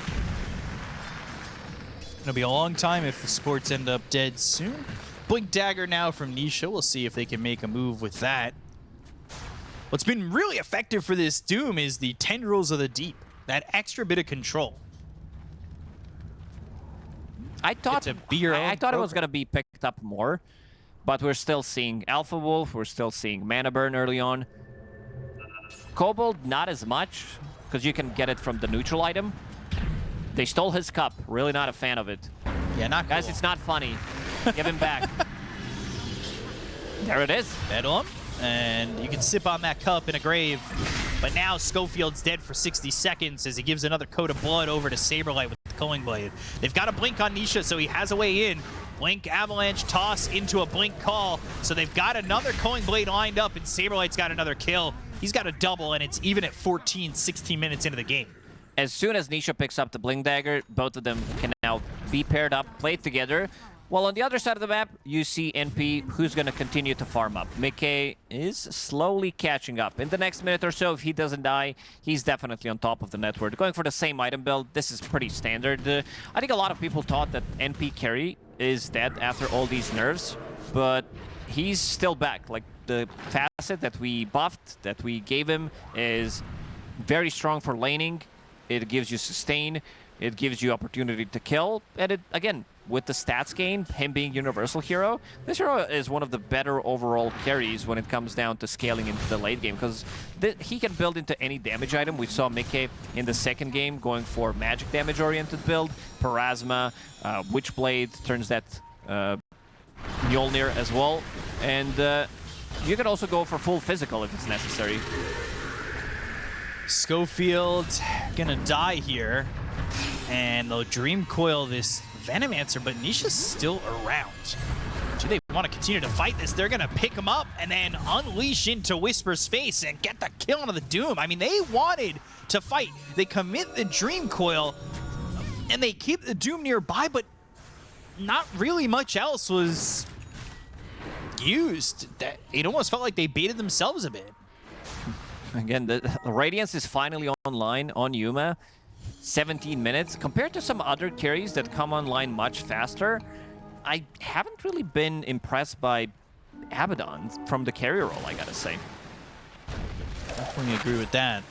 It'll be a long time if the supports end up dead soon. Blink Dagger now from Nisha. We'll see if they can make a move with that. What's been really effective for this Doom is the Tendrils of the Deep. That extra bit of control. I thought It's a beer I thought it was program. going to be picked up more, but we're still seeing Alpha Wolf, we're still seeing Mana Burn early on. Kobold, not as much, because you can get it from the neutral item. They stole his cup. Really not a fan of it. Yeah, not Guys, cool. it's not funny. Give him back. There it is. BetBoom, and you can sip on that cup in a grave. But now Schofield's dead for 60 seconds as he gives another coat of blood over to Saberlight with the Culling Blade. They've got a Blink on Nisha, so he has a way in. Blink, Avalanche, toss into a Blink call. So they've got another Culling Blade lined up, and Saberlight's got another kill. He's got a double, and it's even at 14, 16 minutes into the game. As soon as Nisha picks up the Blink Dagger, both of them can now be paired up, play together. While on the other side of the map, you see NP, who's going to continue to farm up. Mickey is slowly catching up. In the next minute or so, if he doesn't die, he's definitely on top of the network. Going for the same item build, this is pretty standard. I think a lot of people thought that NP carry is dead after all these nerfs, but he's still back. Like, the facet that we buffed, that we gave him, is very strong for laning. It gives you sustain. It gives you opportunity to kill. And it, again, with the stats gain, him being universal hero, this hero is one of the better overall carries when it comes down to scaling into the late game, because he can build into any damage item. We saw Mickey in the second game going for magic damage oriented build, Parasma, Witchblade turns that Mjolnir as well, and you can also go for full physical if it's necessary. Schofield gonna die here, and they'll Dream Coil this Venomancer, but Nisha's still around. Do they want to continue to fight this? They're gonna pick him up and then unleash into Whisper's face and get the kill onto the Doom. I mean, they wanted to fight. They commit the Dream Coil, and they keep the Doom nearby, but not really much else was used. It almost felt like they baited themselves a bit. Again, the Radiance is finally online on Yuma. 17 minutes. Compared to some other carries that come online much faster, I haven't really been impressed by Abaddon from the carry role, I gotta say. Definitely agree with that.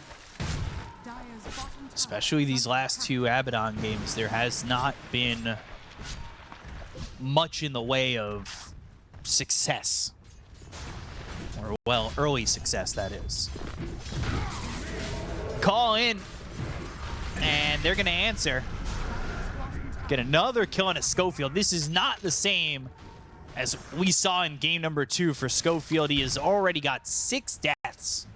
Dire's bottom tower Especially these last two Abaddon games, there has not been much in the way of success. Or, well, early success, that is. Call in, and they're going to answer. Get another kill on a Schofield. This is not the same as we saw in game number 2 for Schofield. He has already got 6 deaths.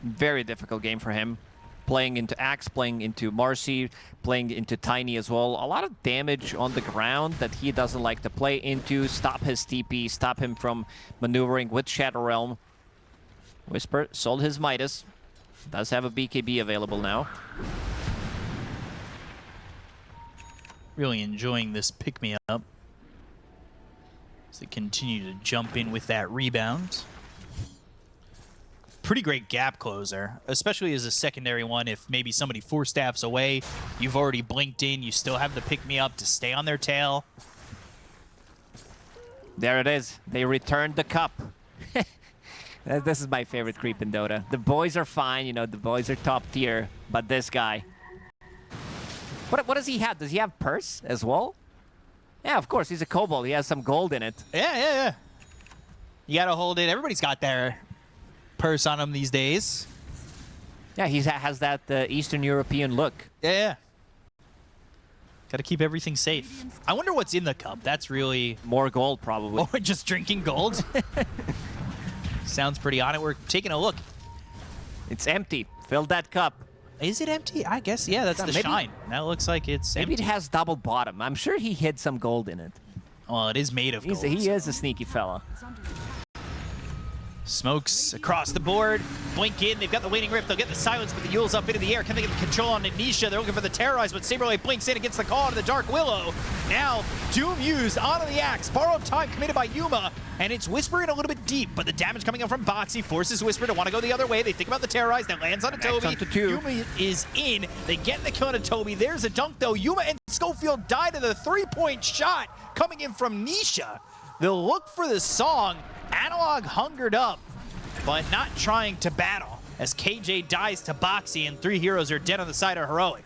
Very difficult game for him. Playing into Axe, playing into Marcy, playing into Tiny as well. A lot of damage on the ground that he doesn't like to play into. Stop his TP, stop him from maneuvering with Shadow Realm. Whisper sold his Midas. Does have a BKB available now. Really enjoying this pick-me-up as they continue to jump in with that rebound. Pretty great gap closer, especially as a secondary one. If maybe somebody 4 staffs away, you've already blinked in, you still have the pick-me-up to stay on their tail. There it is. They returned the cup. This is my favorite creep in Dota. The boys are fine, you know, the boys are top tier, but this guy. What does he have? Does he have purse as well? Yeah, of course, he's a kobold. He has some gold in it. Yeah. You gotta hold it. Everybody's got their purse on him these days. Yeah, he has that Eastern European look. Yeah. Gotta keep everything safe. I wonder what's in the cup. That's really... More gold, probably. Or just drinking gold? Sounds pretty on it. We're taking a look. It's empty. Fill that cup. Is it empty? I guess, yeah, that's the maybe, shine. That looks like it's maybe empty. it has double bottom. I'm sure he hid some gold in it. Well, it is made of gold. He is a sneaky fella. is under attack. Smokes across the board. Blink in. They've got the Waning Rift. They'll get the silence, but the Yule's up into the air. Can they get the control on Nisha? They're looking for the Terrorize, but Saberlight blinks in against the call to the Dark Willow. Now, Doom used onto the Axe. Borrowed time committed by Yuma, and it's Whisper in a little bit deep, but the damage coming up from Boxy forces Whisper to want to go the other way. They think about the Terrorize. That lands on a Toby. onto 2. Yuma is in. They get the kill on a Toby. There's a dunk, though. Yuma and Schofield die to the 3-point shot coming in from Nisha. They'll look for the song. Analog hungered up, but not trying to battle, as KJ dies to Boxy and 3 heroes are dead on the side of Heroic.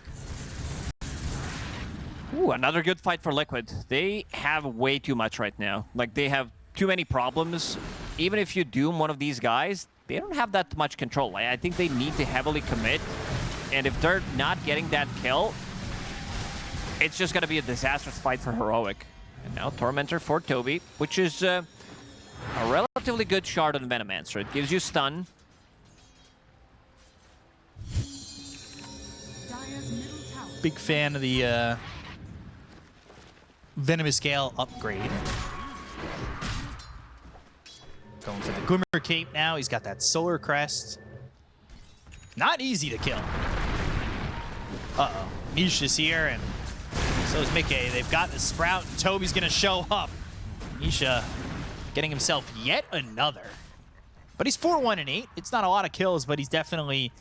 Ooh, another good fight for Liquid. They have way too much right now. Like, they have too many problems. Even if you doom one of these guys, they don't have that much control. I think they need to heavily commit, and if they're not getting that kill, it's just going to be a disastrous fight for Heroic. And now Tormentor for Toby, which is a relatively good shard on Venomancer. It gives you stun. Dire's middle tower Big fan of the Venomous Gale upgrade. Going for the Glimmer Cape now. He's got that Solar Crest. Not easy to kill. Uh-oh. Nisha's here, and So is Mickey. They've got the Sprout, and Toby's going to show up. Nisha getting himself yet another. But he's 4-1-8. It's not a lot of kills, but he's definitely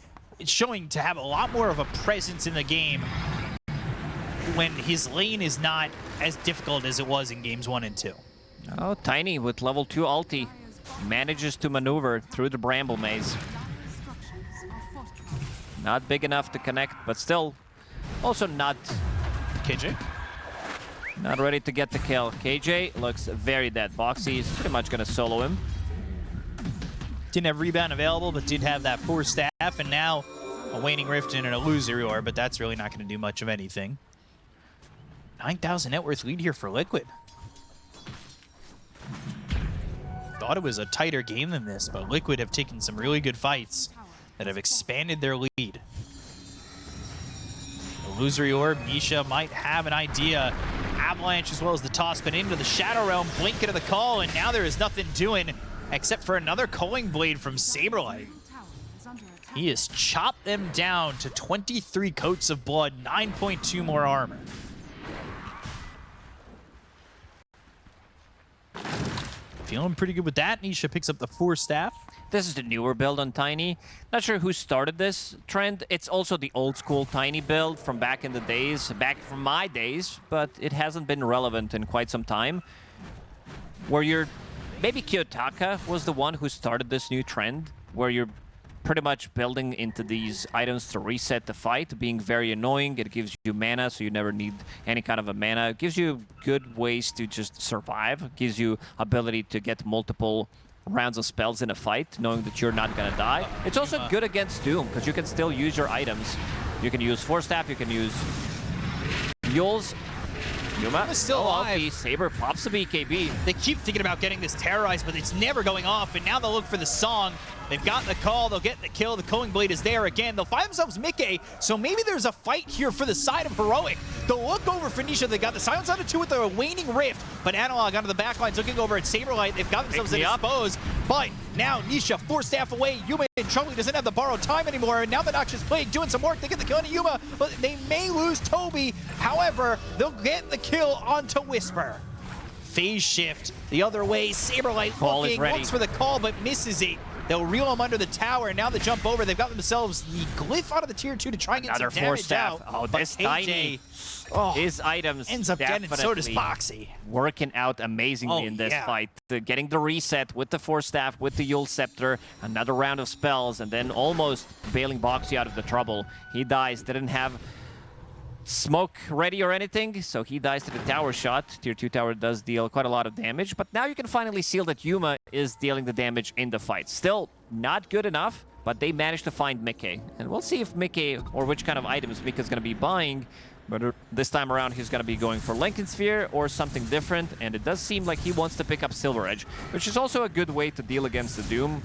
showing to have a lot more of a presence in the game when his lane is not as difficult as it was in games 1 and 2. Oh, Tiny with level 2 ulti manages to maneuver through the Bramble Maze. Not big enough to connect, but still also not KJ? Not ready to get the kill. KJ looks very dead. Boxy is pretty much going to solo him. Didn't have rebound available, but did have that 4 staff, and now a Waning Rift and an Illusory, but that's really not going to do much of anything. 9,000 net worth lead here for Liquid. Thought it was a tighter game than this, but Liquid have taken some really good fights that have expanded their lead. Illusory Orb, Nisha might have an idea. Avalanche as well as the toss, but into the Shadow Realm, blink into the call, and now there is nothing doing except for another Culling Blade from Saberlight. He has chopped them down to 23 coats of blood, 9.2 more armor. Feeling pretty good with that. Nisha picks up the 4 staff. This is the newer build on Tiny. Not sure who started this trend. It's also the old school Tiny build from back in the days, back from my days, but it hasn't been relevant in quite some time. Where you're, maybe Kiyotaka was the one who started this new trend, where you're pretty much building into these items to reset the fight, being very annoying. It gives you mana, so you never need any kind of a mana. It gives you good ways to just survive. It gives you ability to get multiple rounds of spells in a fight, knowing that you're not gonna die. It's also good against Doom, because you can still use your items. You can use 4 staff, you can use Yules. Yuma still alive. ulti. Saber pops the BKB. They keep thinking about getting this terrorized, but it's never going off, and now they'll look for the song. They've got the call, they'll get the kill, the Culling Blade is there again. They'll find themselves Mickey, so maybe there's a fight here for the side of Heroic. They'll look over for Nisha, they got the silence onto 2 with the Waning Rift, but Analog onto the backlines looking over at Saberlight. They've got themselves exposed, but now Nisha 4 staff away. Yuma in trouble, he doesn't have the borrowed time anymore, and now the Noxious Blade doing some work. They get the kill on Yuma, but they may lose Toby. However, they'll get the kill onto Whisper. Phase shift the other way. Saberlight looking, looks for the call, but misses it. They'll reel him under the tower, and now they jump over. They've got themselves the Glyph out of the tier 2 to try and get Another some 4 damage staff. out. Oh, but this KJ, Tiny, his items ends up dead, and so does Boxy. Working out amazingly in this fight. Getting the reset with the 4 staff, with the Yule Scepter, another round of spells, and then almost bailing Boxy out of the trouble. He dies, didn't have smoke ready or anything, so he dies to the tower shot. Tier 2 tower does deal quite a lot of damage, but now you can finally seal that Yuma is dealing the damage in the fight. Still not good enough, but they managed to find Mickey. And we'll see if Mickey, or which kind of items Mickey's going to be buying, but this time around he's going to be going for Lincoln Sphere or something different, and it does seem like he wants to pick up Silver Edge, which is also a good way to deal against the Doom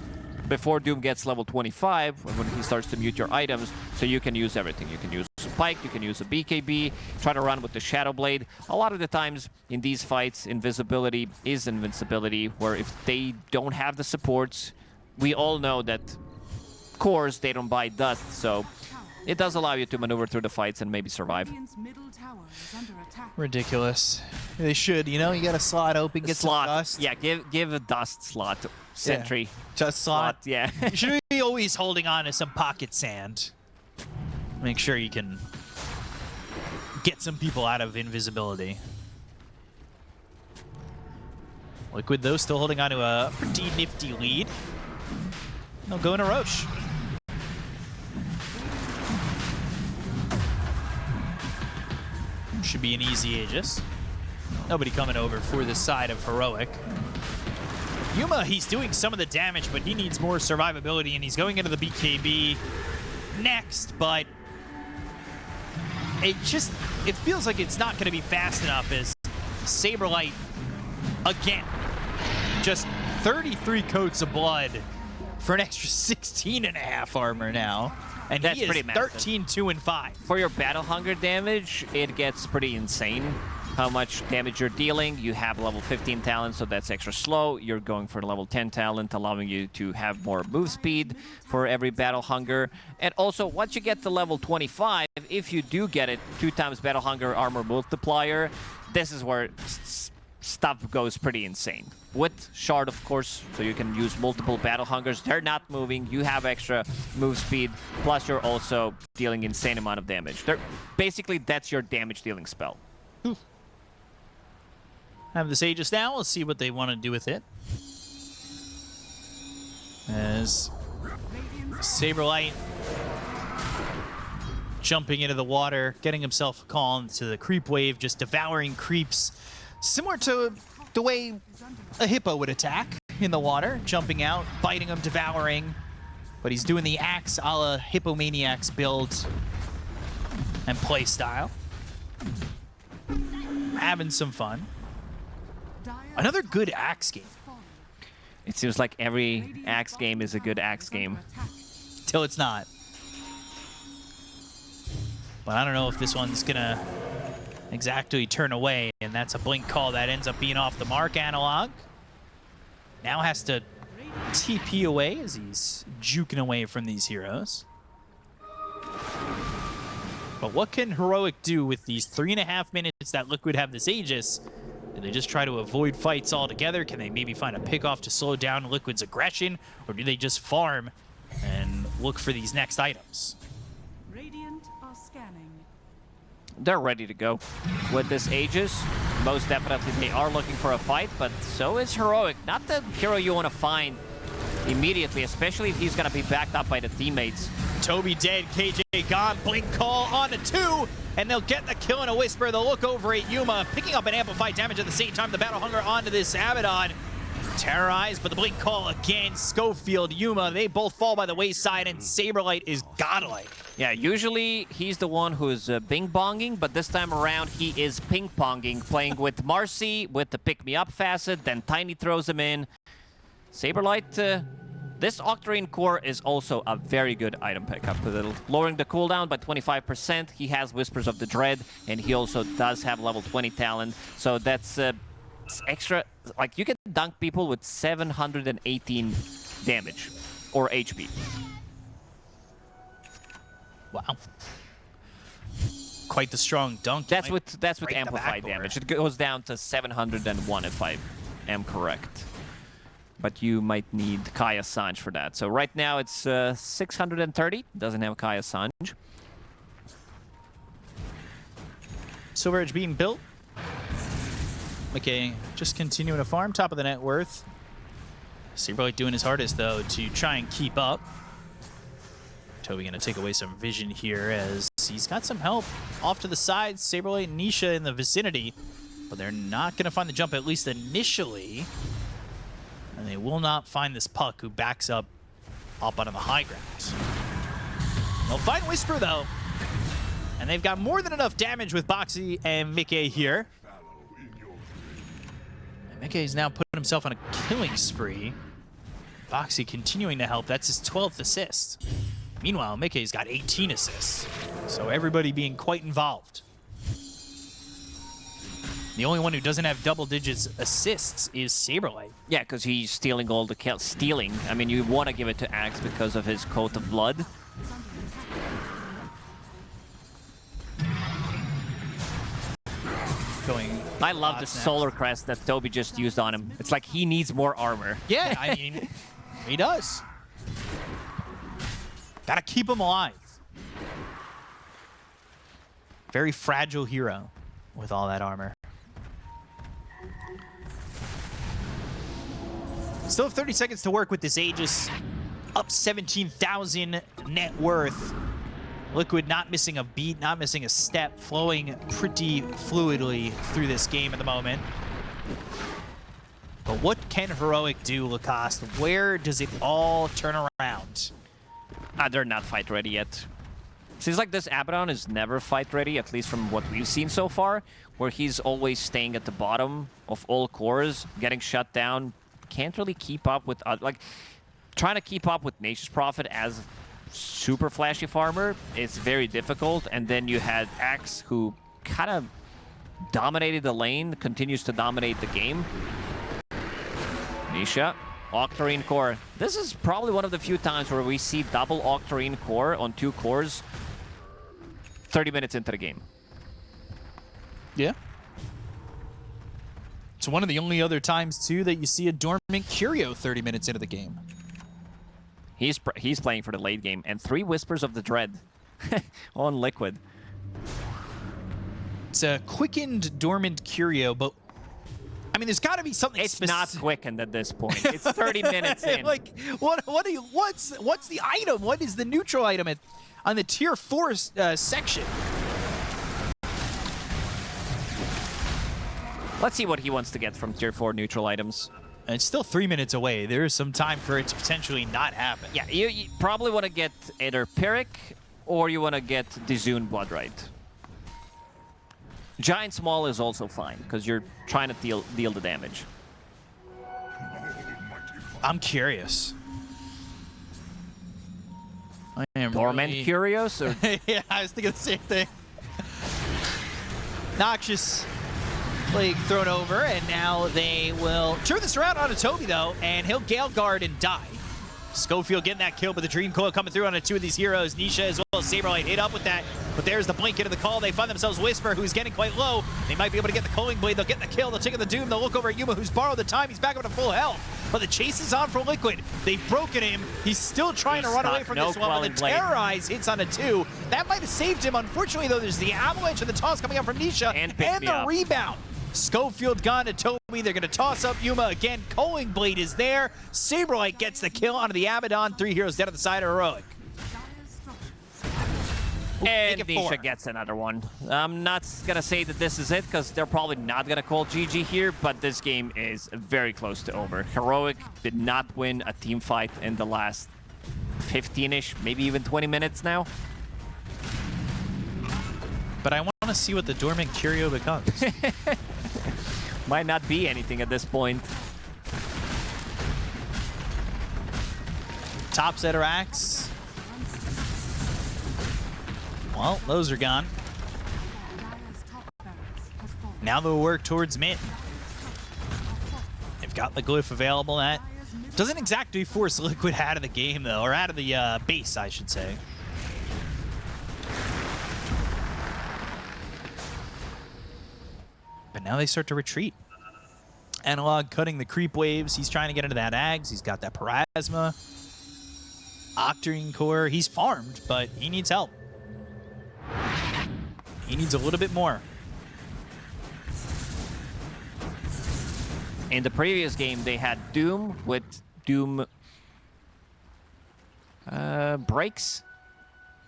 before Doom gets level 25, when he starts to mute your items, so you can use everything. You can use Spike, you can use a BKB, try to run with the Shadow Blade. A lot of the times in these fights, invisibility is invincibility, where if they don't have the supports, we all know that cores, they don't buy dust, so it does allow you to maneuver through the fights and maybe survive. Ridiculous. They should, you know, you got a slot open, get slot, some dust. yeah, give a dust slot. Sentry. Yeah. Just slot. Yeah. You should be always holding on to some pocket sand. Make sure you can get some people out of invisibility. Liquid, though, still holding on to a pretty nifty lead. They'll go into Roche. Should be an easy Aegis. Nobody coming over for the side of Heroic. Yuma, he's doing some of the damage, but he needs more survivability, and he's going into the BKB next, but it feels like it's not going to be fast enough as Saberlight, again, just 33 coats of blood for an extra 16.5 armor now. And that's he is pretty massive. 13, 2, and 5. For your battle hunger damage, it gets pretty insane. how much damage you're dealing. You have level 15 talent, so that's extra slow. You're going for level 10 talent, allowing you to have more move speed for every Battle Hunger. And also, once you get to level 25, if you do get it, 2x Battle Hunger armor multiplier, this is where stuff goes pretty insane. With Shard, of course, so you can use multiple Battle Hungers. They're not moving. You have extra move speed, plus you're also dealing insane amount of damage. Basically, that's your damage dealing spell. Have this Aegis now. Let's see what they want to do with it. As Saberlight jumping into the water, getting himself a call into the creep wave, just devouring creeps. Similar to the way a hippo would attack in the water, jumping out, biting them, devouring. But he's doing the axe a la Hippomaniacs build and play style. Having some fun. Another good axe game. It seems like every axe game is a good axe game. Till it's not. But I don't know if this one's gonna exactly turn away, and that's a blink call that ends up being off the mark. Analog now has to TP away as he's juking away from these heroes. But what can Heroic do with these 3.5 minutes that Liquid have this Aegis? Do they just try to avoid fights altogether? Can they maybe find a pickoff to slow down Liquid's aggression? Or do they just farm and look for these next items? Radiant are scanning. They're ready to go with this Aegis. Most definitely they are looking for a fight, but so is Heroic. Not the hero you want to find immediately, especially if he's going to be backed up by the teammates. Toby dead, KJ gone, blink call on the 2, and they'll get the kill in a whisper. They'll look over at Yuma, picking up an amplified damage at the same time. The Battle Hunger onto this Abaddon. Terrorized, but the blink call again. Schofield, Yuma, they both fall by the wayside, and Saberlight is godlike. Yeah, usually he's the one who's bing-bonging, but this time around he is ping-ponging, playing with Marcy with the pick-me-up facet, then Tiny throws him in. Saberlight, this Octarine Core is also a very good item pickup. Lowering the cooldown by 25%. He has Whispers of the Dread, and he also does have level 20 talent. So that's extra. Like, you can dunk people with 718 damage or HP. Wow. Quite the strong dunk. That's with amplified damage. It goes down to 701 if I am correct. But you might need Kaya Sanj for that. So right now it's 630. Doesn't have Kaya Sanj. Silver Edge being built. Okay, just continuing to farm. Top of the net worth. Saberlight doing his hardest, though, to try and keep up. Toby going to take away some vision here as he's got some help off to the side. Saberlight and Nisha in the vicinity. But they're not going to find the jump, at least initially. And they will not find this Puck, who backs up onto the high ground. They'll find Whisper, though. And they've got more than enough damage with Boxy and Mickey here. And Mickey's now put himself on a killing spree. Boxy continuing to help. That's his 12th assist. Meanwhile, Mickey's got 18 assists. So everybody being quite involved. The only one who doesn't have double digits assists is Saberlight. Yeah, because he's stealing all the kills. Stealing. I mean, you want to give it to Axe because of his coat of blood. I love the solar crest that Toby just used on him. It's like he needs more armor. Yeah, I mean, he does. Gotta keep him alive. Very fragile hero with all that armor. Still have 30 seconds to work with this Aegis. Up 17,000 net worth. Liquid not missing a beat, not missing a step, flowing pretty fluidly through this game at the moment. But what can Heroic do, Lacoste? Where does it all turn around? They're not fight ready yet. Seems like this Abaddon is never fight ready, at least from what we've seen so far, where he's always staying at the bottom of all cores, getting shut down. Can't really keep up with, like, trying to keep up with Nature's Prophet as super flashy farmer is very difficult. And then you had Axe, who kind of dominated the lane, continues to dominate the game. Nisha, Octarine core. This is probably one of the few times where we see double Octarine core on 2 cores 30 minutes into the game. Yeah. It's one of the only other times, too, that you see a Dormant Curio 30 minutes into the game. He's playing for the late game. And 3 Whispers of the Dread on Liquid. It's a quickened Dormant Curio, but... I mean, there's got to be something It's not quickened at this point. It's 30 minutes in. Like, what's the item? What is the neutral item on the tier 4 section? Let's see what he wants to get from tier 4 neutral items. And it's still 3 minutes away. There is some time for it to potentially not happen. Yeah, you probably want to get either Pyrrhic or you want to get the Zune Bloodrite. Giant Small is also fine, because you're trying to deal the damage. I'm curious. I am Dormant really... Curious? Or... yeah, I was thinking the same thing. Noxious Plague thrown over, and now they will turn this around onto Toby, though, and he'll Gale Guard and die. Schofield getting that kill, but the Dream Coil coming through on 2 of these heroes. Nisha as well as Saberlight hit up with that, but there's the blink into the call. They find themselves Whisper, who's getting quite low. They might be able to get the Culling Blade. They'll get the kill. They'll take the Doom. They'll look over at Yuma, who's borrowed the time. He's back up to full health, but the chase is on for Liquid. They've broken him. He's still trying to run away from this one, but the Terrorize hits on 2. That might have saved him. Unfortunately, though, there's the avalanche and the toss coming out from Nisha, and the rebound. Schofield gone to Toby. They're going to toss up Yuma again. Culling Blade is there. Saberlight gets the kill onto the Abaddon. 3 heroes dead on the side of Heroic. And Nisha gets another one. I'm not going to say that this is it, because they're probably not going to call GG here, but this game is very close to over. Heroic did not win a team fight in the last 15-ish, maybe even 20 minutes now. But I want to see what the Dormant Curio becomes. Might not be anything at this point. Top set of racks. Well, those are gone. Now they'll work towards mid. They've got the glyph available. That doesn't exactly force Liquid out of the game, though, or out of the base, I should say. But now they start to retreat. Analog cutting the creep waves. He's trying to get into that Ags. He's got that Parasma. Octarine core. He's farmed, but he needs help. He needs a little bit more. In the previous game, they had Doom with Doom breaks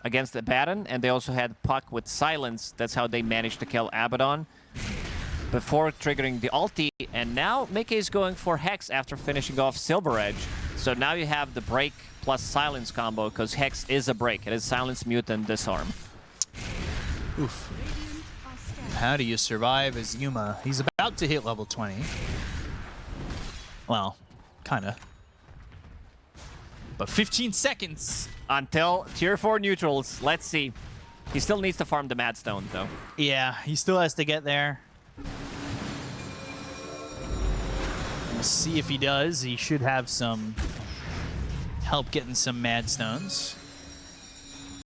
against the Abaddon, and they also had Puck with Silence. That's how they managed to kill Abaddon before triggering the ulti, and now Mickey is going for Hex after finishing off Silver Edge. So now you have the break plus silence combo, because Hex is a break. It is silence, mute, and disarm. Oof. How do you survive as Yuma? He's about to hit level 20. Well, kinda. But 15 seconds. Until tier 4 neutrals. Let's see. He still needs to farm the Mad Stone, though. Yeah, he still has to get there. We'll see if he does. He should have some help getting some Mad Stones.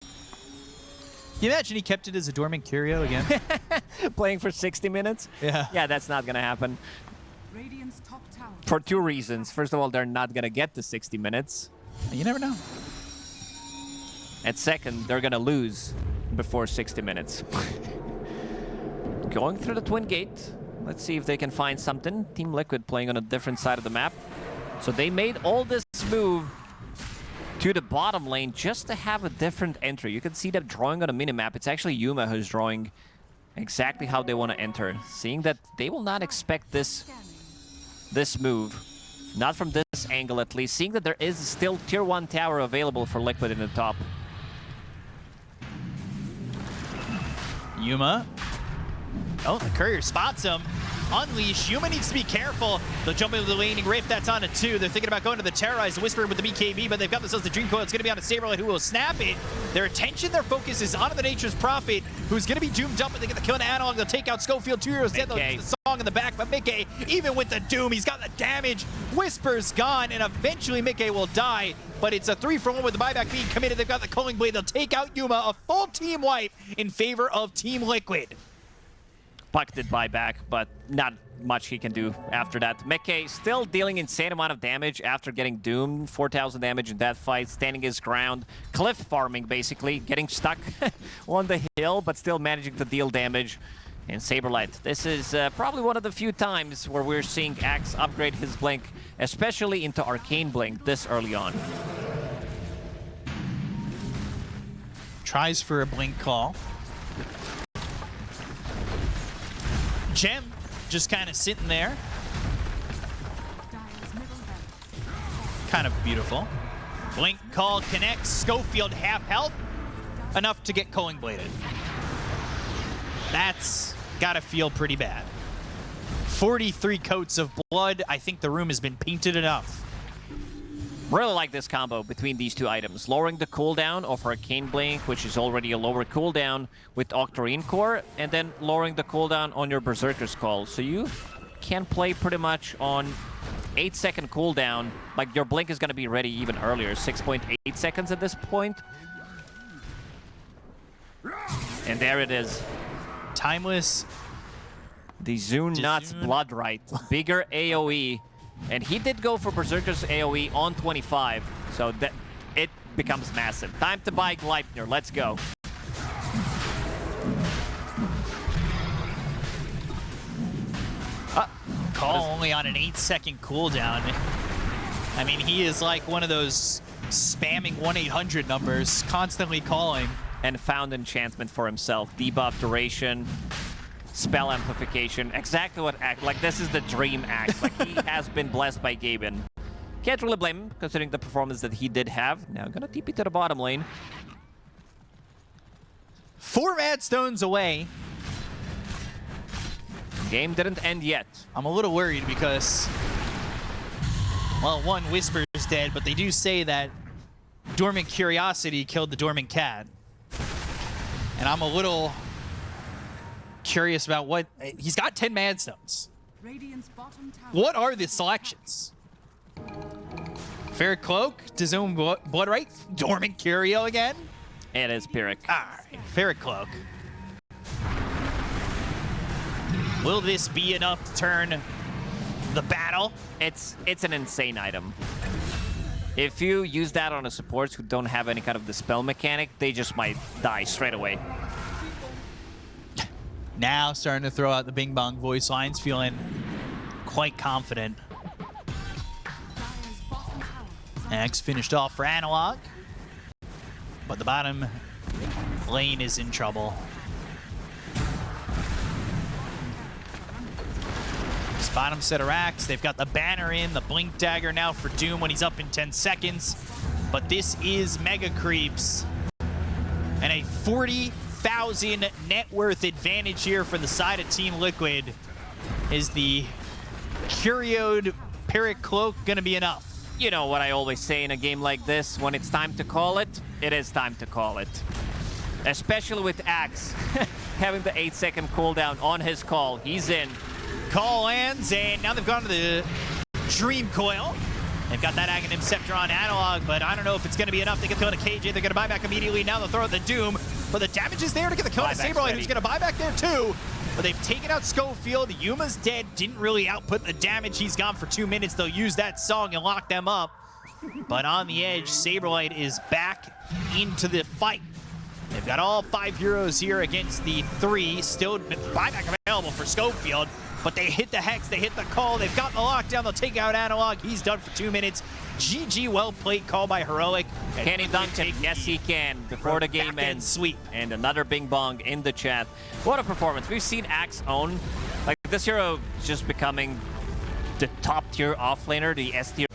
Can you imagine he kept it as a Dormant Curio again? Playing for 60 minutes? Yeah. Yeah, that's not going to happen. Radiant's top tower. For 2 reasons. First of all, they're not going to get to 60 minutes. You never know. And second, they're going to lose before 60 minutes. Going through the Twin Gate. Let's see if they can find something. Team Liquid playing on a different side of the map. So they made all this move to the bottom lane just to have a different entry. You can see them drawing on a minimap. It's actually Yuma who's drawing exactly how they want to enter. Seeing that they will not expect this move. Not from this angle, at least. Seeing that there is still tier 1 tower available for Liquid in the top. Yuma. Oh, the courier spots him. unleash. Yuma needs to be careful. They'll jump into the laning rift. That's on a 2. They're thinking about going to the Terrorize, the Whisper with the BKB, but they've got themselves the Dream Coil. It's going to be on a Saberlight who will snap it. Their attention, their focus is on the Nature's Prophet, who's going to be doomed up, and they get the kill on Analog. They'll take out Schofield. 2 heroes dead. They'll get the song in the back, but Mickey, even with the Doom, he's got the damage. Whisper's gone, and eventually Mickey will die, but it's a 3-for-1 with the buyback being committed. They've got the Culling Blade. They'll take out Yuma, a full team wipe in favor of Team Liquid. Puck did buyback, but not much he can do after that. Mickey still dealing insane amount of damage after getting doomed. 4,000 damage in that fight, standing his ground. Cliff farming, basically, getting stuck on the hill, but still managing to deal damage. And Saberlight, this is probably one of the few times where we're seeing Axe upgrade his Blink, especially into Arcane Blink this early on. Tries for a Blink call. Gem just kind of sitting there. Kind of beautiful. Blink call connects. Schofield half health. Enough to get Culling Bladed. That's gotta feel pretty bad. 43 coats of blood. I think the room has been painted enough. Really like this combo between these two items. Lowering the cooldown of Arcane Blink, which is already a lower cooldown with Octarine Core, and then lowering the cooldown on your Berserker's Call. So you can play pretty much on 8-second cooldown. Like, your Blink is going to be ready even earlier. 6.8 seconds at this point. And there it is. Timeless. The Zune Nuts Bloodright. Bigger AoE. And he did go for Berserker's AoE on 25, so that it becomes massive. Time to buy Gleipnir. Let's go. Call only on an 8-second cooldown. I mean, he is like one of those spamming 1-800 numbers, constantly calling. And found enchantment for himself. Debuff duration. Spell amplification, exactly what Axe, like this is the dream Axe. Like he has been blessed by Gaimin. Can't really blame him considering the performance that he did have. Now gonna TP to the bottom lane. 4 Mad Stones away. Game didn't end yet. I'm a little worried because, well, one, Whisper's dead, but they do say that Dormant Curiosity killed the Dormant Cat. And I'm a little curious about what he's got. 10 Mad Stones. What are the selections? Ferret Cloak, Dizome Bloodright, Dormant Curio again. It is Pyrrhic. All right, Ferret Cloak. Will this be enough to turn the battle? It's an insane item. If you use that on a supports who don't have any kind of dispel mechanic, they just might die straight away. Now starting to throw out the Bing Bong voice lines, feeling quite confident. X finished off for Analog, but the bottom lane is in trouble. This bottom set of racks, they've got the banner in, the Blink Dagger now for Doom when he's up in 10 seconds. But this is Mega Creeps and a 40,000 net worth advantage here for the side of Team Liquid. Is the Curioed Pyrrhic Cloak gonna be enough? You know what I always say in a game like this, when it's time to call it, it is time to call it. Especially with Axe having the 8-second cooldown on his call. He's in. Call lands, and now they've gone to the Dream Coil. They've got that Aghanim Scepter on Analog, but I don't know if it's going to be enough. They get thrown to KJ. They're going to buy back immediately. Now they'll throw out the Doom, but the damage is there to get the kill on Saberlight, who's going to buy back there too. But they've taken out Schofield. Yuma's dead. Didn't really output the damage. He's gone for 2 minutes. They'll use that song and lock them up. But on the edge, Saberlight is back into the fight. They've got all 5 heroes here against the 3. Still buyback available for Schofield. But they hit the Hex, they hit the call, they've got the lockdown, they'll take out Analog. He's done for 2 minutes. GG, well played, call by Heroic. Can he dunk it? Yes, he can, before the game ends. Sweep. And another Bing Bong in the chat. What a performance. We've seen Axe own. Like, this hero is just becoming the top tier offlaner, the S tier.